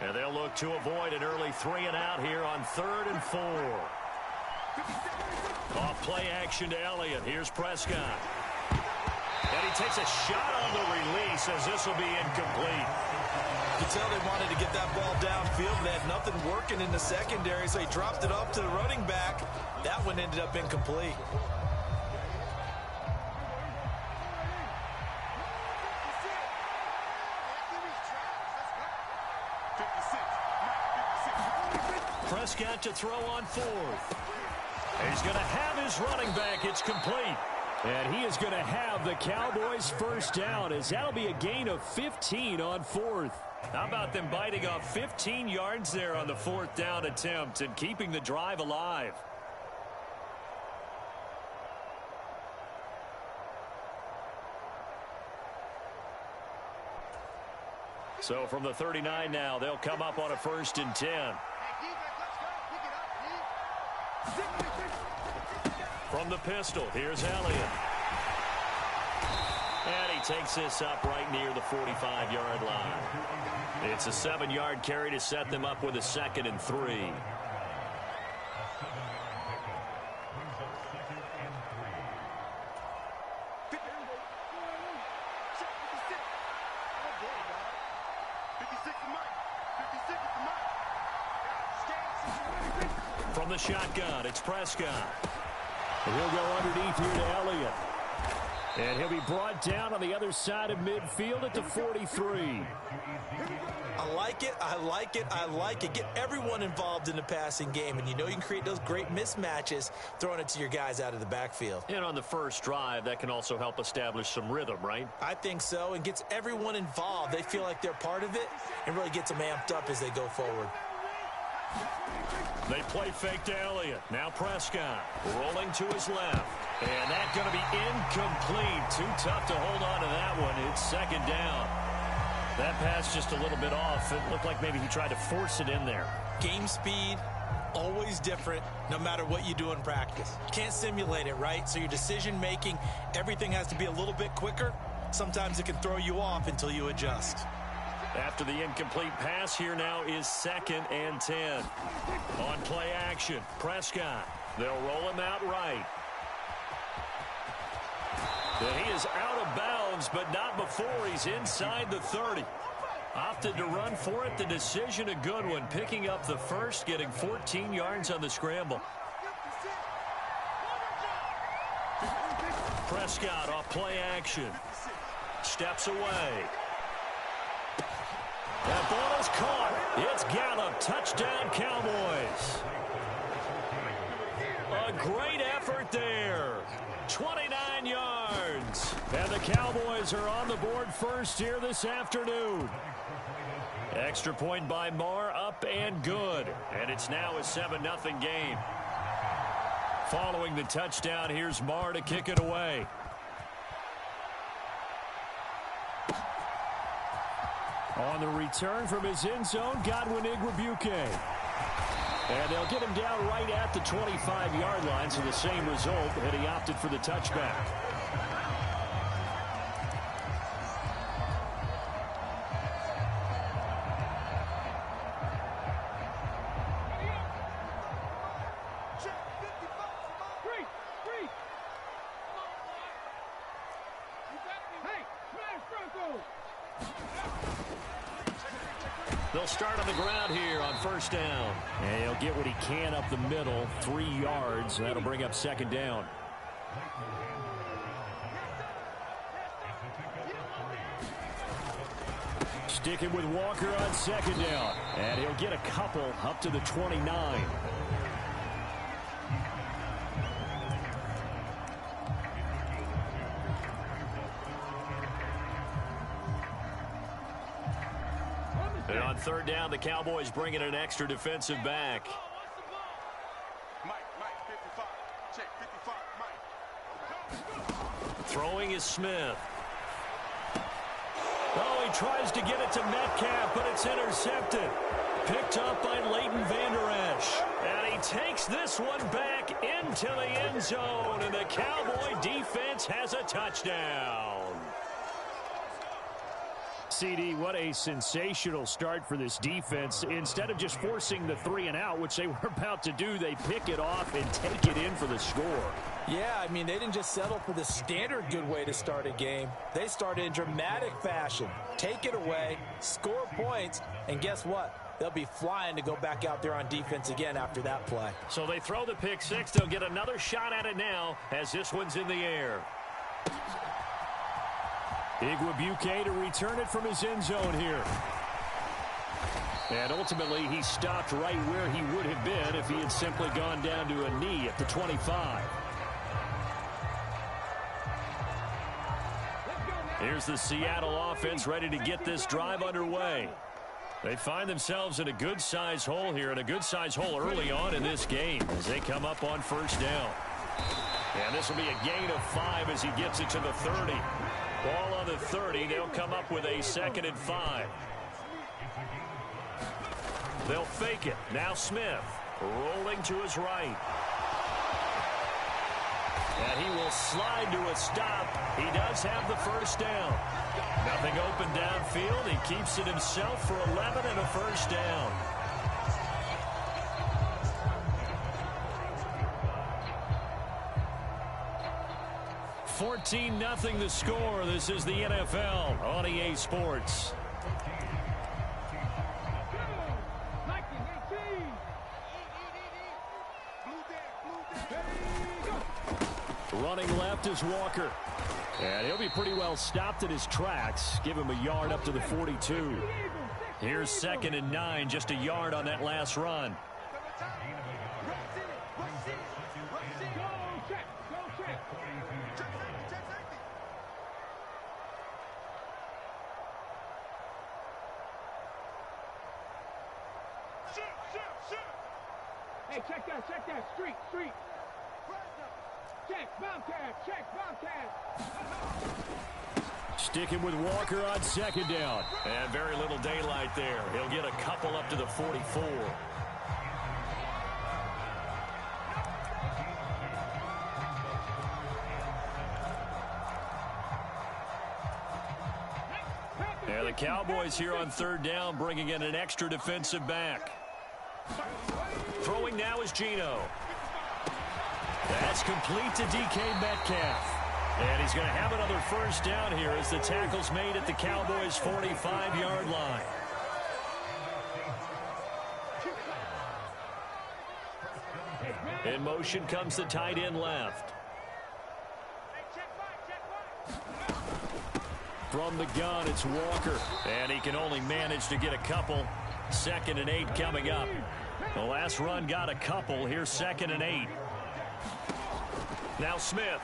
And they'll look to avoid an early 3-and-out here on 3rd and 4. Off play action to Elliott. Here's Prescott. And he takes a shot on the release as this will be incomplete. You can tell they wanted to get that ball downfield. They had nothing working in the secondary, so he dropped it up to the running back. That one ended up incomplete. Prescott to throw on 4th. He's going to have his running back. It's complete. And he is going to have the Cowboys first down, as that'll be a gain of 15 on 4th. How about them biting off 15 yards there on the 4th down attempt and keeping the drive alive? So from the 39 now, they'll come up on a 1st and 10. From the pistol, here's Elliott. And he takes this up right near the 45-yard line. It's a 7-yard carry to set them up with a 2nd and 3. From the shotgun, it's Prescott. And he'll go underneath here to Elliott. And he'll be brought down on the other side of midfield at the 43. I like it, I like it, I like it. Get everyone involved in the passing game, and you know you can create those great mismatches throwing it to your guys out of the backfield. And on the first drive, that can also help establish some rhythm, right? I think so, and gets everyone involved. They feel like they're part of it and really gets them amped up as they go forward. They play fake to Elliott. Now Prescott rolling to his left. And that's going to be incomplete. Too tough to hold on to that one. It's second down. That pass just a little bit off. It looked like maybe he tried to force it in there. Game speed, always different, no matter what you do in practice. Can't simulate it, right? So your decision making, everything has to be a little bit quicker. Sometimes it can throw you off until you adjust. After the incomplete pass, here now is 2nd and 10. On play action, Prescott. They'll roll him out right. And he is out of bounds, but not before he's inside the 30. Opted to run for it. The decision a good one. Picking up the first, getting 14 yards on the scramble. Prescott off play action. Steps away. That ball is caught. It's Gallup. Touchdown, Cowboys. A great effort there. 29 yards. And the Cowboys are on the board first here this afternoon. Extra point by Marr, up and good. And it's now a 7-0 game. Following the touchdown, here's Marr to kick it away. On the return from his end zone, Godwin Igwebuike. And they'll get him down right at the 25-yard line, so the same result, and he opted for the touchback. They'll start on the ground here on first down. And he'll get what he can up the middle, 3 yards. That'll bring up 2nd down. Sticking with Walker on 2nd down. And he'll get a couple up to the 29. And on 3rd down, the Cowboys bring in an extra defensive back. Mike, 55. Check, 55, Mike. Throwing is Smith. Oh, he tries to get it to Metcalf, but it's intercepted. Picked up by Leighton Vander Esch. And he takes this one back into the end zone, and the Cowboy defense has a touchdown. CD, what a sensational start for this defense. Instead of just forcing the 3 and out, which they were about to do, they pick it off and take it in for the score. Yeah, I mean, they didn't just settle for the standard good way to start a game. They started in dramatic fashion. Take it away, score points, and guess what? They'll be flying to go back out there on defense again after that play. So they throw the pick six. They'll get another shot at it now as this one's in the air. Igwebuike to return it from his end zone here. And ultimately, he stopped right where he would have been if he had simply gone down to a knee at the 25. Here's the Seattle offense ready to get this drive underway. They find themselves in a good-sized hole here, and a good-sized hole early on in this game as they come up on first down. And this will be a gain of 5 as he gets it to the 30. Ball on the 30. They'll come up with a 2nd and 5. They'll fake it. Now Smith rolling to his right. And he will slide to a stop. He does have the first down. Nothing open downfield. He keeps it himself for 11 and a first down. (14-0) the score. This is the NFL on EA Sports. Running left is Walker. And he'll be pretty well stopped in his tracks. Give him a yard up to the 42. Here's 2nd and 9, just a yard on that last run. Hey, check that, street. Check, Bobcat. Sticking with Walker on 2nd down. And very little daylight there. He'll get a couple up to the 44. And the Cowboys here on 3rd down, bringing in an extra defensive back. Throwing now is Geno. That's complete to DK Metcalf. And he's going to have another 1st down here as the tackle's made at the Cowboys' 45-yard line. In motion comes the tight end left. From the gun, it's Walker. And he can only manage to get a couple. 2nd and 8 coming up. The last run got a couple. Here's 2nd and 8. Now Smith.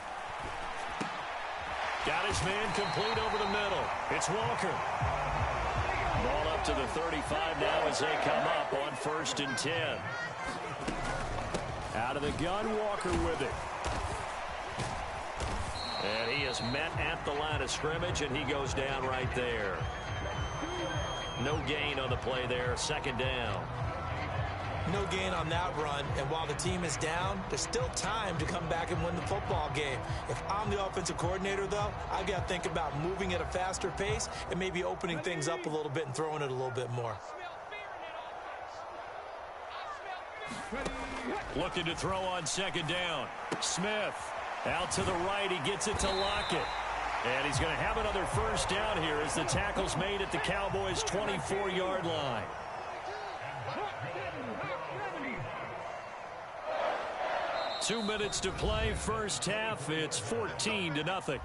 Got his man complete over the middle. It's Walker. Ball up to the 35 now as they come up on 1st and 10. Out of the gun, Walker with it. And he is met at the line of scrimmage, and he goes down right there. No gain on the play there. 2nd down. No gain on that run, and while the team is down, there's still time to come back and win the football game. If I'm the offensive coordinator, though, I've got to think about moving at a faster pace and maybe opening things up a little bit and throwing it a little bit more. Looking to throw on 2nd down. Smith out to the right. He gets it to Lockett. And he's going to have another 1st down here as the tackle's made at the Cowboys' 24-yard line. Two minutes to play, 1st half. It's 14-0.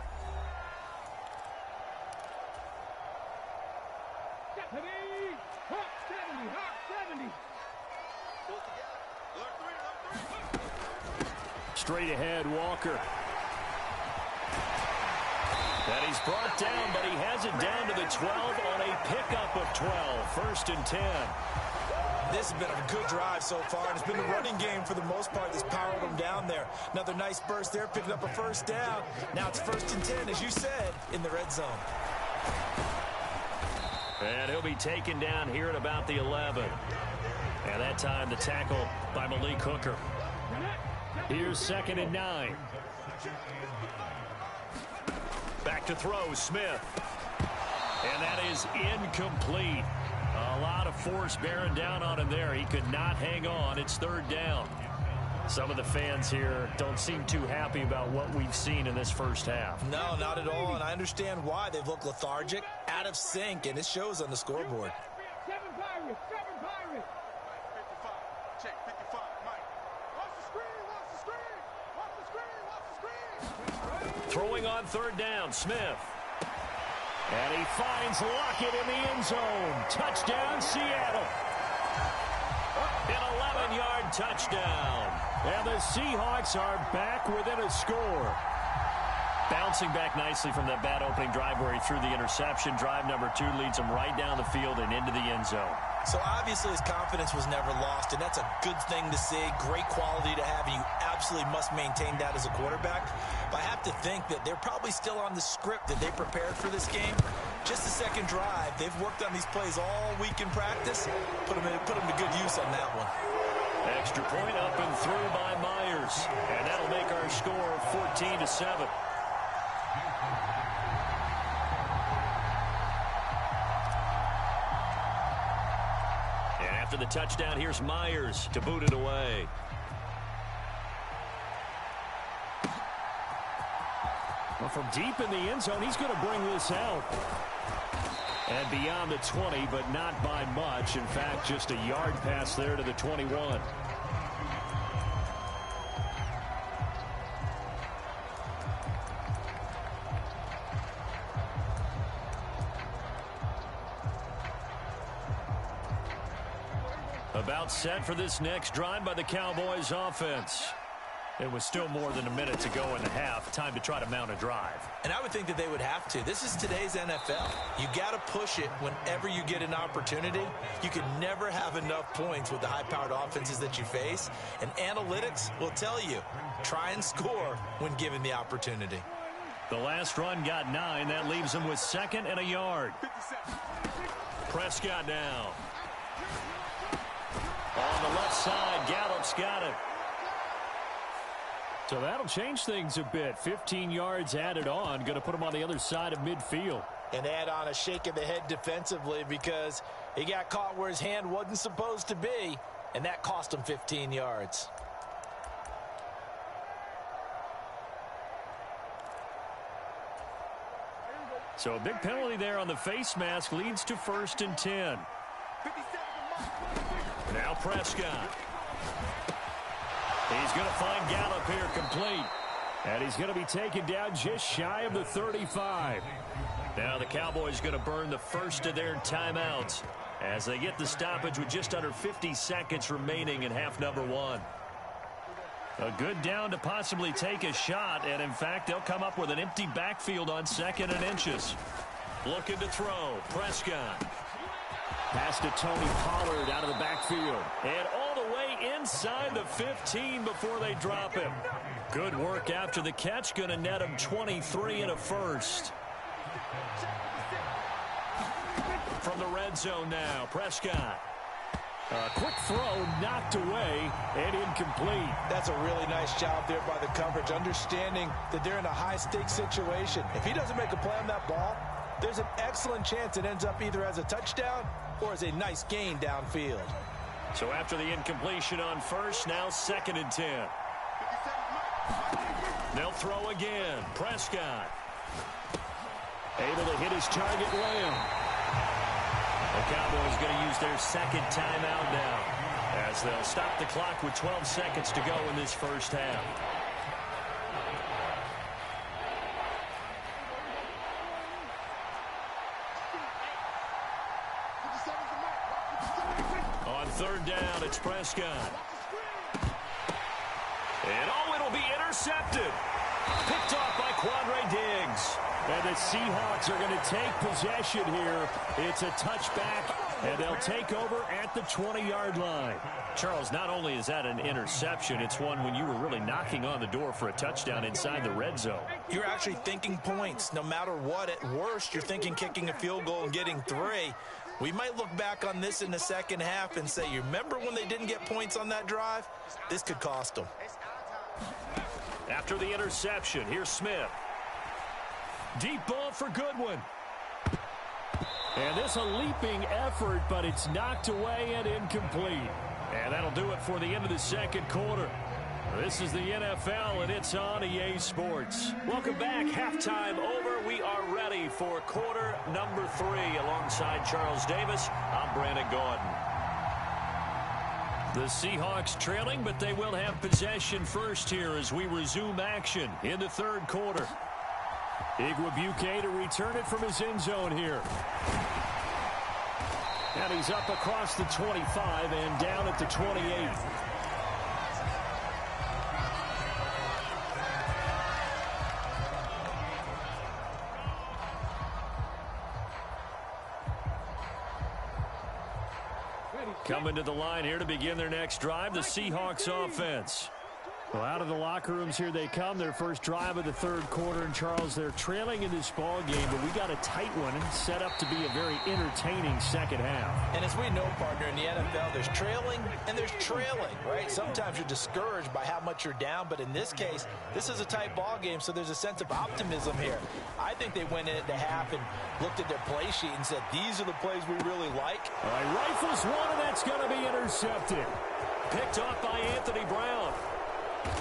Straight ahead, Walker. And he's brought down, but he has it down to the 12 on a pickup of 12. 1st and 10. This has been a good drive so far, and it's been the running game for the most part that's powered them down there. Another nice burst there, picking up a 1st down. Now it's 1st and 10, as you said, in the red zone. And he'll be taken down here at about the 11. And that time the tackle by Malik Hooker. Here's 2nd and 9. Back to throw, Smith. And that is incomplete. A lot of force bearing down on him there. He could not hang on. It's 3rd down. Some of the fans here don't seem too happy about what we've seen in this 1st half. No, not at all, and I understand why. They've looked lethargic, out of sync, and it shows on the scoreboard. 7 Pirates. 55. Check 55, Mike. Watch the screen. Throwing on 3rd down, Smith. And he finds Lockett in the end zone. Touchdown, Seattle. An 11-yard touchdown. And the Seahawks are back within a score. Bouncing back nicely from that bad opening drive where he threw the interception. Drive number 2 leads him right down the field and into the end zone. So obviously his confidence was never lost, and that's a good thing to see. Great quality to have, and you absolutely must maintain that as a quarterback. But I have to think that they're probably still on the script that they prepared for this game. Just the 2nd drive. They've worked on these plays all week in practice. Put them to good use on that one. Extra point up and through by Myers. And that'll make our score 14-7. And after the touchdown, here's Myers to boot it away. Well, from deep in the end zone, he's going to bring this out. And beyond the 20, but not by much. In fact, just a yard pass there to the 21. About set for this next drive by the Cowboys offense. It was still more than a minute to go in the half. Time to try to mount a drive. And I would think that they would have to. This is today's NFL. You got to push it whenever you get an opportunity. You can never have enough points with the high-powered offenses that you face. And analytics will tell you, try and score when given the opportunity. The last run got 9. That leaves him with 2nd and a yard. Prescott now. On the left side, Gallup's got it. So that'll change things a bit. 15 yards added on. Going to put him on the other side of midfield. And add on a shake of the head defensively because he got caught where his hand wasn't supposed to be, and that cost him 15 yards. So a big penalty there on the face mask leads to 1st and 10. Now Prescott. He's going to find Gallup here complete. And he's going to be taken down just shy of the 35. Now the Cowboys going to burn the first of their timeouts as they get the stoppage with just under 50 seconds remaining in half number 1. A good down to possibly take a shot, and in fact, they'll come up with an empty backfield on 2nd and inches. Looking to throw. Prescott. Pass to Tony Pollard out of the backfield. And all the way inside the 15 before they drop him. Good work after the catch. Going to net him 23 and a first. From the red zone now, Prescott. A quick throw knocked away and incomplete. That's a really nice job there by the coverage, understanding that they're in a high-stakes situation. If he doesn't make a play on that ball, there's an excellent chance it ends up either as a touchdown or as a nice gain downfield. So after the incompletion on first, now 2nd and 10. They'll throw again. Prescott. Able to hit his target well. The Cowboys going to use their 2nd timeout now as they'll stop the clock with 12 seconds to go in this first half. On 3rd down, it's Prescott. And it'll be intercepted. Picked off by Quandre Diggs. And the Seahawks are going to take possession here. It's a touchback, and they'll take over at the 20-yard line. Charles, not only is that an interception, it's one when you were really knocking on the door for a touchdown inside the red zone. You're actually thinking points. No matter what, at worst, you're thinking kicking a field goal and getting 3. We might look back on this in the second half and say, you remember when they didn't get points on that drive? This could cost them. After the interception, here's Smith. Deep ball for Goodwin. And this a leaping effort, but it's knocked away and incomplete. And that'll do it for the end of the second quarter. This is the NFL, and it's on EA Sports. Welcome back. Halftime over. We are ready for quarter number 3. Alongside Charles Davis, I'm Brandon Gordon. The Seahawks trailing, but they will have possession first here as we resume action in the 3rd quarter. Igwebuike to return it from his end zone here. And he's up across the 25 and down at the 28. Coming to the line here to begin their next drive, the Seahawks offense. Well, out of the locker rooms here they come. Their first drive of the 3rd quarter. And, Charles, they're trailing in this ball game, but we got a tight one set up to be a very entertaining second half. And as we know, partner, in the NFL, there's trailing and there's trailing, right? Sometimes you're discouraged by how much you're down, but in this case, this is a tight ball game, so there's a sense of optimism here. I think they went into half and looked at their play sheet and said, these are the plays we really like. All right, rifles one, and that's going to be intercepted. Picked off by Anthony Brown.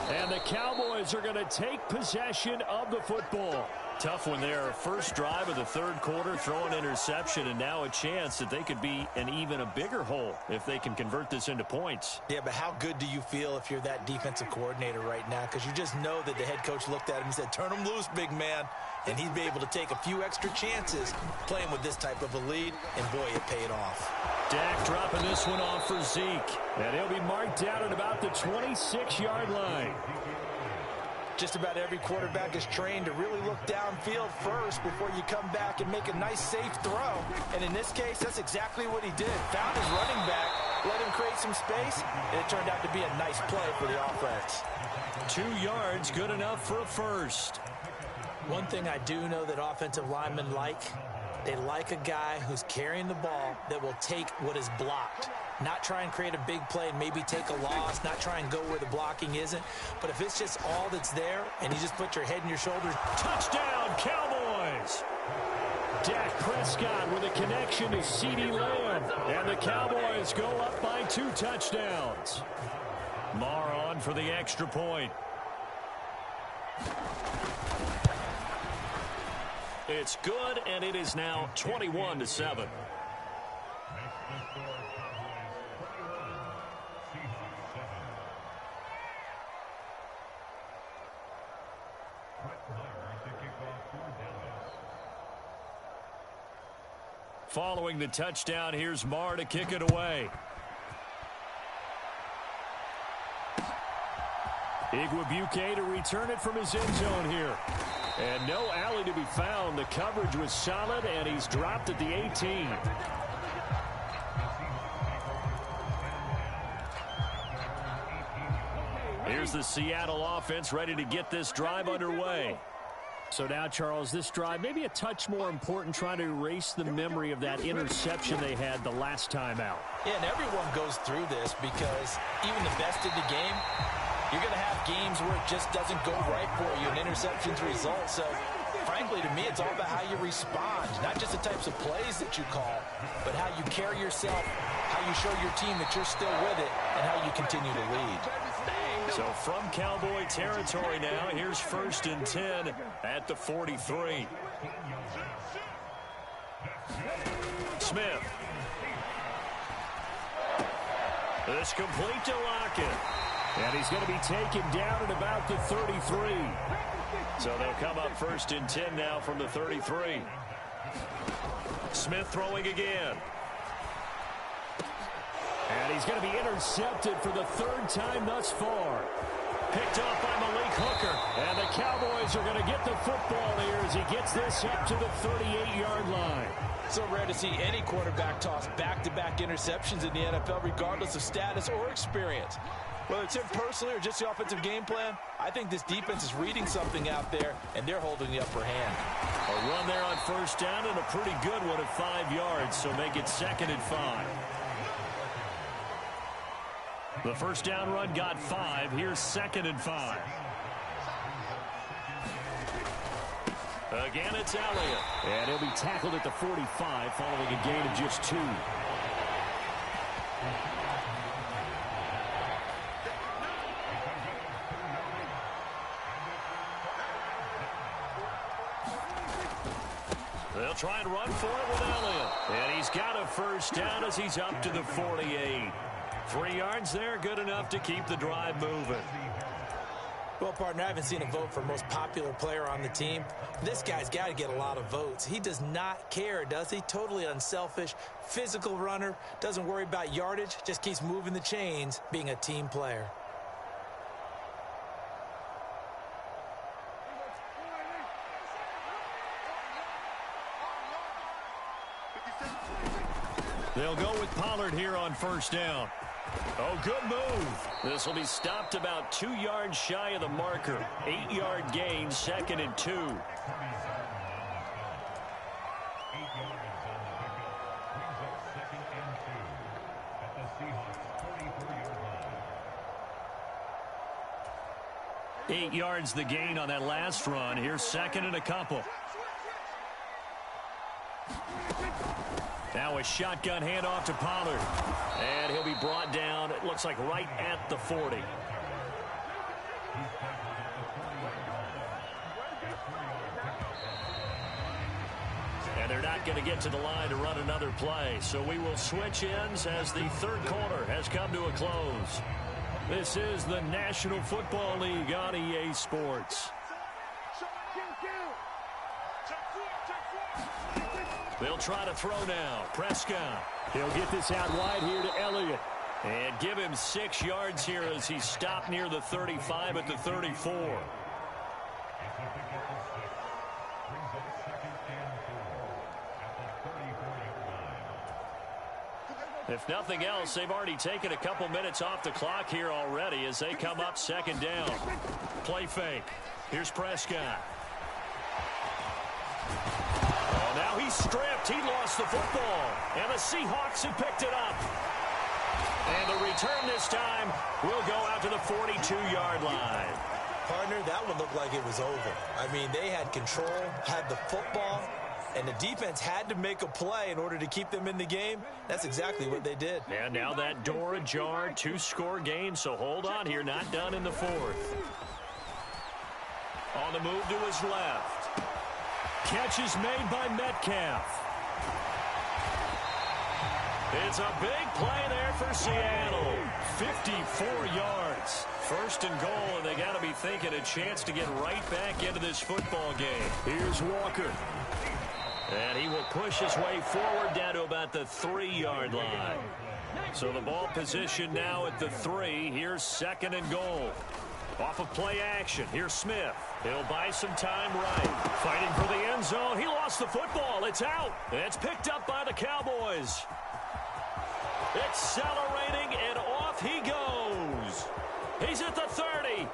And the Cowboys are going to take possession of the football. Tough one there. First drive of the 3rd quarter, throw an interception, and now a chance that they could be in even a bigger hole if they can convert this into points. Yeah, but how good do you feel if you're that defensive coordinator right now? Because you just know that the head coach looked at him and said, turn him loose, big man. And he'd be able to take a few extra chances playing with this type of a lead, and boy, it paid off. Dak dropping this one off for Zeke. And he'll be marked down at about the 26-yard line. Just about every quarterback is trained to really look downfield first before you come back and make a nice, safe throw. And in this case, that's exactly what he did. Found his running back, let him create some space, and it turned out to be a nice play for the offense. 2 yards, good enough for a first. One thing I do know that offensive linemen like, they like a guy who's carrying the ball that will take what is blocked. Not try and create a big play and maybe take a loss, not try and go where the blocking isn't. But if it's just all that's there and you just put your head and your shoulders. Touchdown, Cowboys! Dak Prescott with a connection to CeeDee Lamb. And the Cowboys go up by 2 touchdowns. Marr on for the extra point. It's good, and it is now 21-7. Following the touchdown, here's Marr to kick it away. Igwebuike to return it from his end zone here. And no alley to be found. The coverage was solid, and he's dropped at the 18. Here's the Seattle offense ready to get this drive underway. So now, Charles, this drive maybe a touch more important, trying to erase the memory of that interception they had the last time out. Yeah, and everyone goes through this because even the best in the game, you're going to have games where it just doesn't go right for you, and interceptions result. So, frankly, to me, it's all about how you respond, not just the types of plays that you call, but how you carry yourself, how you show your team that you're still with it, and how you continue to lead. So from Cowboy territory now, here's 1st and 10 at the 43. Smith. This complete to Lockett. And he's going to be taken down at about the 33. So they'll come up 1st and 10 now from the 33. Smith throwing again. And he's going to be intercepted for the 3rd time thus far. Picked off by Malik Hooker. And the Cowboys are going to get the football here as he gets this up to the 38-yard line. So rare to see any quarterback toss back-to-back interceptions in the NFL, regardless of status or experience. Whether it's him personally or just the offensive game plan, I think this defense is reading something out there, and they're holding the upper hand. A run there on 1st down and a pretty good one at 5 yards, so make it 2nd and 5. The 1st down run got 5. Here's 2nd and 5. Again, it's Elliott. And he'll be tackled at the 45 following a gain of just 2. They'll try and run for it with Elliott. And he's got a 1st down as he's up to the 48. 3 yards there, good enough to keep the drive moving. Well, partner, I haven't seen a vote for most popular player on the team. This guy's got to get a lot of votes. He does not care, does he? Totally unselfish, physical runner, doesn't worry about yardage, just keeps moving the chains, being a team player. They'll go with Pollard here on 1st down. Oh, good move. This will be stopped about 2 yards shy of the marker. 8-yard gain, 2nd and 2. Eight yards the gain on that last run. Here's 2nd and a couple. Now a shotgun handoff to Pollard. And he'll be brought down, it looks like right at the 40. And they're not going to get to the line to run another play. So we will switch ends as the 3rd quarter has come to a close. This is the National Football League on EA Sports. They'll try to throw now. Prescott. He'll get this out wide here to Elliott. And give him 6 yards here as he stopped near the 35 at the 34. If nothing else, they've already taken a couple minutes off the clock here already as they come up 2nd down. Play fake. Here's Prescott. Oh, now he's stripped. He lost the football. And the Seahawks have picked it up. And the return this time will go out to the 42-yard line. Partner, that one looked like it was over. I mean, they had control, had the football, and the defense had to make a play in order to keep them in the game. That's exactly what they did. And now that door ajar, 2-score game, so hold on here, not done in the 4th. On the move to his left. Catch is made by Metcalf. It's a big play there for Seattle. 54 yards. 1st and goal, and they got to be thinking a chance to get right back into this football game. Here's Walker. And he will push his way forward down to about the 3-yard line. So the ball position now at the 3. Here's 2nd and goal. Off of play action. Here's Smith. He'll buy some time right. Fighting for the end zone. He lost the football. It's out. It's picked up by the Cowboys. Accelerating, and off he goes. He's at the 30.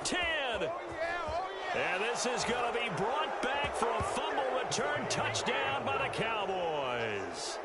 10. And this is going to be brought back for a fumble return touchdown by the Cowboys.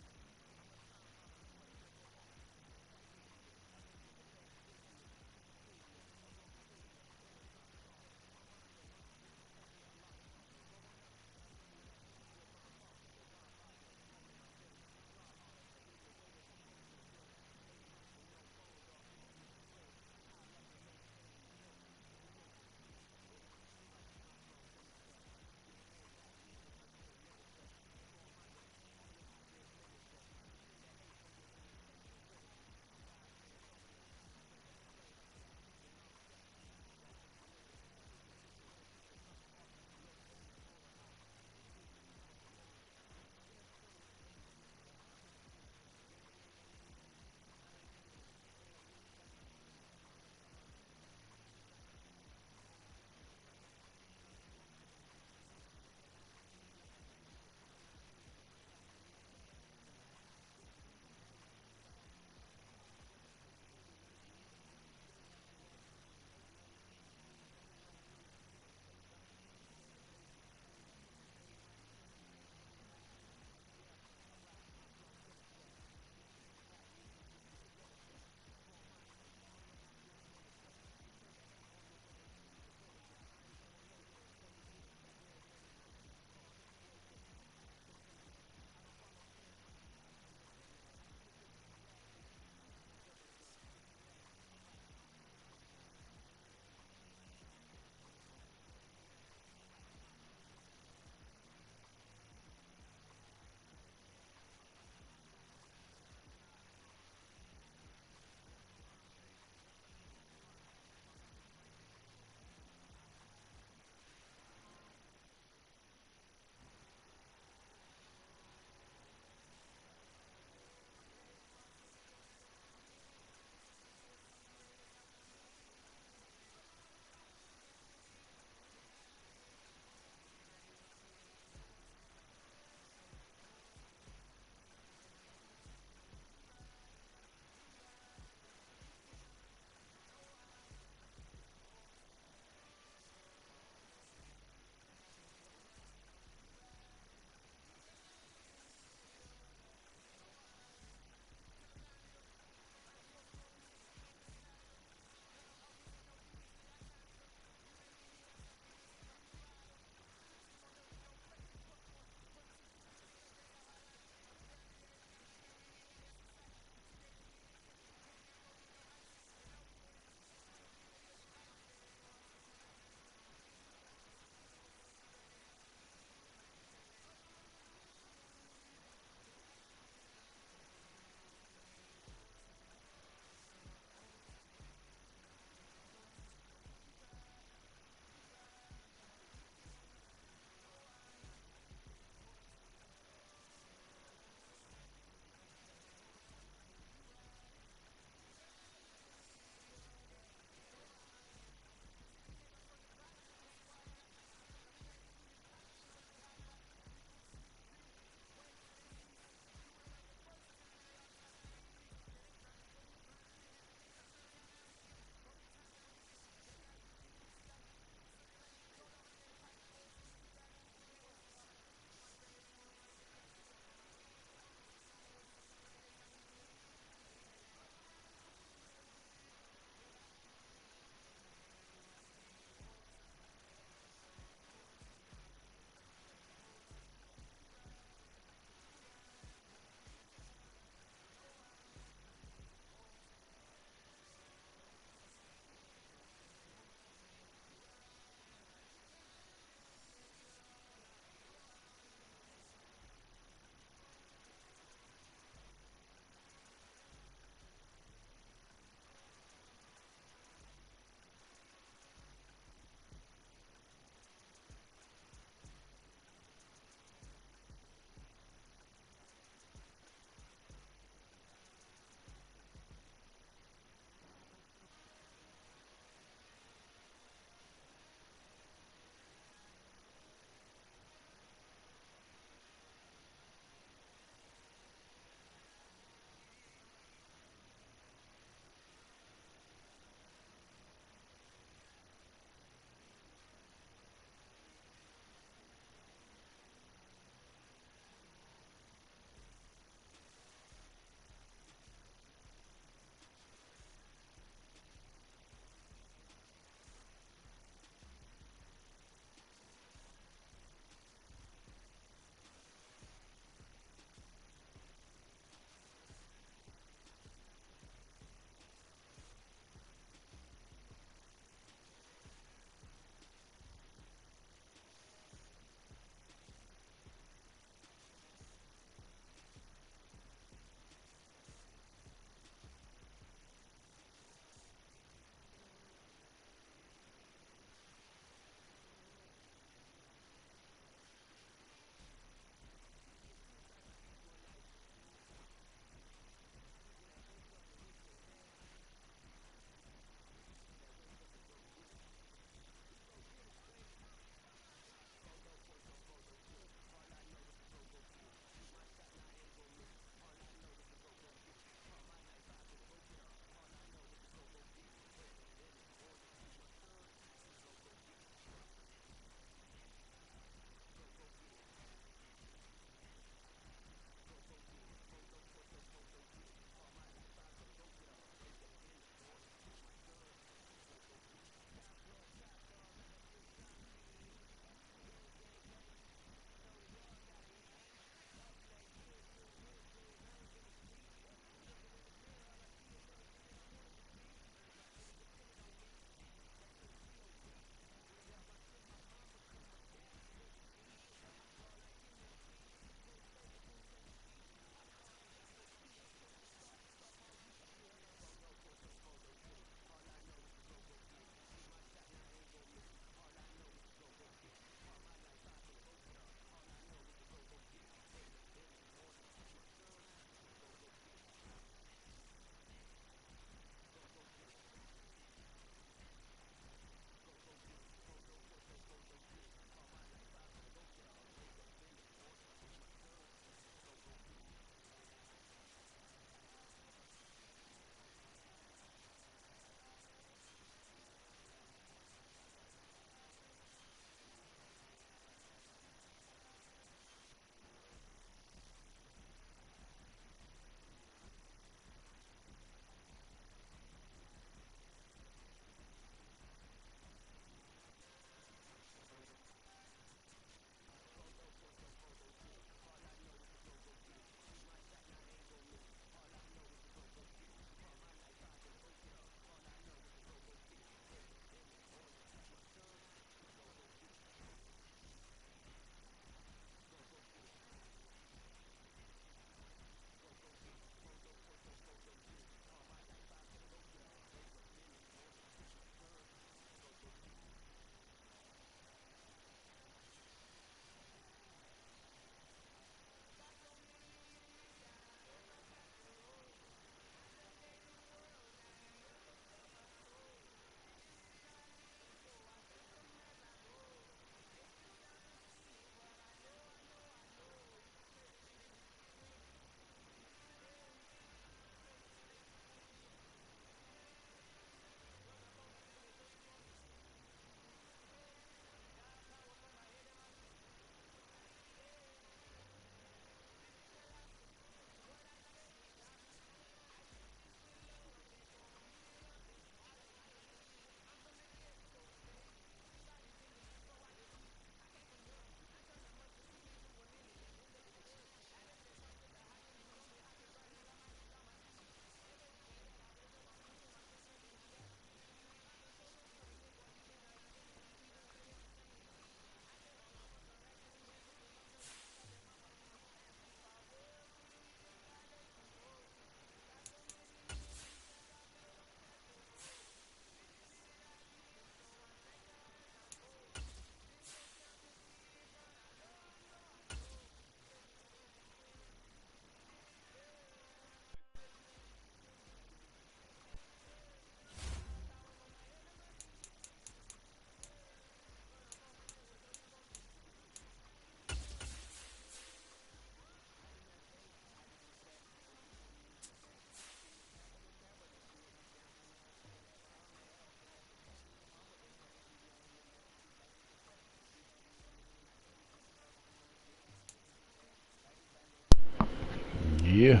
Yeah.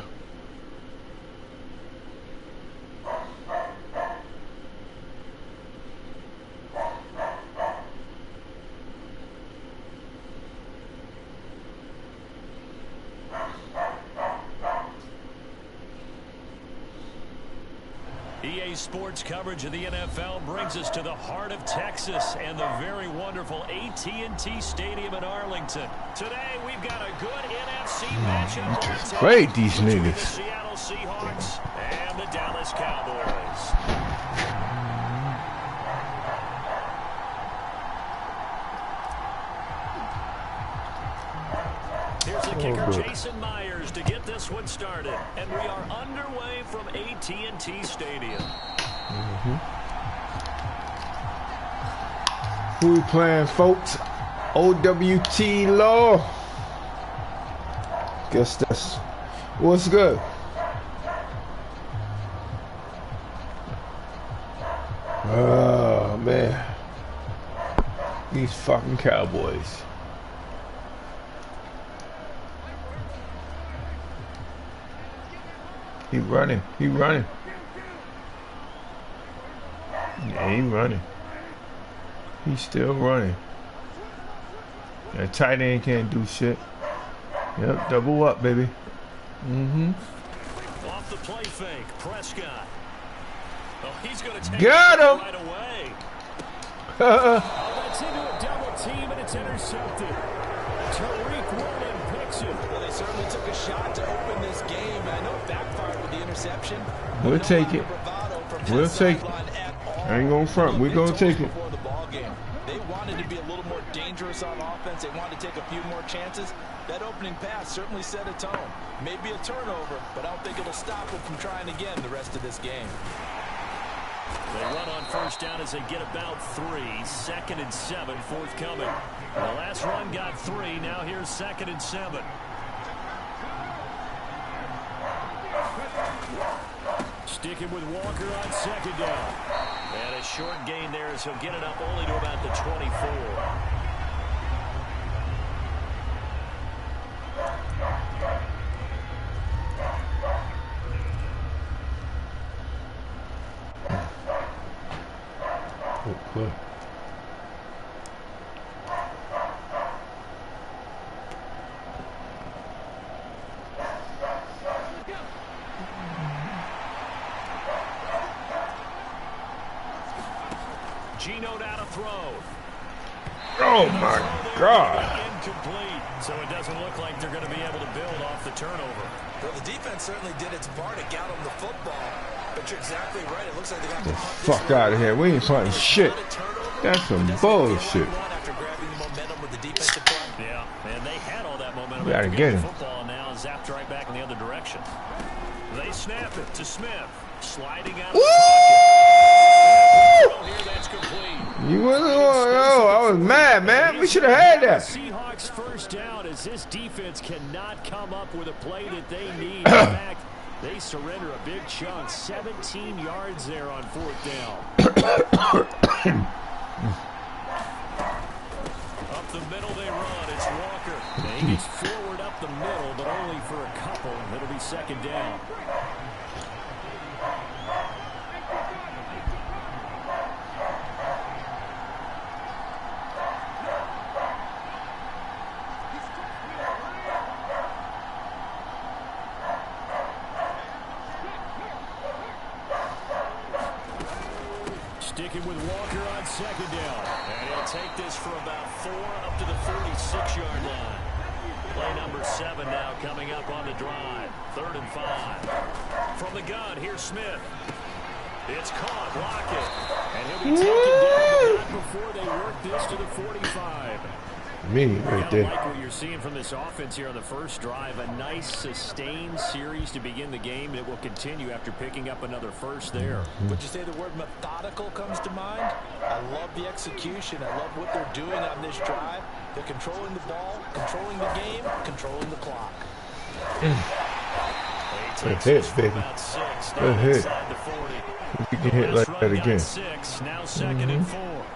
EA Sports coverage of the NFL brings us to the heart of Texas and the very wonderful AT&T Stadium in Arlington. Today, we've got a good NFC matchup. Just played these niggas. The Seattle Seahawks and the Dallas Cowboys. Here's the kicker, Jason Myers, to get this one started. And we are underway from AT&T Stadium. Who we playing, folks? OWT Law. Guess that's what's good. Oh, man. These fucking Cowboys. He running. He running. Yeah, he running. He's still running. That tight end can't do shit. Yep, double up, baby. Off the play fake, Prescott. Oh, he's going to take Got him right away. That's into a double team, and it's intercepted. Tariq Woolen picks it. Well, they certainly took a shot to open this game. I know it backfired with the interception. We'll take it. We'll take it. I ain't going front. We're going to take it. They wanted to be a little more dangerous on offense. They wanted to take a few more chances. That opening pass certainly set a tone. Maybe a turnover, but I don't think it'll stop them from trying again the rest of this game. They run on first down as they get about 3. 2nd and 7 forthcoming. The last run got 3. Now here's 2nd and 7. Sticking with Walker on 2nd down. And a short gain there as he'll get it up only to about the 24. Good. Gino down to throw. Oh my God. Incomplete. So it doesn't look like they're going to be able to build off the turnover. Well, the defense certainly did its part to get them the football. But you're exactly right. It looks like they got the fuck out of here. We ain't punting shit. That's some bullshit. Yeah, and they had all that momentum. We gotta get him. Football now zapped right back in the other direction. They snap it to Smith, sliding out of the pocket. Here, that's complete. You wasn't I was mad, man. We should have had that. Seahawks first down as this defense cannot come up with a play that they need. In fact, they surrender a big chunk. 17 yards there on 4th down. Up the middle they run. It's Walker. He gets forward up the middle, but only for a couple. It'll be 2nd down. Sticking with Walker on 2nd down. And he'll take this for about 4 up to the 46-yard line. Play number 7 now coming up on the drive. 3rd and 5. From the gun, here's Smith. It's caught, Lockett. And he'll be taken down before they work this to the 45. Me right there. I like what you're seeing from this offense here on the first drive. A nice sustained series to begin the game. It will continue after picking up another first there. Would you say the word methodical comes to mind? I love the execution. I love what they're doing on this drive. They're controlling the ball, controlling the game, controlling the clock. Good hit, baby. Good hit. You can hit like that again. 6, now 2nd and 4.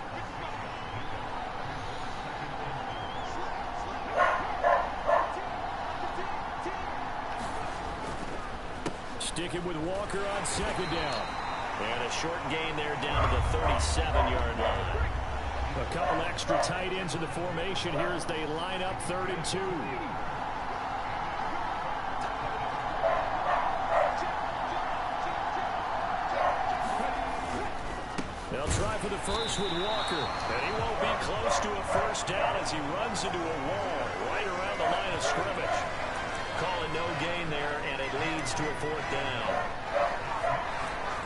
Sticking with Walker on second down. And a short gain there down to the 37-yard line. A couple extra tight ends in the formation here as they line up 3rd and 2. They'll try for the first with Walker. And he won't be close to a first down as he runs into a wall right around the line of scrimmage. Call it no gain there, and it leads to a 4th down.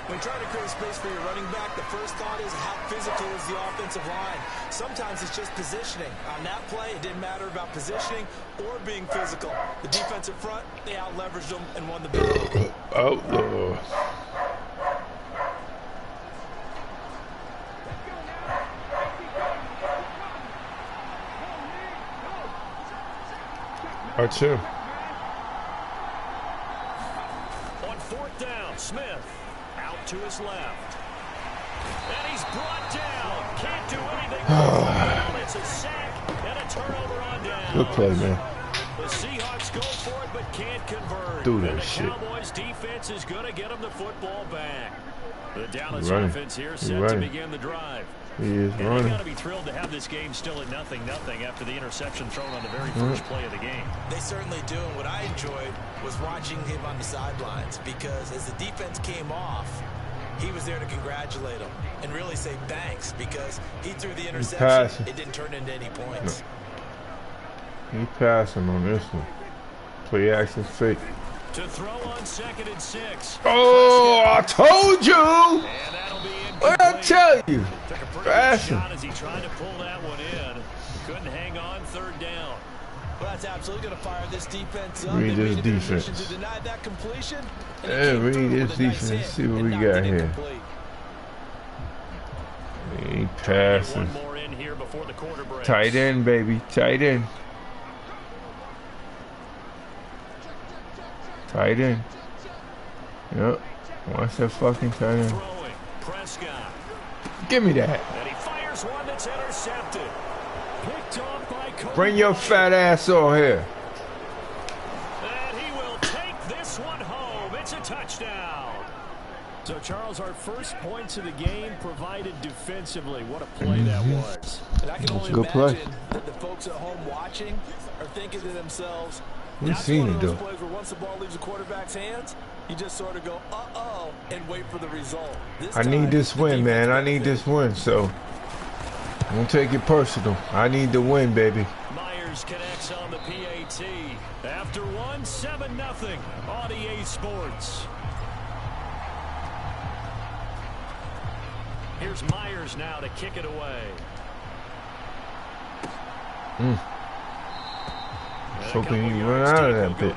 When trying to create space for your running back, the first thought is how physical is the offensive line. Sometimes it's just positioning. On that play, it didn't matter about positioning or being physical. The defensive front, they out-leveraged them and won the battle. Oh, Lord. R2. On 4th down, Smith out to his left. And he's brought down. Can't do anything. It's a sack and a turnover on down. Good play, man. The Seahawks go for it but can't convert. Do that and the shit. Cowboys defense is going to get them the football back. The Dallas Running. offense here set to begin the drive. He is And running. they got to be thrilled to have this game still at 0-0 after the interception thrown on the very first play of the game. They certainly do, and what I enjoyed was watching him on the sidelines because as the defense came off, he was there to congratulate him and really say thanks because he threw the interception. It didn't turn into any points. No. He passing on this one. Play action fake. To throw on 2nd and 6. Oh, I told you. And that'll be What did I tell you? Took a pretty good shot as he tried to pull that one in. Couldn't hang on 3rd down. Well, that's absolutely going to fire this defense up. Read this defense. To deny that completion, Yeah, read this defense. See what we got here. He passing. One more in here before the quarter break. Tight end, baby. Tight end. Tight end. Yep. Watch that fucking tight end. Throwing. Prescott. Give me that. And he fires one that's intercepted. Picked off by Cole. Bring your fat ass on here. And he will take this one home. It's a touchdown. So, Charles, our first points of the game provided defensively. What a play that was. And I can only imagine that the folks at home watching are thinking to themselves, We've seen it, though. plays where once the ball leaves the quarterback's hands, you just sort of go, uh-oh, and wait for the result. I need this win, man. I need this win, so don't take it personal. I need the win, baby. Myers connects on the PAT. After 7-0 on EA Sports. Here's Myers now to kick it away. Hoping he run out of that bitch.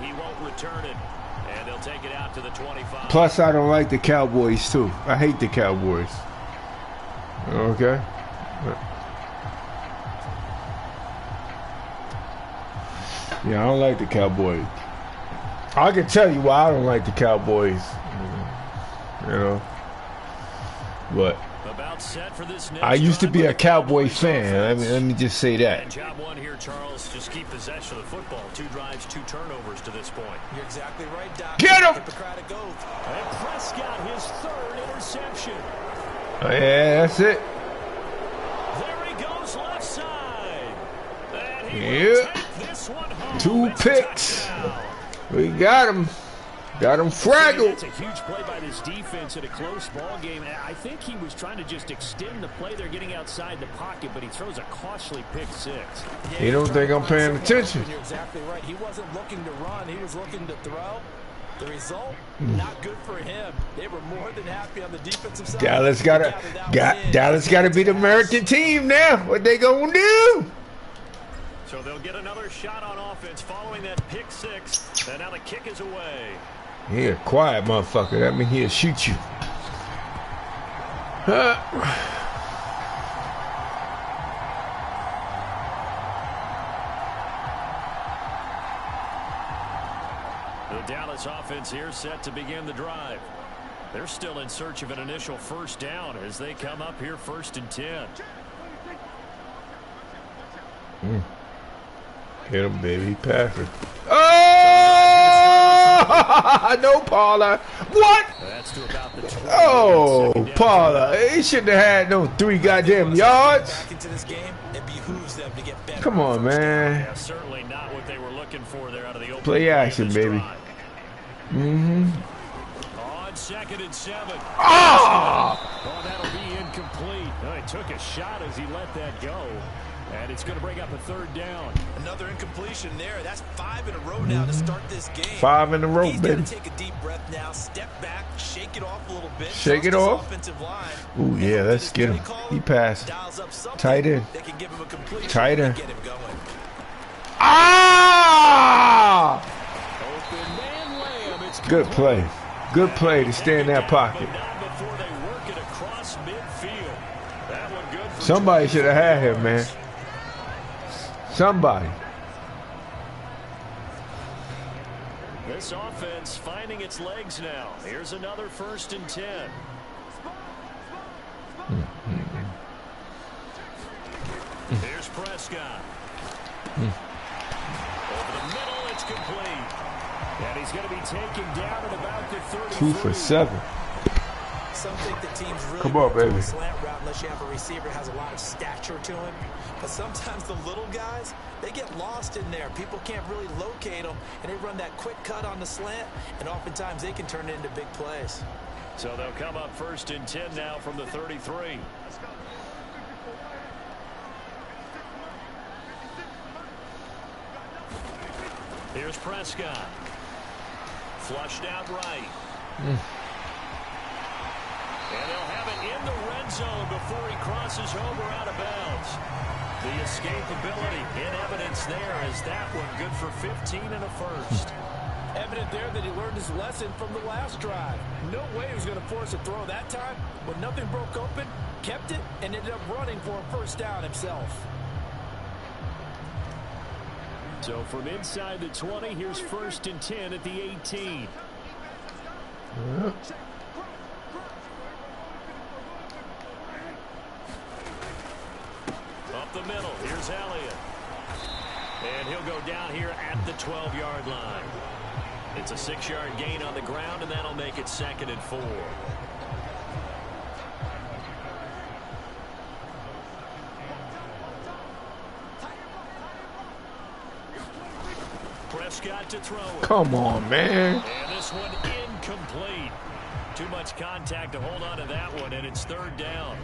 He won't return it, and they'll take it out to the 25. Plus, I don't like the Cowboys, too. I hate the Cowboys. Okay? Yeah, I don't like the Cowboys. I can tell you why I don't like the Cowboys. You know? But About set for this next I used to be a drive. Cowboy fan. Let me just say that. And job one here, Charles. Just keep possession of the football. 2 drives, 2 turnovers to this point. You're exactly right, Doc. Get him! Hippocratic oath. And Prescott, his 3rd interception. Yeah, that's it. There he goes left side. And he Yeah. will take this one home. 2 It's a picks. touchdown. We got him. Got him fraggled. That's a huge play by this defense in a close ball game. I think he was trying to just extend the play. They're getting outside the pocket, but he throws a costly pick 6. Yeah, You don't think I'm paying attention? You're exactly right. He wasn't looking to run. He was looking to throw. The result, not good for him. They were more than happy on the defensive side. Dallas gotta be the American team now. What they gonna do? So they'll get another shot on offense following that pick 6. And now the kick is away. He a quiet motherfucker. That means he'll shoot you. The Dallas offense here set to begin the drive. They're still in search of an initial first down as they come up here 1st and 10. Hit him, baby. Pass it. Oh! No, Paula. What? That's to about the 20. Oh, Paula. He shouldn't have had no 3 goddamn yards. Back into this game, it behooves them to get better. Come on, man. Yeah, certainly not what they were looking for there out of the open. Play action, baby. On 2nd and 7. Ah! Oh, that'll be incomplete. Oh, he took a shot as he let that go. And it's going to bring up a 3rd down. Another incompletion there. That's 5 in a row now to start this game. 5 in a row, He's baby. got to take a deep breath now, step back, shake it off a little bit. Shake it off. Ooh, yeah, let's get him. He passed. Tight end. Tight end. Ah! Good play. Good play to stay in that pocket. Somebody should have had him, man. Somebody. This offense finding its legs now. Here's another 1st and 10. Here's Prescott. Over the middle, it's complete. And he's going to be taken down at about the 33. 2 for 7. Some think the team's really Come on, baby. a slant route unless you have a receiver has a lot of stature to him. But sometimes the little guys, they get lost in there. People can't really locate them, and they run that quick cut on the slant, and oftentimes they can turn it into big plays. So they'll come up 1st and 10 now from the 33. Here's Prescott. Flushed out right. And they'll have it in the red zone before he crosses over out of bounds. The escapability in evidence there as that one good for 15 and a 1st. Evident there that he learned his lesson from the last drive. No way he was going to force a throw that time, but nothing broke open, kept it, and ended up running for a 1st down himself. So from inside the 20, here's 1st and 10 at the 18. Up the middle, here's Elliott. And he'll go down here at the 12-yard line. It's a 6-yard gain on the ground, and that'll make it 2nd and 4. Prescott to throw it. Come on, man. And this one incomplete. Too much contact to hold on to that one, and it's 3rd down.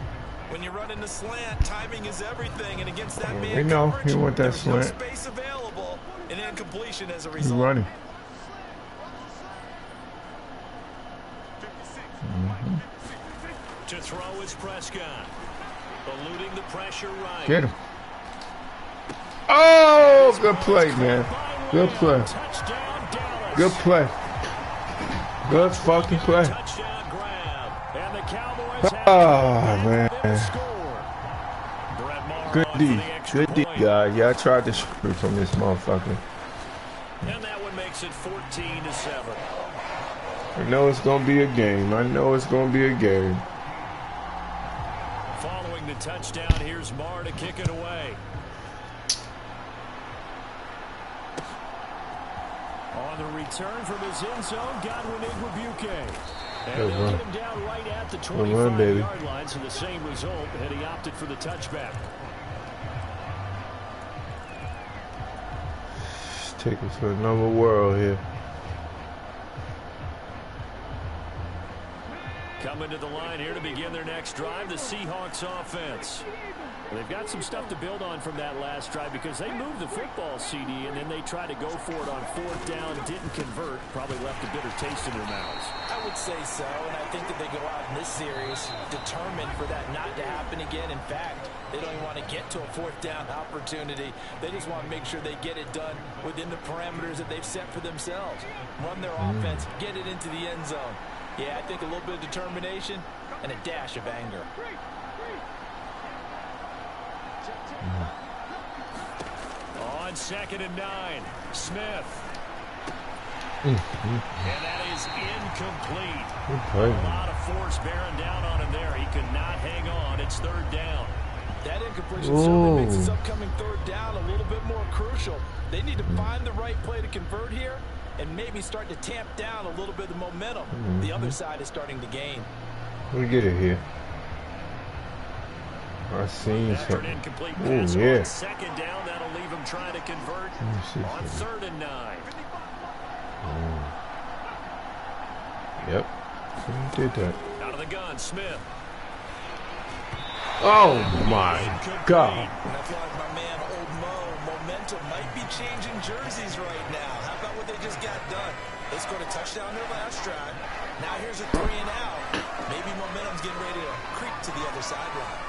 When you're running the slant, timing is everything, and against that man We know coverage, he want that there's no slant. space available, and incompletion as a He's result. running. To throw is Prescott. Eluding the pressure right. Get him. Oh, good play, man. Good play. Touchdown, Dallas. Good play. Good fucking play. Touchdown grab. And the Cowboys have Oh, man. Brett Maher Good on D. for the extra Good D, point. guys. Yeah, I tried to shoot from this motherfucker. And that one makes it 14-7. I know it's going to be a game. I know it's going to be a game. Following the touchdown, here's Maher to kick it away. On the return from his end zone, Godwin Igwebuike. And Good they'll run. get him down right at the Good run, baby. 25-yard line, so the same result, and he opted for the touchback. Take us to another world here. Coming to the line here to begin their next drive, the Seahawks offense. They've got some stuff to build on from that last drive because they moved the football, CD, and then they tried to go for it on 4th down, didn't convert, probably left a bitter taste in their mouths. I would say so, and I think that they go out in this series determined for that not to happen again. In fact, they don't even want to get to a 4th down opportunity. They just want to make sure they get it done within the parameters that they've set for themselves. Run their offense, get it into the end zone. Yeah, I think a little bit of determination and a dash of anger. On 2nd and 9, Smith. And that is incomplete. A lot of force bearing down on him there. He could not hang on. It's 3rd down. That incompletion certainly makes this upcoming 3rd down a little bit more crucial. They need to find the right play to convert here, and maybe start to tamp down a little bit of the momentum the other side is starting to gain. We get it here. I seen something. Oh, yeah. Second down, that'll leave him trying to convert on 3rd and 9. Yep. He did that. Out of the gun, Smith. Oh, my God. And I feel like my man, Old Mo, momentum might be changing jerseys right now. How about what they just got done? They scored a touchdown their last drive. Now here's a 3 and out. Maybe momentum's getting ready to creep to the other sideline.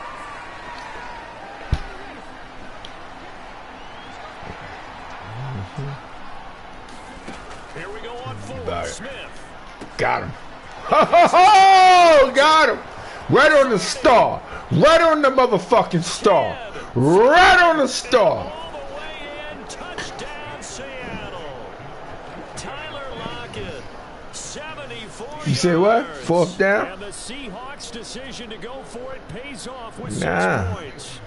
Here we go on 4th. Smith. Got him. Oh, got him. Right on the star. Right on the motherfucking star. Right on the star. All the way in. Touchdown, Seattle. Tyler Lockett. 74 You say what? 4th down? And the Seahawks' decision to go for it pays off with 6 points.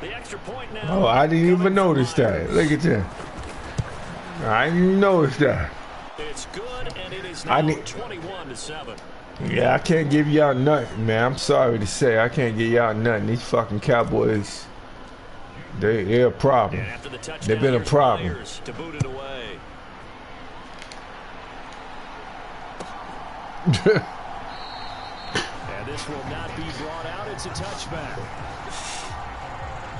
The extra point now. Oh, I didn't even notice that. Look at that. I didn't even notice that. It's good, and it is now 21-7. Yeah, I can't give y'all nothing, man. I'm sorry to say, I can't give y'all nothing. These fucking Cowboys, they're a problem. They've been a problem. To boot it away. And this will not be brought out. It's a touchback.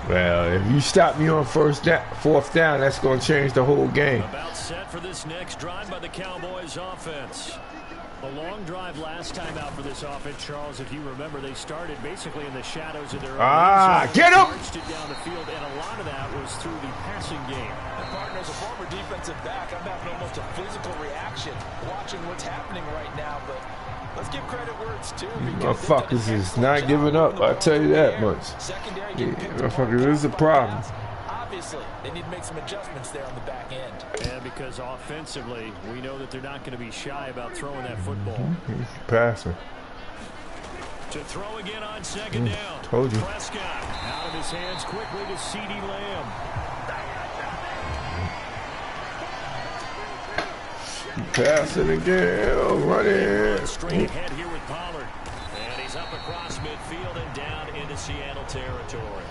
Well, if you stop me on 4th down, that's going to change the whole game. About set for this next drive by the Cowboys offense. A long drive last time out for this offense, Charles. If you remember, they started basically in the shadows of their own. Get him! Marched it down the field, and a lot of that was through the passing game. And partner, as a former defensive back, I'm having almost a physical reaction watching what's happening right now. But let's give credit where it's due. Motherfuckers is not giving up. I'll tell you that much. Yeah, motherfuckers, this is a problem. Obviously, they need to make some adjustments there on the back end. And because offensively, we know that they're not going to be shy about throwing that football. He's passing. To throw again on 2nd down. Told you. Prescott out of his hands quickly to CeeDee Lamb. Passing again. Oh, running. Straight ahead here with Pollard. And he's up across midfield and down into Seattle territory.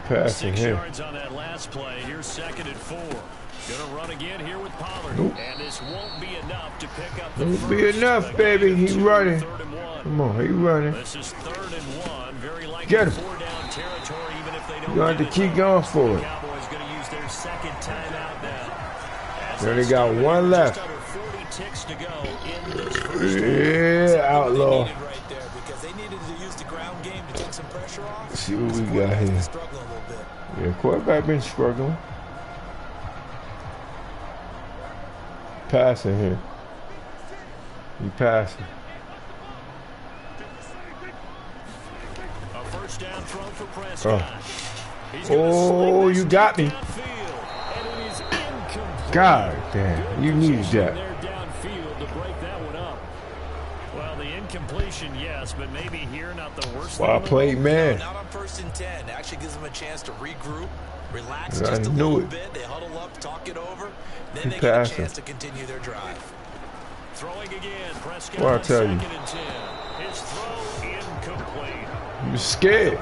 Passing 6 here. yards on that last play. Here's 2nd and 4. Gonna run again here with Pollard. Nope. And this won't be enough to pick up the Won't first. be enough, baby. He running. 3rd and 1. Come on, he running. This is 3rd and 1. Very likely Get him. 4-down territory, even if they don't. You have to keep going for it. Cowboys gonna use their 2nd timeout now. They only got 1 left. Just under 40 ticks to go in this first Yeah, outlaw. Right there because they needed to use the ground game to take some pressure off. See what we got here. Struggling a little bit. Yeah, quarterback been struggling. Passing here. He passing. A first down throw for Prescott. Oh, you got me. God damn, you need that. Downfield to break that one up. Well, the incompletion, yes, but maybe here not the worst. Well played, man. Not on 1st and 10. Actually gives them a chance to regroup, relax I just a knew little it. bit. They huddle up, talk it over. Then He they get a passing. chance to continue their drive. Throwing again, Prescott. Well, I tell you. 2nd and 10. His throw incomplete. You scared.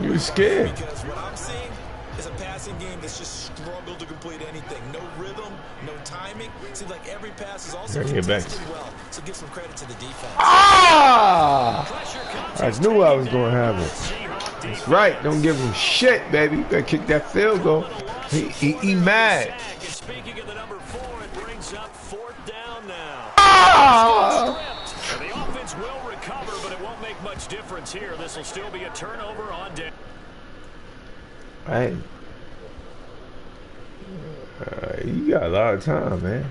You scared. Because what I'm seeing is a passing game that's just struggled to complete anything. No rhythm, no timing. Seems like every pass is also Gotta get back. contested well. So give some credit to the defense. Ah! I knew I was going to have it. That's right. Don't give him shit, baby. You better kick that field goal. He mad. And speaking of the number 4, it brings up 4th down now. Ah! The offense will recover, but it won't make much difference here. This will still be a turnover on down. Hey. You got a lot of time, man.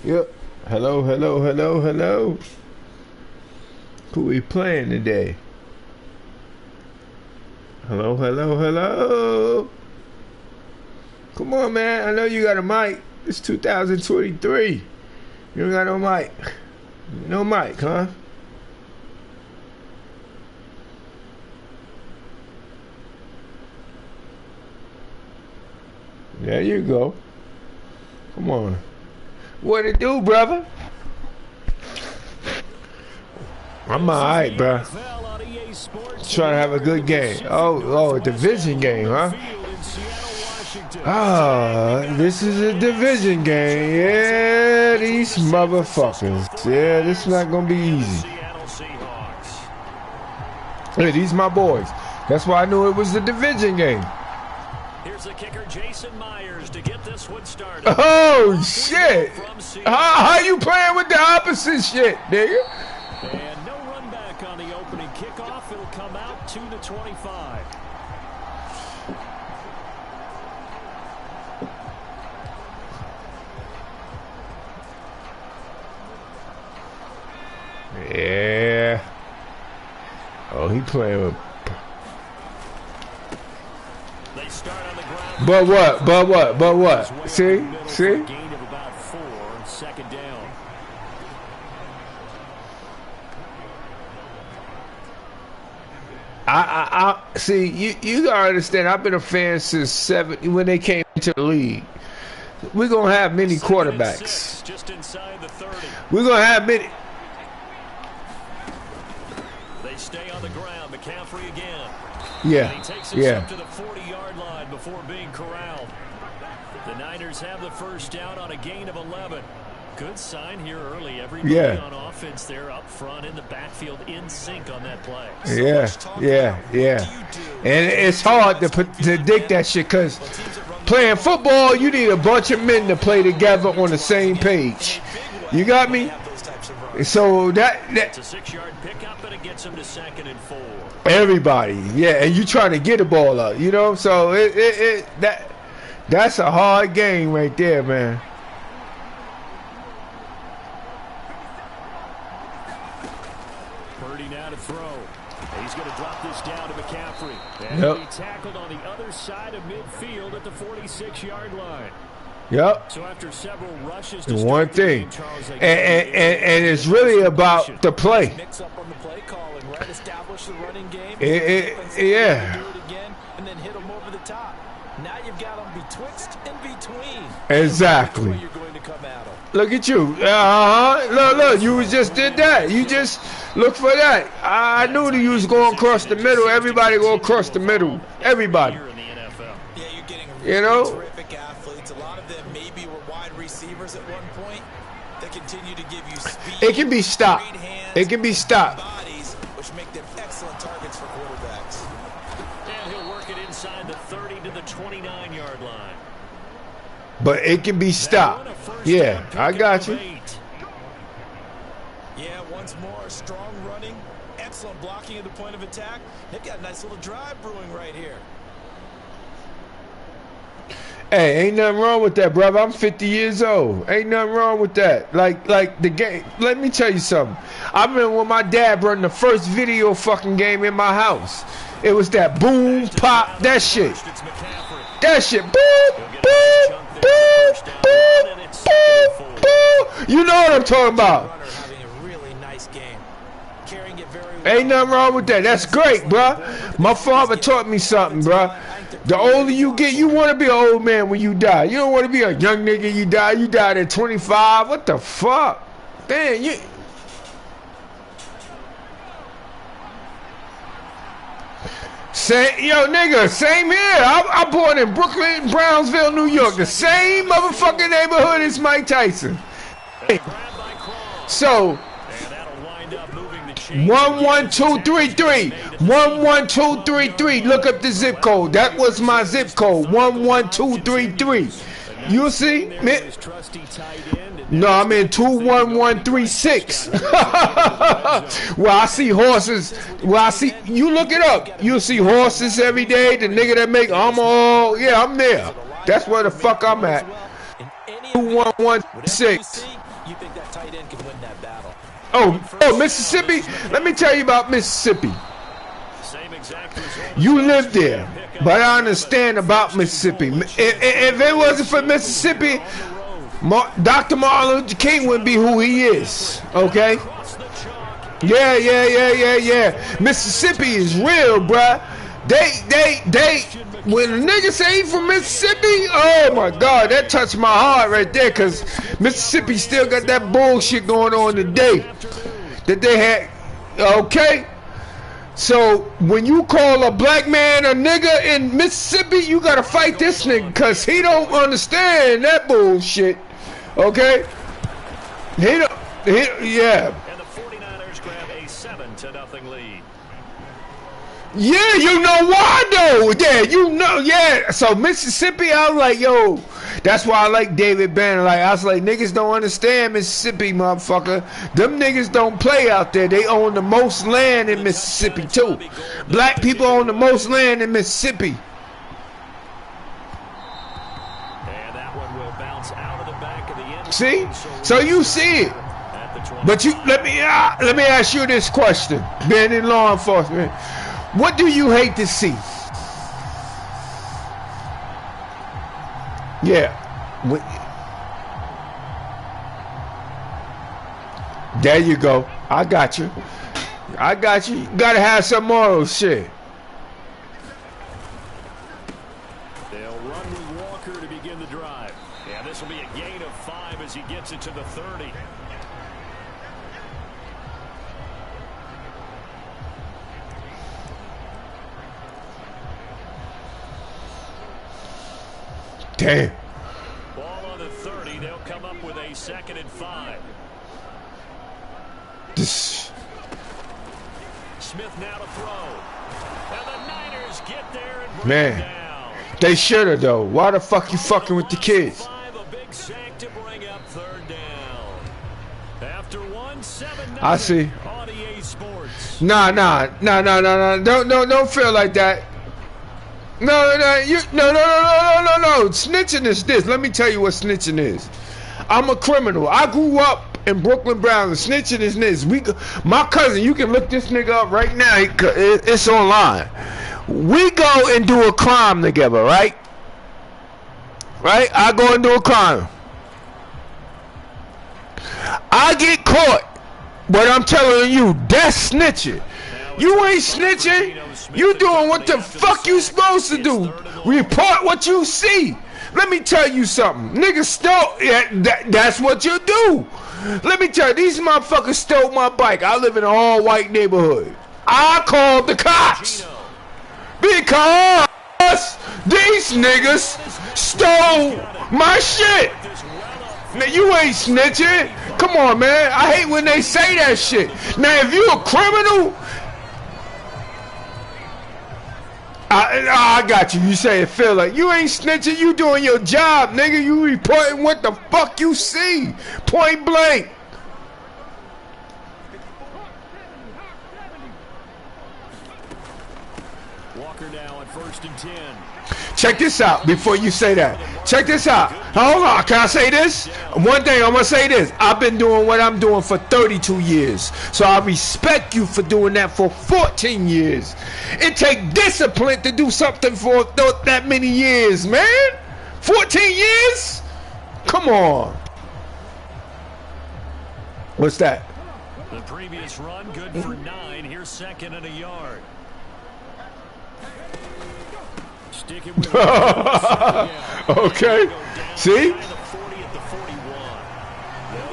Yep. Hello, hello, hello, hello. Who we playing today? Hello, hello, hello. Come on, man. I know you got a mic. It's 2023. You don't got no mic. No mic, huh? There you go. Come on. What it do, brother? I'm alright, bro. Trying to have a good game. Oh, a division game, huh? Ah, this is a division game. Yeah, these motherfuckers. Yeah, this is not gonna be easy. Hey, these my boys. That's why I knew it was the division game. Here's the kicker, Jason Myers, to get this one started. Oh shit! How you playing with the opposite shit, nigga? And no run back on the opening kickoff. It'll come out 2-25. Yeah. Oh, he playing with. They start on the ground. But what? But what? See? Gain of about 4, second down. I see. You gotta understand. I've been a fan since when they came to the league. We're gonna have many quarterbacks. Just inside the 30. We're gonna have many. They stay on the ground. McCaffrey again. Yeah. And he takes us up to the 40-yard line before being corralled. The Niners have the first down on a gain of 11. Good sign here early. Everybody on offense there up front in the backfield in sync on that play. Yeah. And it's hard to predict that shit because playing football, you need a bunch of men to play together on the same page. You got me? So It's a 6-yard pickup, and it gets him to 2nd and 4. Everybody, yeah, and you trying to get the ball up, you know. So that's a hard game right there, man. Purdy now to throw. He's going to drop this down to McCaffrey. And he'll be tackled on the other side of midfield at the 46-yard line. Yep. So after several rushes to one thing, and it's really about the play. Mix up on the play calling, right? Establish the running game. Yeah. Do it again, and then hit them over the top. Now you've got them betwixt and between. Exactly. You're going to come at them. Look at you. Look. You just did that. You just look for that. I knew that you was going across the middle. Everybody go across the middle. Everybody. Yeah, you're getting terrific athletes. A lot of them maybe were wide receivers at one point. They continue to give you speed. It can be stopped. It can be stopped. Bodies, which make them excellent targets for quarterbacks. And he'll work it inside the 30 to the 29-yard line. But it can be stopped. Yeah, I got you. Yeah, once more, strong running, excellent blocking at the point of attack. They've got a nice little drive brewing right here. Hey, ain't nothing wrong with that, brother. I'm 50 years old. Ain't nothing wrong with that. Like the game. Let me tell you something. I remember when my dad run the first video fucking game in my house. It was that boom, pop, that shit. That shit. Boom, boom, boom, boom, boom, boom. You know what I'm talking about. Ain't nothing wrong with that. That's great, bruh. My father taught me something, bruh. The older you get, you want to be an old man when you die. You don't want to be a young nigga. You died at 25. What the fuck? Man, you... nigga, same here. I'm born in Brooklyn, Brownsville, New York. The same motherfucking neighborhood as Mike Tyson. So... 11233 11233. Look up the zip code. That was my zip code. 11233. You see? No, I'm in 21136. Well, I see horses. You look it up. You'll see horses every day. The nigga that make I'm there. That's where the fuck I'm at. 2116. Oh, Mississippi. Let me tell you about Mississippi. You live there, but I understand about Mississippi. If it wasn't for Mississippi, Dr. Martin Luther King wouldn't be who he is. Okay? Yeah. Mississippi is real, bruh. When a nigga say he from Mississippi, oh my God, that touched my heart right there, because Mississippi still got that bullshit going on today that they had. Okay? So when you call a black man a nigga in Mississippi, you gotta fight this nigga, because he don't understand that bullshit. Okay? Yeah. And the 49ers grab a 7-0 lead. Yeah, you know why though? Yeah. So Mississippi, I was like, yo, that's why I like David Banner. Like, I was like, niggas don't understand Mississippi, motherfucker. Them niggas don't play out there. They own the most land in Mississippi too. Black people own the most land in Mississippi. And that one will bounce out of the back of the end. See? So you see it. But let me ask you this question, being in law enforcement. What do you hate to see? Yeah. There you go. I got you. You gotta have some moral shit. They'll run with Walker to begin the drive. Yeah, this will be a gain of 5 as he gets it to the 30. Damn. Ball on the 30. They'll come up with a 2nd and 5. Smith now to throw. And the Niners get there and bring Man, it down. They should have though. Why the fuck you fucking with the kids? A big sack to bring up 3rd down. After 1-7-0 I see. on EA Sports. Nah. Don't feel like that. No. Snitching is this. Let me tell you what snitching is. I'm a criminal. I grew up in Brooklyn Browns. Snitching is this. My cousin, you can look this nigga up right now. It's online. We go and do a crime together, right? Right? I go and do a crime. I get caught. But I'm telling you, that's snitching. You ain't snitching. You doing what the fuck you supposed to do. Report what you see. Let me tell you something. Niggas stole. Yeah, that's what you do. Let me tell you, these motherfuckers stole my bike. I live in an all-white neighborhood. I called the cops because these niggas stole my shit. Now, you ain't snitching. Come on, man. I hate when they say that shit. Now, if you a criminal, I got you. You say it feel like you ain't snitching. You doing your job, nigga. You reporting what the fuck you see. Point blank. Walker now on 1st and 10. Check this out before you say that. Check this out. Hold on. Can I say this? One thing, I'm going to say this. I've been doing what I'm doing for 32 years. So I respect you for doing that for 14 years. It take discipline to do something for that many years, man. 14 years? Come on. What's that? The previous run, good for 9. Here's 2nd and a yard. Okay. See? They'll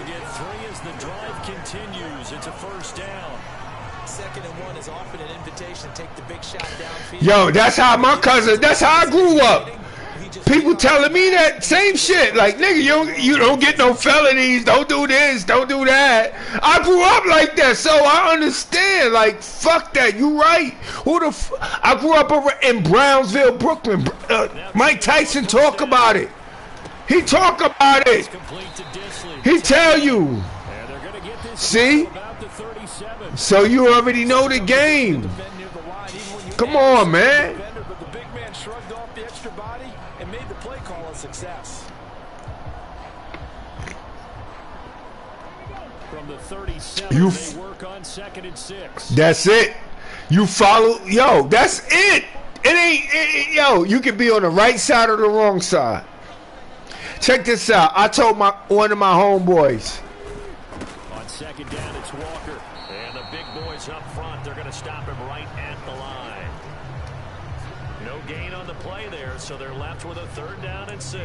get 3 as the drive continues. It's a 1st down. 2nd and 1 is often an invitation to take the big shot downfield. Yo, that's how my cousin, that's how I grew up. People telling me that same shit. Like, nigga, you don't get no felonies. Don't do this. Don't do that. I grew up like that, so I understand. Like, fuck that. You right. I grew up in Brownsville, Brooklyn. Mike Tyson talk about it. He talk about it. He tell you. See? So you already know the game. Come on, man. The big man shrugged off the extra body and made the play call a success. From the 37. You They work on 2nd and 6. That's it. You follow, yo, that's it. Yo, you can be on the right side or the wrong side. Check this out. I told one of my homeboys. On 2nd down, it's Walker. And the big boys up front, they're going to stop him right at the line. No gain on the play there, so they're left with a 3rd down and 6.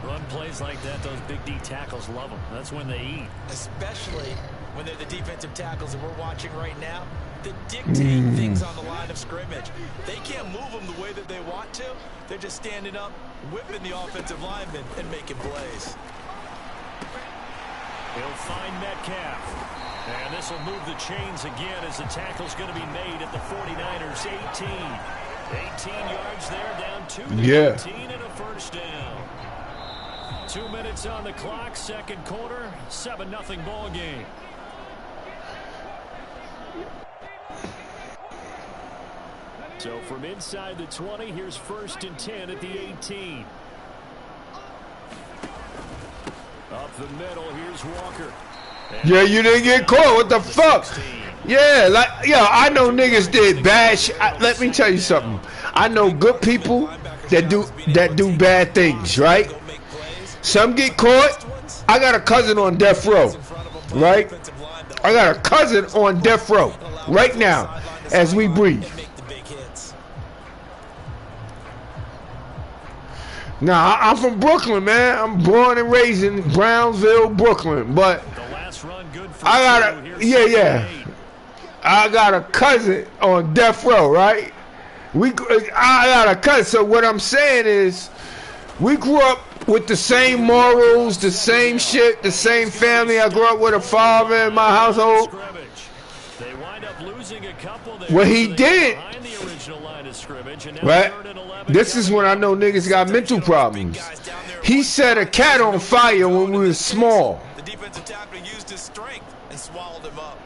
Run plays like that, those big D tackles love them. That's when they eat. Especially when they're the defensive tackles that we're watching right now that dictate things on the line of scrimmage. They can't move them the way that they want to. They're just standing up, whipping the offensive linemen and making plays. He'll find Metcalf. And this will move the chains again as the tackle's going to be made at the 49ers 18. 18 yards there, down 2 to 18 and a 1st down. 2 minutes on the clock, 2nd quarter, 7-0 ball game. So from inside the 20, here's 1st and 10 at the 18. Up the middle, here's Walker. Yeah, you didn't get caught. What the fuck? Yeah, like, yo, I know niggas did bad shit. Let me tell you something. I know good people that do bad things, right? Some get caught. I got a cousin on death row, right? I got a cousin on death row right now as we breathe. Nah, I'm from Brooklyn, man. I'm born and raised in Brownsville, Brooklyn. But I got a cousin on death row, right? I got a cousin. So what I'm saying is, we grew up with the same morals, the same shit, the same family. I grew up with a father in my household. What he did, right? This is when I know niggas got mental problems. He set a cat on fire when we was small. The defensive tackle used his strength and swallowed him up.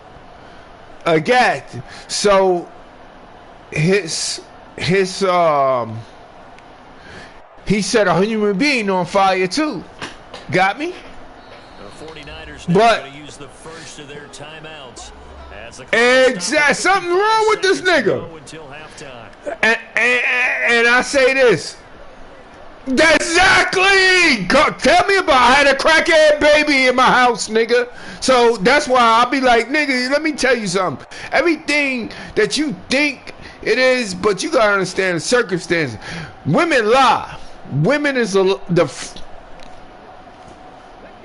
A cat. So he set a human being on fire too. Got me? The 49ers but going to use the first of their timeouts. Exactly. Something wrong with this nigga. And I say this. Exactly. Tell me about I had a crackhead baby in my house, nigga. So that's why I'll be like, nigga, let me tell you something. Everything that you think it is, but you gotta understand the circumstances. Women lie. Women is the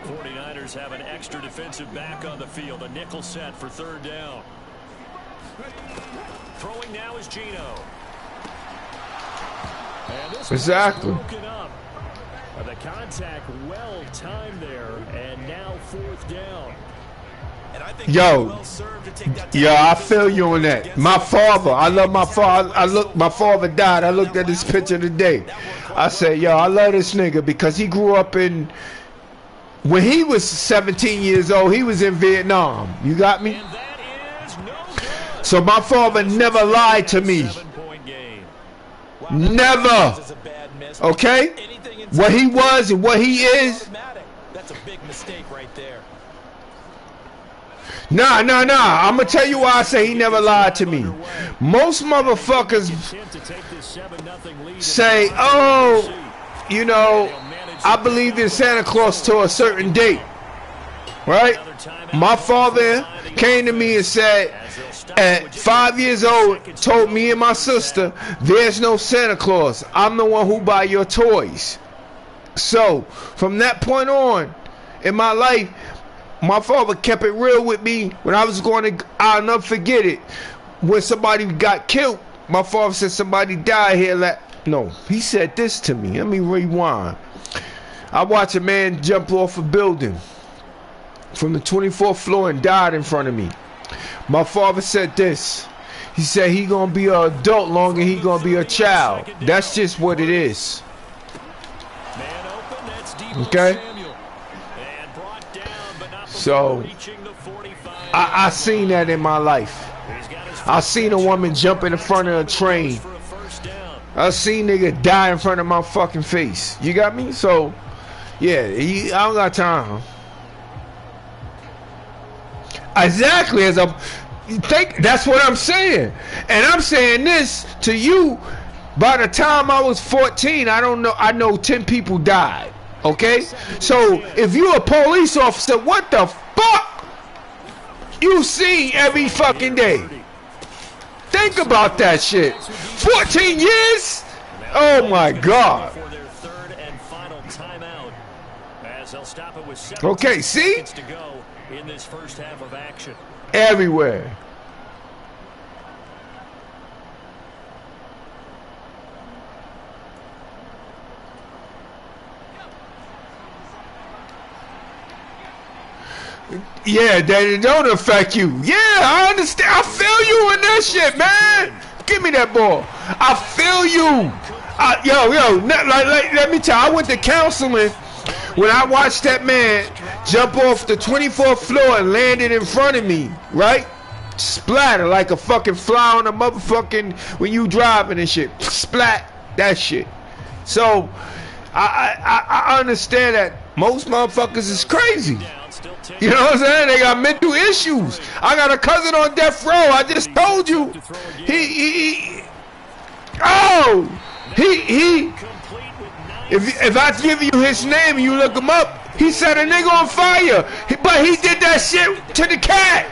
49ers have an extra defensive back on the field. A nickel set for 3rd down. Throwing now is Gino. Exactly. The contact well timed there, and now 4th down. Yo, I feel you on that. My father, I love my father. My father died. I looked at this picture today. I said, yo, I love this nigga because he grew up in. When he was 17 years old, he was in Vietnam. You got me? So my father never lied to me. Never. Okay? What he was and what he is. That's a big mistake right there. Nah. I'm going to tell you why I say he never lied to me. Most motherfuckers say, oh, you know, I believed in Santa Claus to a certain date. Right? My father came to me and said, at 5 years old, told me and my sister, there's no Santa Claus. I'm the one who buy your toys. So, from that point on in my life, my father kept it real with me. When I was going to, I'll never forget it. When somebody got killed, my father said somebody died here. No, he said this to me. Let me rewind. I watched a man jump off a building from the 24th floor and died in front of me. My father said this. He said he gonna be an adult longer he gonna be a child. That's just what it is. Okay? So I seen that in my life. I seen a woman jump in the front of a train. I seen nigga die in front of my fucking face. You got me? So yeah, I don't got time. Exactly. As a think, that's what I'm saying. And I'm saying this to you. By the time I was 14, I know 10 people died. Okay? So if you're a police officer, what the fuck you see every fucking day? Think about that shit. 14 years? Oh my God. Okay, see? In this first half of action. Everywhere. Yeah, that it don't affect you. Yeah, I understand. I feel you in that shit, man. Give me that ball. I feel you. Let me tell you, I went to counseling when I watched that man jump off the 24th floor and landed in front of me, right? Splatter like a fucking fly on a motherfucking when you driving and shit. Splat that shit. So I understand that most motherfuckers is crazy. You know what I'm saying? They got mental issues. I got a cousin on death row. I just told you. If I give you his name and you look him up, he set a nigga on fire. But he did that shit to the cat.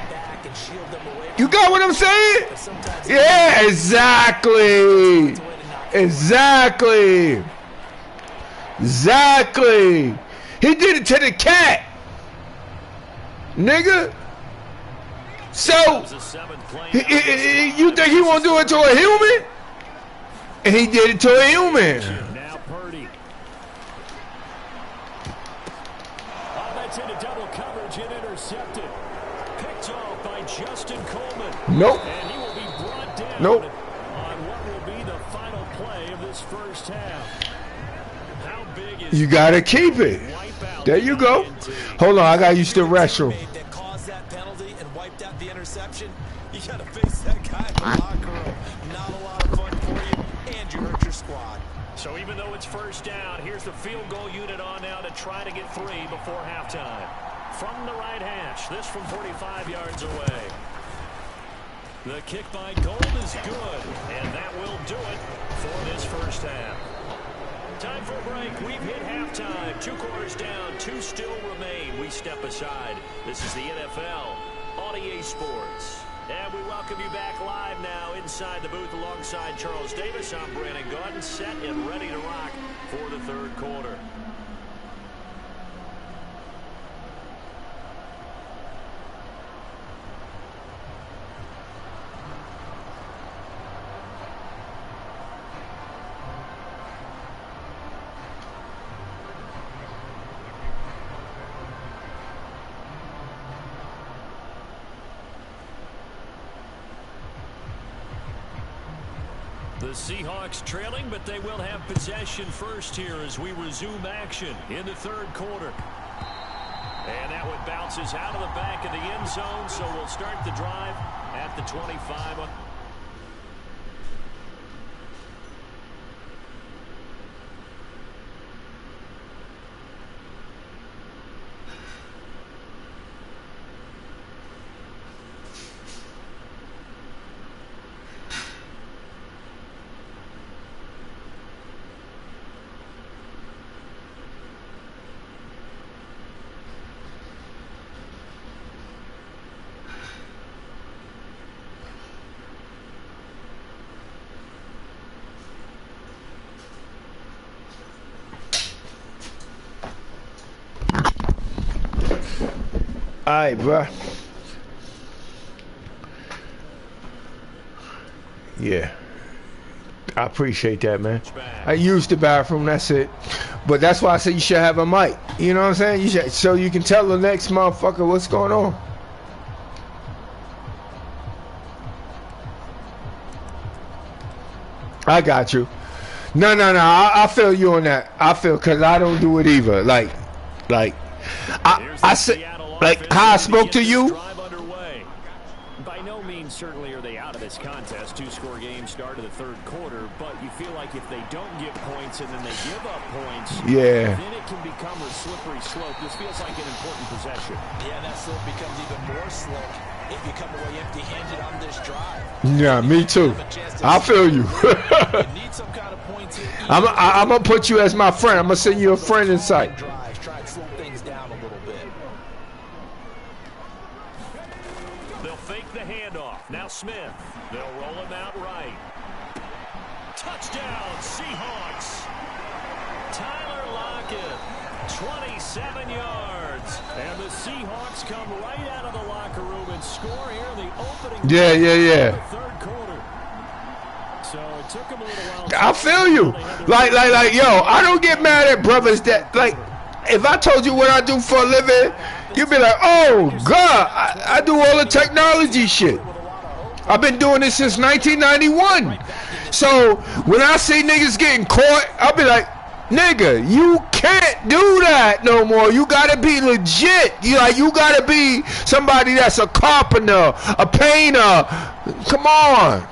You got what I'm saying? Yeah, exactly. Exactly. He did it to the cat. Nigga. So, you think he won't do it to a human? And he did it to a human. Now Purdy. That's into double coverage and intercepted. Picked off by Justin Coleman. Nope. And he will be brought down nope. on what will be the final play of this first half. How big is you gotta keep it. There you go. Hold on, I got used to the restroom. That caused that penalty and wiped out the interception. You gotta face that guy in the locker room. Not a lot of fun for you, and you hurt your squad. So even though it's first down, here's the field goal unit on now to try to get 3 before halftime. From the right hash, this from 45 yards away. The kick by Gold is good, and that will do it for this first half. Time for a break. We've hit halftime. 2 quarters down, 2 still remain. We step aside. This is the NFL on EA Sports. And we welcome you back live now inside the booth alongside Charles Davis. I'm Brandon Gaudin, set and ready to rock for the third quarter. The Seahawks trailing, but they will have possession first here as we resume action in the third quarter. And that one bounces out of the back of the end zone, so we'll start the drive at the 25. All right, bro. Yeah. I appreciate that, man. I used the bathroom, that's it. But that's why I said you should have a mic. You know what I'm saying? You should, so you can tell the next motherfucker what's going on. I got you. No. I feel you on that. I feel, because I don't do it either. Like, I said, like how I spoke to you. By no means certainly are they out of this contest. Two-score game start of the third quarter, but you feel like if they don't get points and then they give up points, then it can become a slippery slope. This feels like an important possession. Yeah, that slope becomes even more slick if you come away empty-handed on this drive. Yeah, me too. I feel you. I'm going to put you as my friend. I'm going to send you a friend in sight. Try and slow things down a little bit. They'll fake the handoff. Now Smith. They'll roll him out right. Touchdown, Seahawks. Tyler Lockett, 27 yards. And the Seahawks come right out of the locker room and score here in the opening third quarter. So it took him a little while. I feel you. Like, yo, I don't get mad at brothers that, like, if I told you what I do for a living, you'd be like, oh, God, I do all the technology shit. I've been doing this since 1991. So when I see niggas getting caught, I'll be like, nigga, you can't do that no more. You gotta be legit. You gotta be somebody that's a carpenter, a painter. Come on.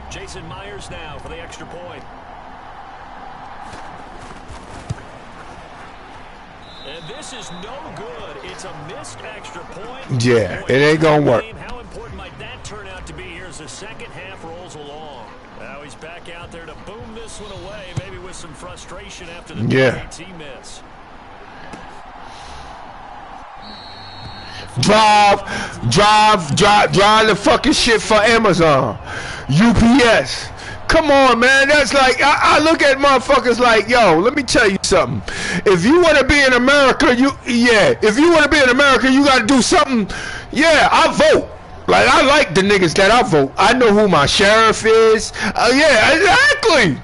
Jason Myers now for the extra point. And this is no good. It's a missed extra point. Yeah, it ain't gonna work. How important might that turn out to be here as the second half rolls along? Now he's back out there to boom this one away, maybe with some frustration after the PAT miss. Drive the fucking shit for Amazon. UPS. Come on, man. That's like, I look at motherfuckers like, yo, let me tell you something. If you want to be in America, if you want to be in America, you got to do something. Yeah, I vote. Like, I like the niggas that I vote. I know who my sheriff is. Yeah, exactly.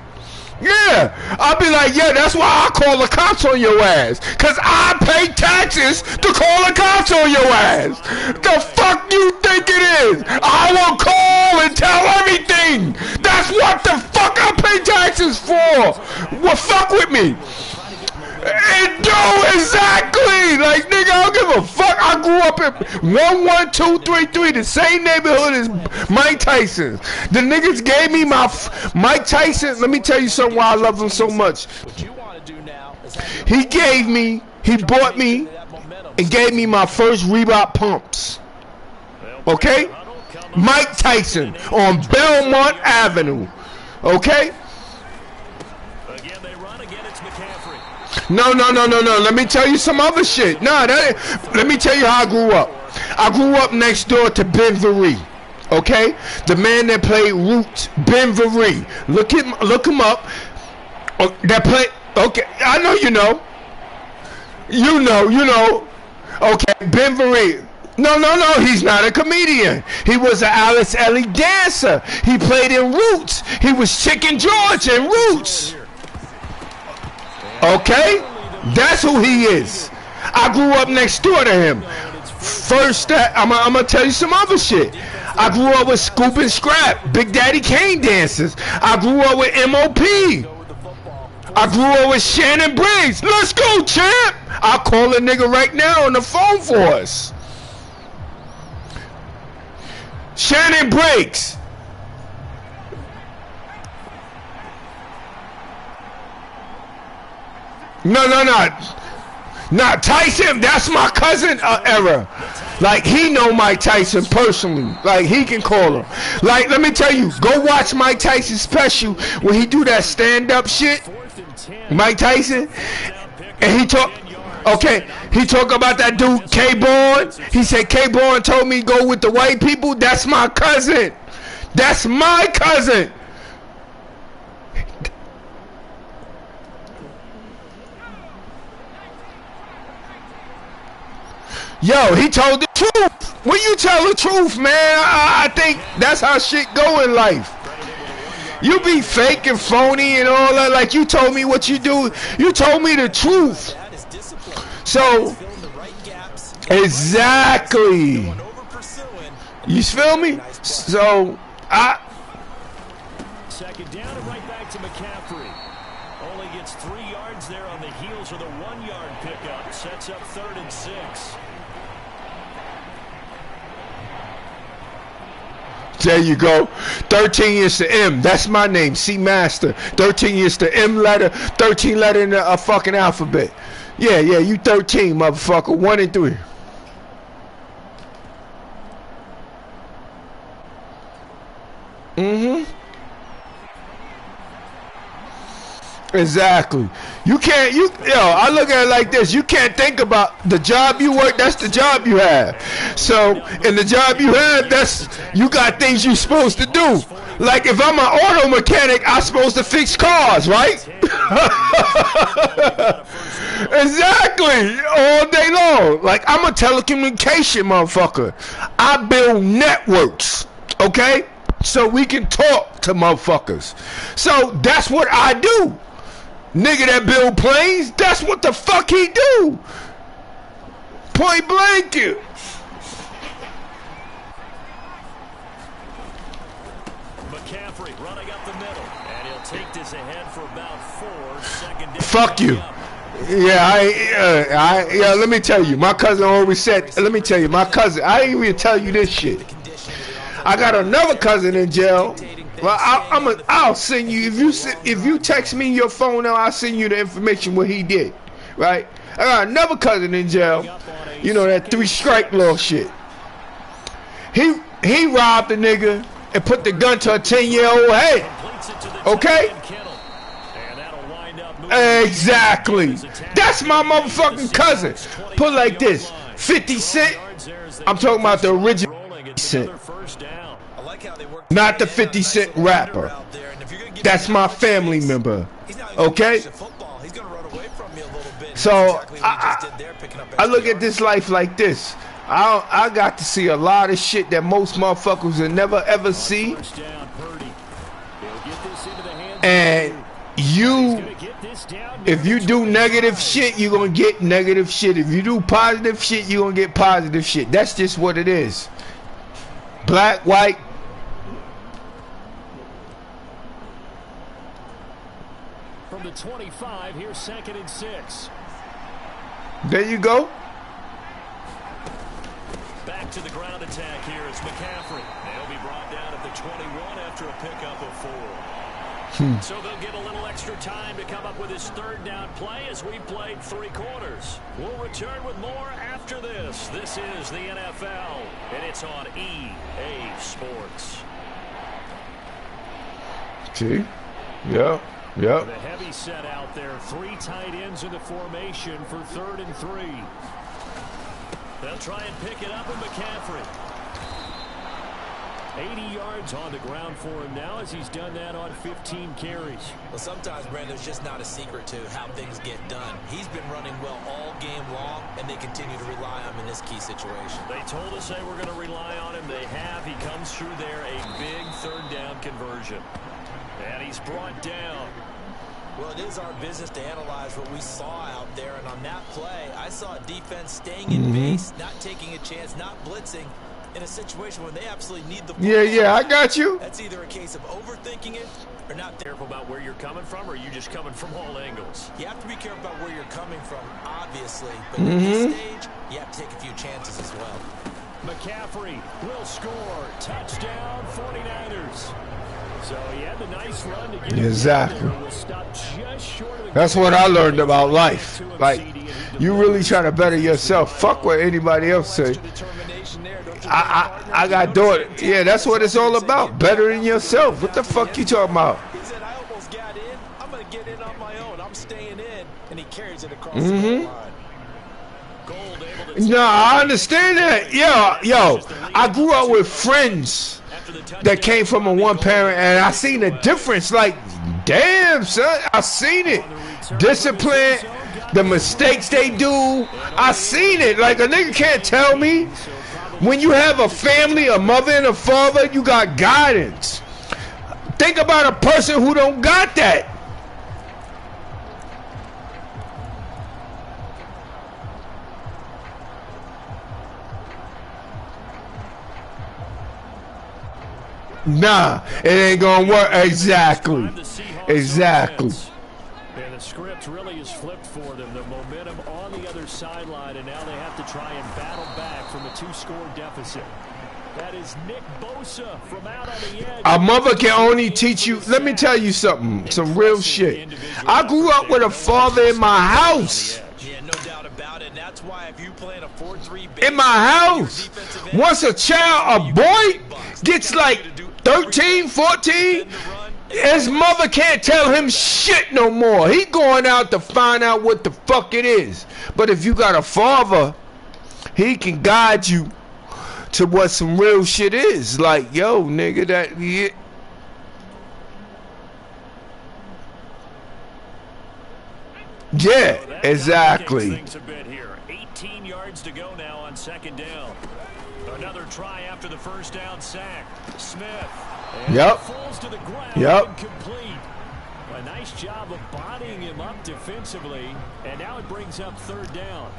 Yeah, I'll be like, yeah, that's why I call the cops on your ass. Because I pay taxes to call the cops on your ass. The fuck you think it is? I will call and tell everything. That's what the fuck I pay taxes for. Well, fuck with me. And do exactly. Like, nigga, I don't give a fuck. I grew up in 11233, the same neighborhood as Mike Tyson. The niggas gave me my Mike Tyson. Let me tell you something why I love him so much. He bought me and gave me my first Reebok pumps. Okay? Mike Tyson on Belmont Avenue. Okay? No. Let me tell you some other shit. Let me tell you how I grew up. I grew up next door to Ben Veree. Okay? The man that played Roots, Ben Veree. Look him up. That play. Okay, I know you know. You know. Okay, Ben Veree. No, he's not a comedian. He was an Alice Ellie dancer. He played in Roots. He was Chicken George in Roots. Okay? That's who he is. I grew up next door to him. First, I'm going to tell you some other shit. I grew up with Scoop and Scrap, Big Daddy Kane dancers. I grew up with MOP. I grew up with Shannon Briggs. Let's go, champ. I'll call a nigga right now on the phone for us. Shannon Briggs. No. Not Tyson. That's my cousin era. Like, he know Mike Tyson personally. Like, he can call him. Like, let me tell you, go watch Mike Tyson's special when he do that stand-up shit. Mike Tyson. And he talk about that dude, K-Born. He said, K-Born told me go with the white people. That's my cousin. That's my cousin. Yo, he told the truth. When you tell the truth, man, I think that's how shit go in life. You be fake and phony and all that. Like, you told me what you do. You told me the truth. So, exactly. You feel me? So, second down and right back to McCaffrey. Only gets 3 yards there on the heels of the 1-yard pickup. Sets up 3rd and 6. There you go. 13 is the M. That's my name, C Master. 13 is the M letter. 13 letter in the fucking alphabet. Yeah, you 13, motherfucker. 1 and 3. Exactly. You can't, I look at it like this. You can't think about the job you work, that's the job you have. So, in the job you have, you got things you're supposed to do. Like if I'm an auto mechanic, I'm supposed to fix cars, right? Exactly. All day long. Like I'm a telecommunication motherfucker. I build networks, okay? So we can talk to motherfuckers. So that's what I do. Nigga that build planes, that's what the fuck he do. Point blank you. McCaffrey running up the middle, and he'll take this ahead for about 4 seconds. Fuck you. Yeah, let me tell you. My cousin always said, let me tell you, my cousin, I ain't even tell you this shit. I got another cousin in jail. Well, I'll send you, if you text me your phone now, I'll send you the information what he did, right? I got another cousin in jail. You know that 3-strike law shit. He robbed a nigga and put the gun to a 10-year-old head. Okay? Exactly. That's my motherfucking cousin. Put it like this. 50 Cent. I'm talking about the original 50 Cent. Not the 50 Cent rapper. That's my family member. Okay? So I look at this life like this. I got to see a lot of shit that most motherfuckers will never ever see. And if you do negative shit, you're gonna get negative shit. If you do positive shit, you're gonna get positive shit. That's just what it is. Black, white. From the 25, here's 2nd and 6. There you go. Back to the ground attack here is McCaffrey. They'll be brought down at the 21 after a pickup of 4. So they'll get a little extra time to come up with his 3rd down play as we played 3 quarters. We'll return with more after this. This is the NFL, and it's on EA Sports. See? Yeah. Yep. The heavy set out there. 3 tight ends in the formation for 3rd and 3. They'll try and pick it up with McCaffrey. 80 yards on the ground for him now as he's done that on 15 carries. Well, sometimes, Brandon, there's just not a secret to how things get done. He's been running well all game long, and they continue to rely on him in this key situation. They told us they were going to rely on him. They have. He comes through there, a big 3rd down conversion. And he's brought down. Well, it is our business to analyze what we saw out there. And on that play, I saw a defense staying in base, not taking a chance, not blitzing in a situation where they absolutely need the ball. Yeah, I got you. That's either a case of overthinking it or not careful about where you're coming from, or are you just coming from all angles? You have to be careful about where you're coming from, obviously. But at this stage, you have to take a few chances as well. McCaffrey will score. Touchdown, 49ers. So he had the nice run to get exactly. That's what I learned about life. Like, you really try to better yourself. Fuck what anybody else say. I got daughter. Yeah, that's what it's all about. Bettering yourself. What the fuck you talking about? He said, I almost got in. I'm going to get in on my own. I'm staying in. And he carries it across the goal line. No, I understand that. Yo, I grew up with friends that came from a one parent, and I seen the difference. Like, damn, son, I seen it. Discipline, the mistakes they do, I seen it. Like, a nigga can't tell me. When you have a family, a mother and a father, you got guidance. Think about a person who don't got that. Nah, it ain't gonna work. Exactly. Exactly. And the script really is flipped for them. The momentum on the other sideline, and now they have to try and battle back from a 2-score deficit. That is Nick Bosa from out on the edge. A mother can only teach you. Let me tell you something. Some real shit. I grew up with a father in my house. Yeah, no doubt about it. And that's why if you play in a 4-3 in my house, once a child, a boy, gets like 13, 14, his mother can't tell him shit no more. He going out to find out what the fuck it is. But if you got a father, he can guide you to what some real shit is. Like, yo, nigga, that... Yeah. Yeah, exactly. 18 yards to go now on second down. Another try after the first down sack. Smith. Yep. Falls to the ground. Yep. Complete. A nice job of bodying him up defensively, and now it brings up third down.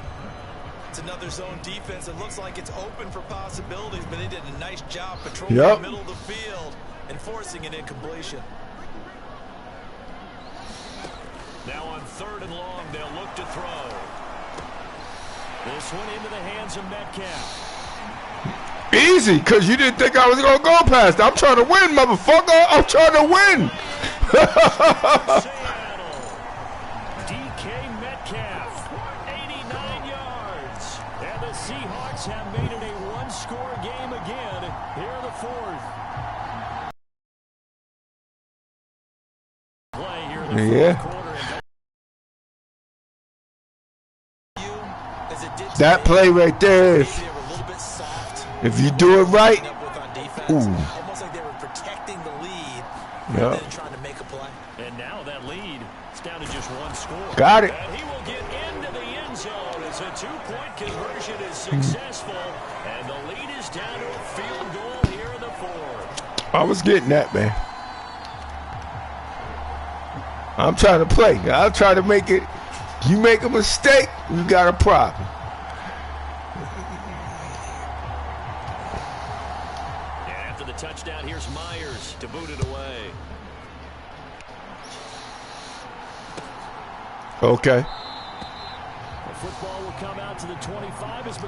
It's another zone defense. It looks like it's open for possibilities, but they did a nice job patrolling Yep. the middle of the field and forcing an incompletion. Now on third and long, they'll look to throw. This one into the hands of Metcalf. Easy, because you didn't think I was going to go past. I'm trying to win, motherfucker. I'm trying to win. Seattle. DK Metcalf, 89 yards. And the Seahawks have made it a one-score game again here in the fourth. Play here in the fourth quarter. That play right there, if you do it right, ooh. Almost like they were protecting the lead and then trying to make a play. And now that lead is down to just one score. Got it. And he will get into the end zone as a two-point conversion is successful. And the lead is down to a field goal here in the fourth. I was getting that, man. I'm trying to play. I'll try to make it. You make a mistake, you got a problem. Touchdown, here's Myers to boot it away. Okay. The football will come out to the 25.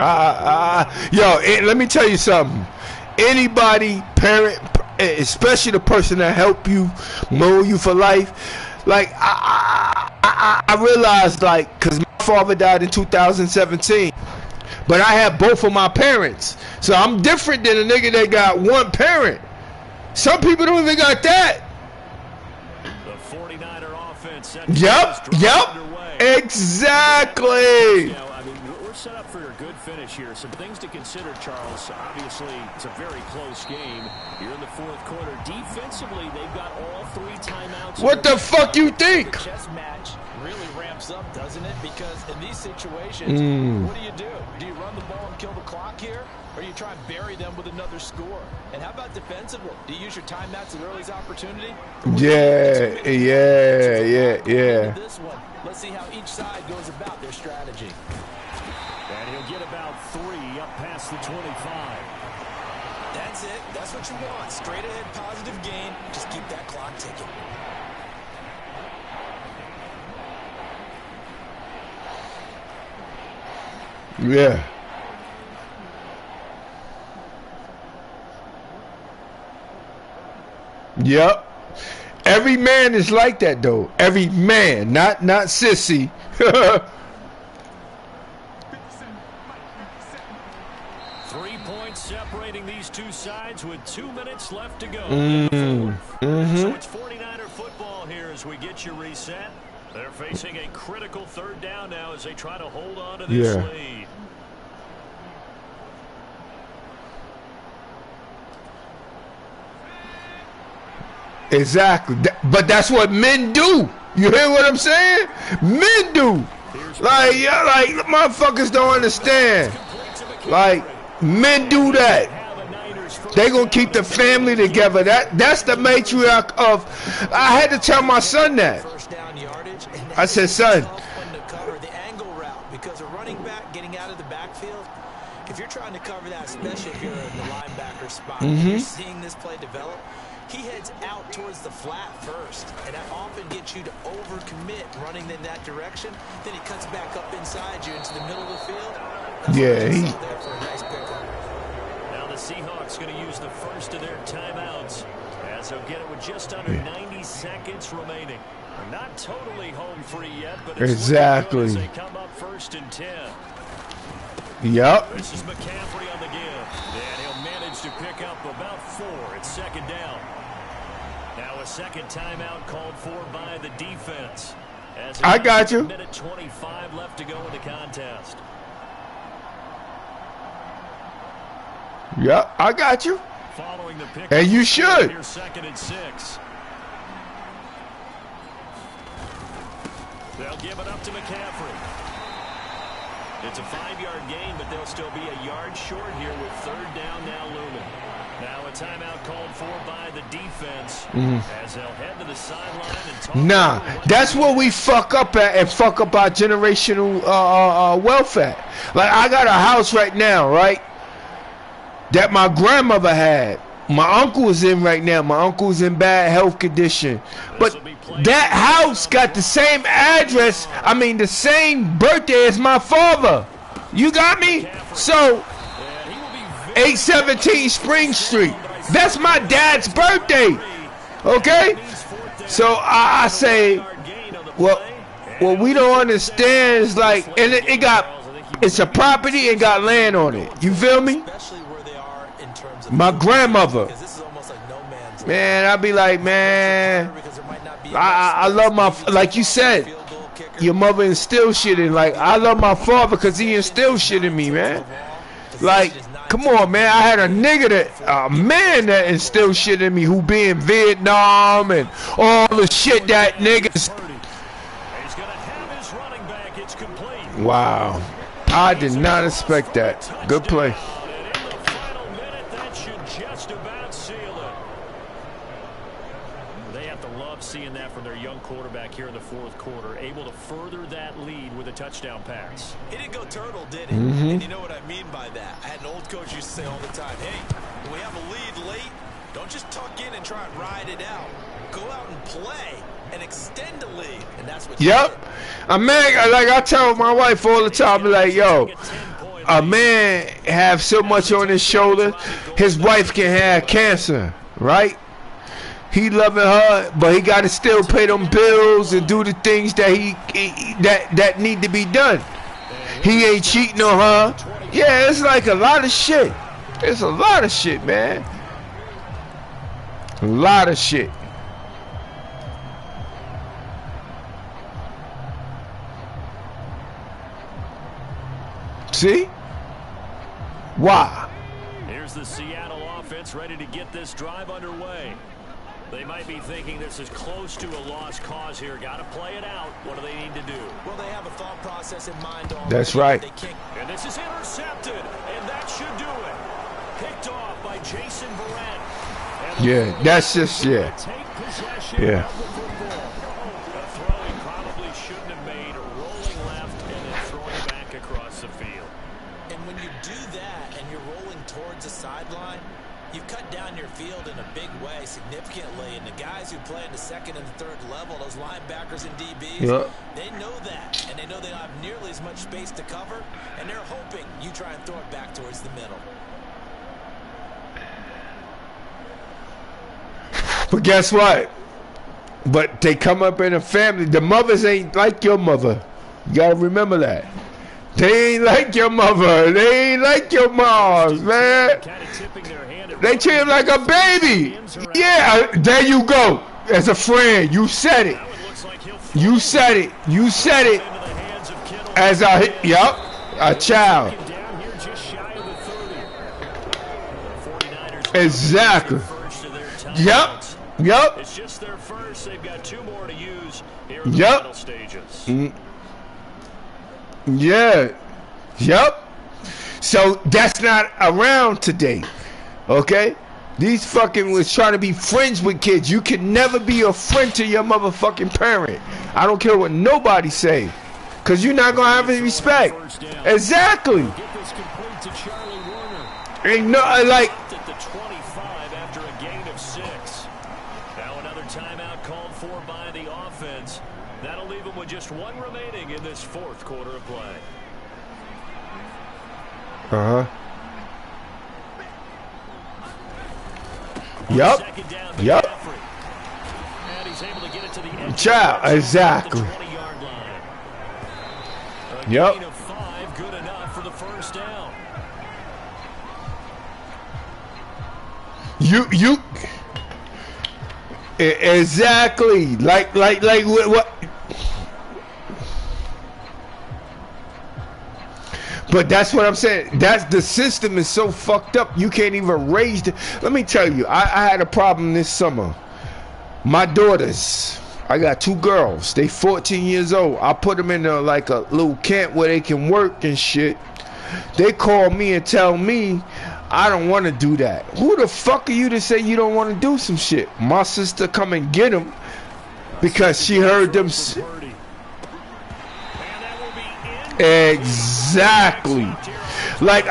Let me tell you something. Anybody, parent, especially the person that helped you, mold you for life, like, I realized, like, because my father died in 2017. But I have both of my parents. So I'm different than a nigga that got one parent. Some people don't even got that. The 49er offense. Yep. Exactly. We're set up for a good finish here. Some things to consider, Charles. Obviously, it's a very close game. You're in the fourth quarter. Defensively, they've got all three timeouts. What the fuck you think? The chess match really ramps up, doesn't it? Because in these situations, what do? Do you run the ball and kill the clock here? Or you try and bury them with another score? And how about defensively? Do you use your timeouts at early's opportunity? Yeah. This one, let's see how each side goes about their strategy. And he'll get about 3 up past the 25. That's it. That's what you want. Straight ahead, positive gain. Just keep that clock ticking. Yeah. Yep. Every man is like that, though. Every man, not sissy. 3 points separating these two sides with 2 minutes left to go. So it's 49er football here as we get you reset. They're facing a critical third down now as they try to hold on to this lead. Exactly. But that's what men do. You hear what I'm saying? Men do. Like motherfuckers don't understand. Like, men do that. They gonna keep the family together. That's the matriarch of. I had to tell my son that. I said, son. The angle route, because a running back getting out of the backfield, if you're trying to cover that, especially if you're in the linebacker spot, and you're seeing this play develop, he heads out towards the flat first, and that often gets you to overcommit running in that direction. Then he cuts back up inside you into the middle of the field. That's yeah, there for a nice pickup. Now the Seahawks going to use the first of their timeouts as they'll get it with just under 90 seconds remaining. They're not totally home free yet, but it's exactly as they come up 1st and 10. Yep. This is McCaffrey on the give, and he'll manage to pick up about 4. It's 2nd down. Now a second timeout called for by the defense. I got you. Minute 25 left to go in the contest. Yep, I got you. Following the pick, and you should. Here's 2nd and 6. They'll give it up to McCaffrey. It's a 5-yard gain, but they'll still be a yard short here with 3rd down now looming. Now a timeout called for by the defense as they'll head to the sideline and talk. Nah, that's what we fuck up at and fuck up our generational welfare. Like, I got a house right now, right, that my grandmother had. My uncle is in right now. My uncle's in bad health condition. But that house got the same address, I mean the same birthday as my father. You got me? So 817 Spring Street. That's my dad's birthday. Okay? So I say, well, we don't understand is like, and it's a property and got land on it. You feel me? My grandmother. Man, I'd be like, man, I love my, like you said, your mother instilled shit in. Like, I love my father because he instilled shit in me, man. Like, come on, man. I had a man that instilled shit in me who be in Vietnam and all the shit that niggas. Wow. I did not expect that. Good play. Seeing that from their young quarterback here in the 4th quarter, able to further that lead with a touchdown pass. He didn't go turtle, did he? And you know what I mean by that. I had an old coach used to say all the time, hey, when we have a lead late, don't just tuck in and try and ride it out. Go out and play and extend the lead. And that's what a man, like I tell my wife all the time, like, yo, a man have so much on his shoulder, his wife can have cancer, right? He loving her, but he got to still pay them bills and do the things that that need to be done. He ain't cheating on her. Yeah, it's like a lot of shit. It's a lot of shit, man. A lot of shit. See? Why? Here's the Seattle offense ready to get this drive underway. They might be thinking this is close to a lost cause here. Got to play it out. What do they need to do? Well, they have a thought process in mind. That's right. And this is intercepted, and that should do it. Picked off by Jason Verrett. Yeah, that's just, yeah. Yeah. The throw he probably shouldn't have made, rolling left and then throwing it back across the field. And when you do that and you're rolling towards the sideline, you've cut down your field in a big way, significantly, and the guys who play in the 2nd and 3rd level, those linebackers and DBs, they know that, and they know they don't have nearly as much space to cover, and they're hoping you try and throw it back towards the middle. But guess what? But they come up in a family. The mothers ain't like your mother. You got to remember that. They ain't like your mother. They ain't like your moms, man. They treat him like a baby. Yeah, there you go. As a friend, you said it. You said it. You said it. As a child. Exactly. Yep. It's just their first. They've got 2 more to use here in the final stages. Yeah. Yep. So that's not around today. Okay? These fucking was trying to be friends with kids. You can never be a friend to your motherfucking parent. I don't care what nobody say. Because you're not going to have any respect. Exactly. Ain't no, like. After a gain of 6. Now another timeout called for by the offense. That'll leave them with just 1 remaining in this 4th quarter of play. Yup. Yup. And he's able to get it to the edge. Child, exactly. Yep. Gain of 5, good enough for the first down. You exactly like what? But that's what I'm saying. That's the system is so fucked up. You can't even raise the. Let me tell you, I had a problem this summer. My daughters, I got 2 girls. They 14 years old. I put them in like a little camp where they can work and shit. They call me and tell me I don't want to do that. Who the fuck are you to say you don't want to do some shit? My sister come and get them because she heard them. Exactly. Like,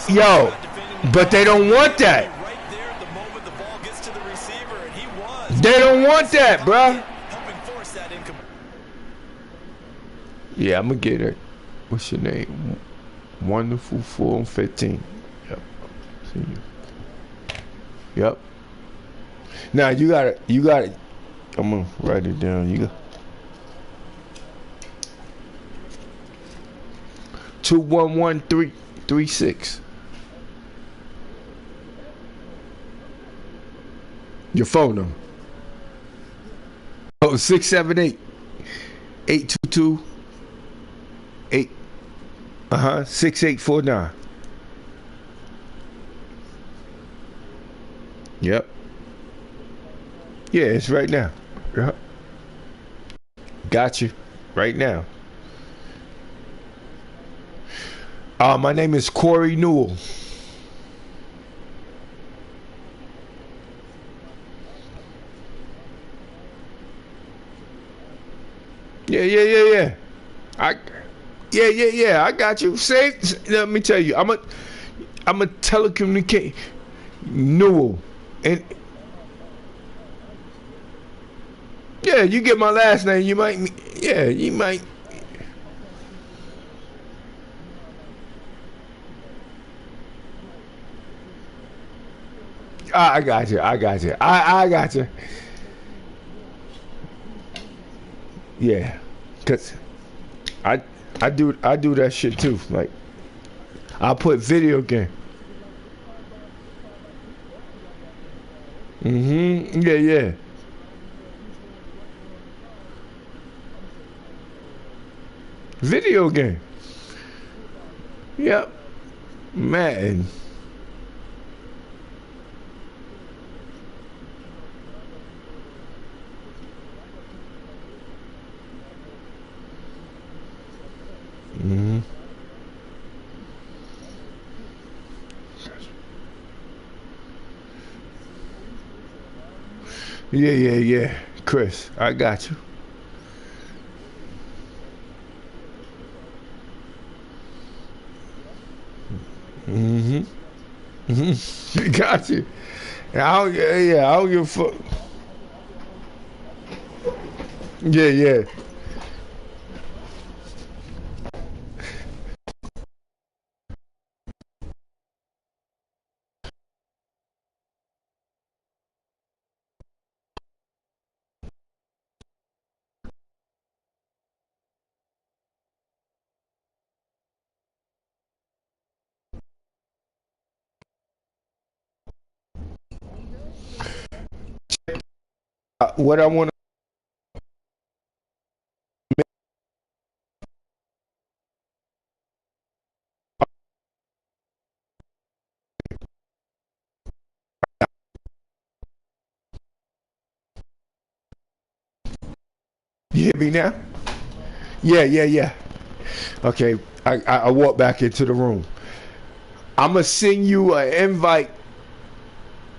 yo, but they don't want that. They don't want that, bruh. Yeah, I'm gonna get her. What's your name? Wonderful 415. Yep. See you. Yep. Now you got it. I'm gonna write it down. You got 211336. Your phone number. Oh, 678 822 6849. Yep. Yeah, it's right now. Yep. Got you. Right now. My name is Corey Newell. Yeah. I got you. Let me tell you, I'm a telecommunicate Newell, and yeah, you get my last name, you might. I got you. I got you. Yeah, cause I do that shit too. Like, I put video game. Yeah. Video game. Yep. Madden. Yeah. Chris, I got you. Got you. I don't give a fuck. Yeah. What I want to. You hear me now? Yeah. Okay, I walk back into the room. I'm gonna send you an invite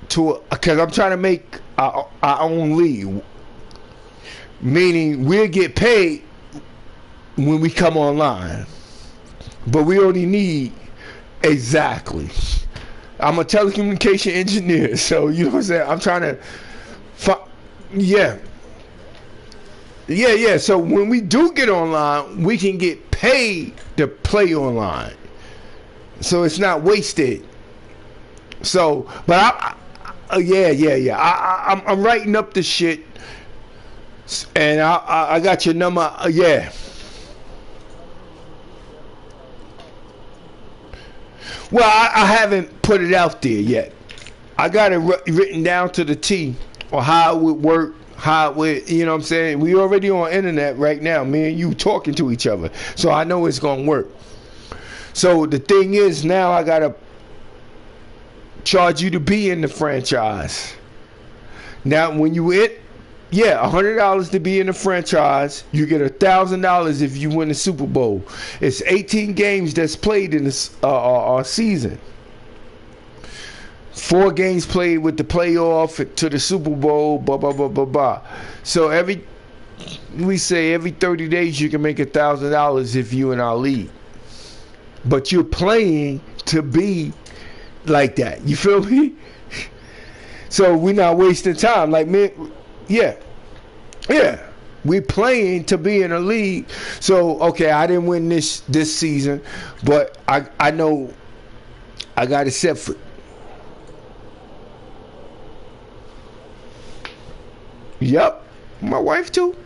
because I'm trying to make our own league, meaning we'll get paid when we come online, but we only need exactly. I'm a telecommunication engineer, so you know what I'm saying. I'm trying to, yeah. So when we do get online, we can get paid to play online, so it's not wasted. So, but Yeah. I'm writing up the shit, and I got your number. Yeah. Well, I haven't put it out there yet. I got it written down to the T, or how it would work, how it would, you know what I'm saying? We already on internet right now, me and you talking to each other, so I know it's gonna work. So the thing is, now I gotta charge you to be in the franchise. Now, when you $100 to be in the franchise. You get $1,000 if you win the Super Bowl. It's 18 games that's played in this season. 4 games played with the playoff to the Super Bowl. Blah blah blah blah blah. So we say every 30 days you can make $1,000 if you in our league. But you're playing to be like that. You feel me? So we're not wasting time. Like, man, yeah. We playing to be in a league. So, okay, I didn't win this season, but I know I got it set for. Yep, my wife too.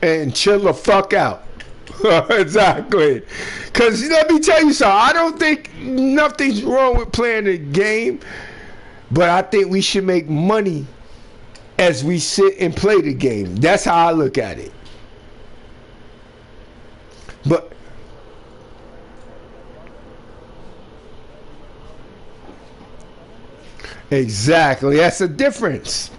And chill the fuck out. Exactly. Because let me tell you something. I don't think nothing's wrong with playing the game, but I think we should make money as we sit and play the game. That's how I look at it. But exactly, that's the difference.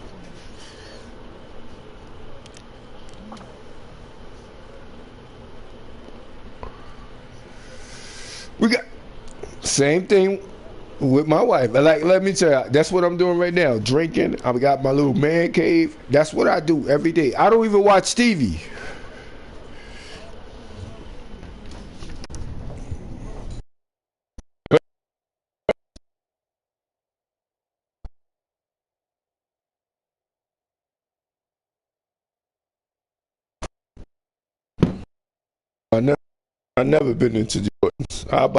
We got same thing with my wife. Like, let me tell you, that's what I'm doing right now. Drinking. I got my little man cave. That's what I do every day. I don't even watch TV. I never been into Jordans.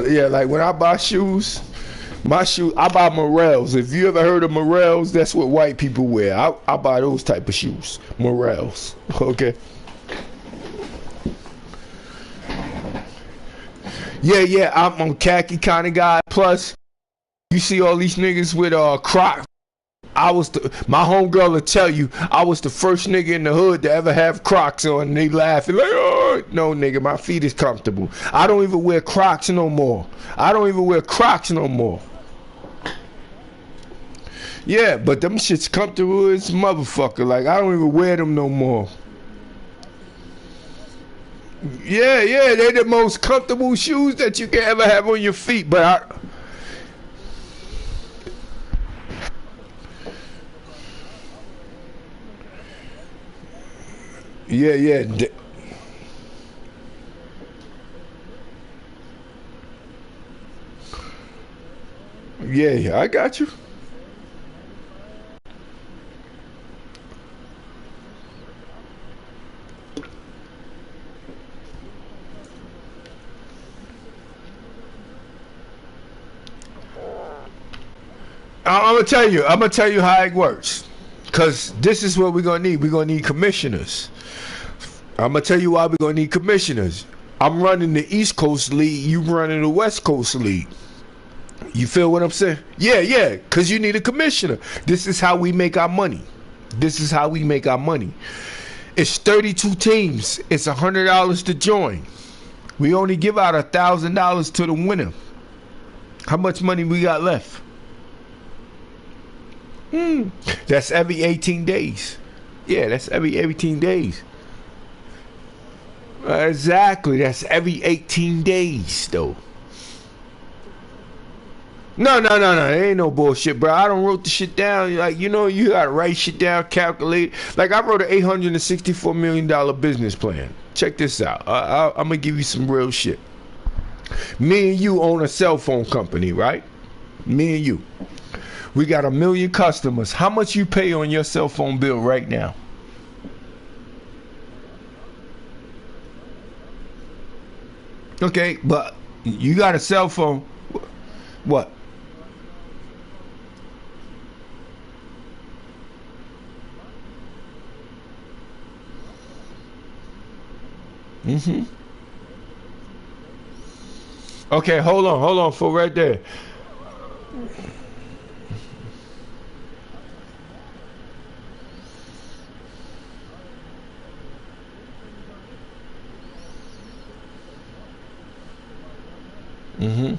Yeah, like when I buy shoes, I buy Morels. If you ever heard of Morels, that's what white people wear. I buy those type of shoes, Morels. Okay. Yeah, I'm a khaki kind of guy. Plus, you see all these niggas with Crocs. My homegirl will tell you, I was the first nigga in the hood to ever have Crocs on, and they laughing like, oh, no nigga, my feet is comfortable. I don't even wear Crocs no more. Yeah, but them shit's comfortable as motherfucker. Like, I don't even wear them no more. Yeah, they the most comfortable shoes that you can ever have on your feet, but Yeah, I got you. I'm gonna tell you how it works. Cause this is what we're gonna need. We're gonna need commissioners. I'm gonna tell you why we're gonna need commissioners. I'm running the East Coast League, you running the West Coast League. You feel what I'm saying? Yeah, cause you need a commissioner. This is how we make our money. It's 32 teams. It's $100 to join. We only give out $1,000 to the winner. How much money we got left? That's every 18 days. Yeah, that's every 18 days. Exactly, that's every 18 days, though. No, there ain't no bullshit, bro. I don't wrote the shit down. Like, you know, you gotta write shit down, calculate. Like, I wrote an $864 million business plan. Check this out. I'm gonna give you some real shit. Me and you own a cell phone company, right? Me and you. We got 1 million customers. How much you pay on your cell phone bill right now? Okay, but you got a cell phone. What? Mm-hmm. Okay, hold on for right there. Mm-hmm.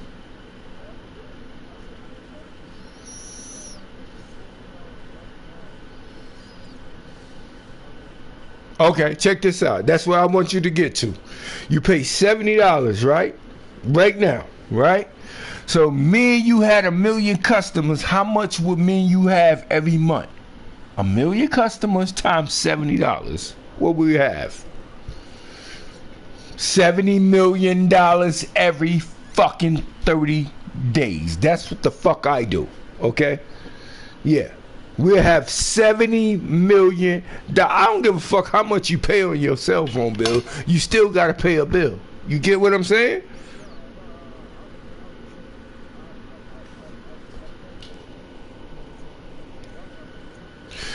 Okay, check this out. That's what I want you to get to. You pay $70, right? Right now, right? So me and you had 1 million customers. How much would me and you have every month? 1 million customers times $70. What would we have? $70 million every fucking 30 days. That's what the fuck I do. Okay? Yeah. We'll have $70 million. I don't give a fuck how much you pay on your cell phone bill. You still got to pay a bill. You get what I'm saying?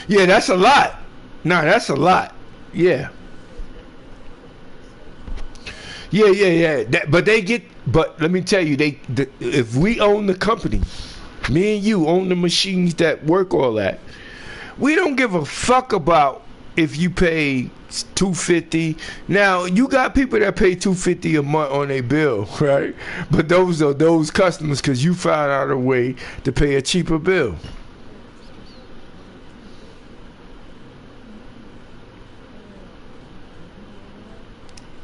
Yeah, that's a lot. Nah, that's a lot. Yeah. Yeah. But they get. But let me tell you, if we own the company, me and you own the machines that work all that. We don't give a fuck about if you pay $250. Now you got people that pay $250 a month on their bill, right? But those are those customers because you found out a way to pay a cheaper bill.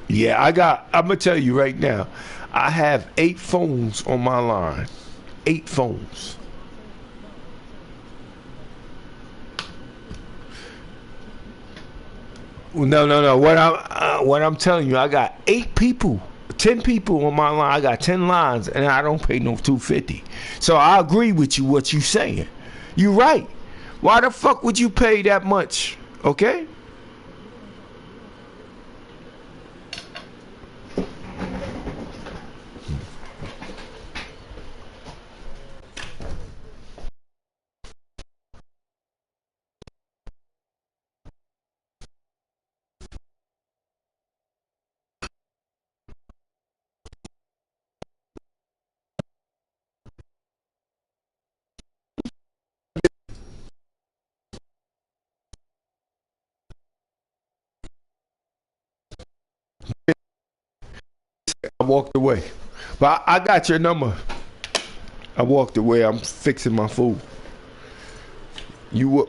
Yeah, I'm gonna tell you right now, I have 8 phones on my line. 8 phones. No. What I'm telling you, I got 8 people, 10 people on my line. I got 10 lines, and I don't pay no $250. So I agree with you. What you saying? You right. Why the fuck would you pay that much? Okay. I walked away, but I got your number. I walked away. I'm fixing my food. You were.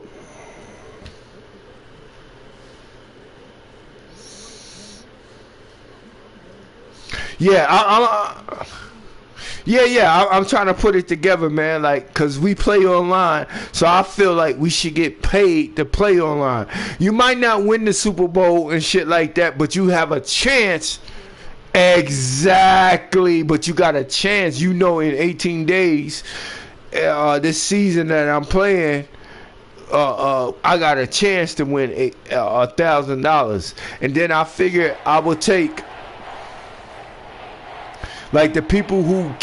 Yeah, I'm trying to put it together, man. Like, cause we play online, so I feel like we should get paid to play online. You might not win the Super Bowl and shit like that, but you have a chance. Exactly, but you got a chance. You know, in 18 days, this season that I'm playing, I got a chance to win $1,000, and then I figure I will take. Like the people who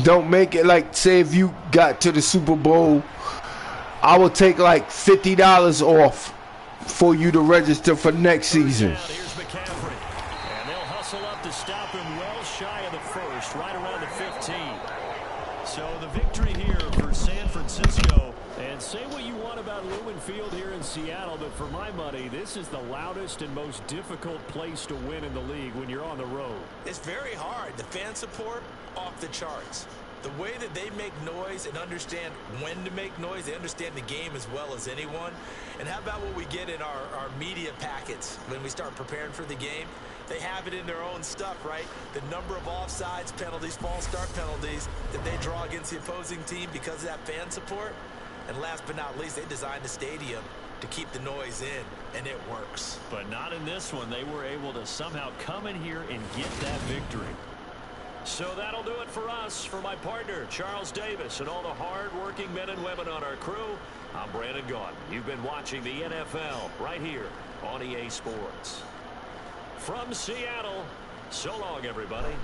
don't make it, like say if you got to the Super Bowl, I will take like $50 off for you to register for next season. Here's McCaffrey. And they'll hustle up to stop him well shy of the first, right around the 15. So the victory here for San Francisco. And say what you want about Lumen Field here in Seattle, but for my money, this is the loudest and most difficult place to win in the league when you're on the road. It's very hard. The fan support, off the charts. The way that they make noise and understand when to make noise, they understand the game as well as anyone. And how about what we get in our media packets when we start preparing for the game? They have it in their own stuff, right? The number of offsides penalties, false start penalties that they draw against the opposing team because of that fan support. And last but not least, they designed the stadium to keep the noise in, and it works. But not in this one. They were able to somehow come in here and get that victory. So that'll do it for us. For my partner, Charles Davis, and all the hard-working men and women on our crew, I'm Brandon Gaudin. You've been watching the NFL right here on EA Sports. From Seattle, So long, everybody.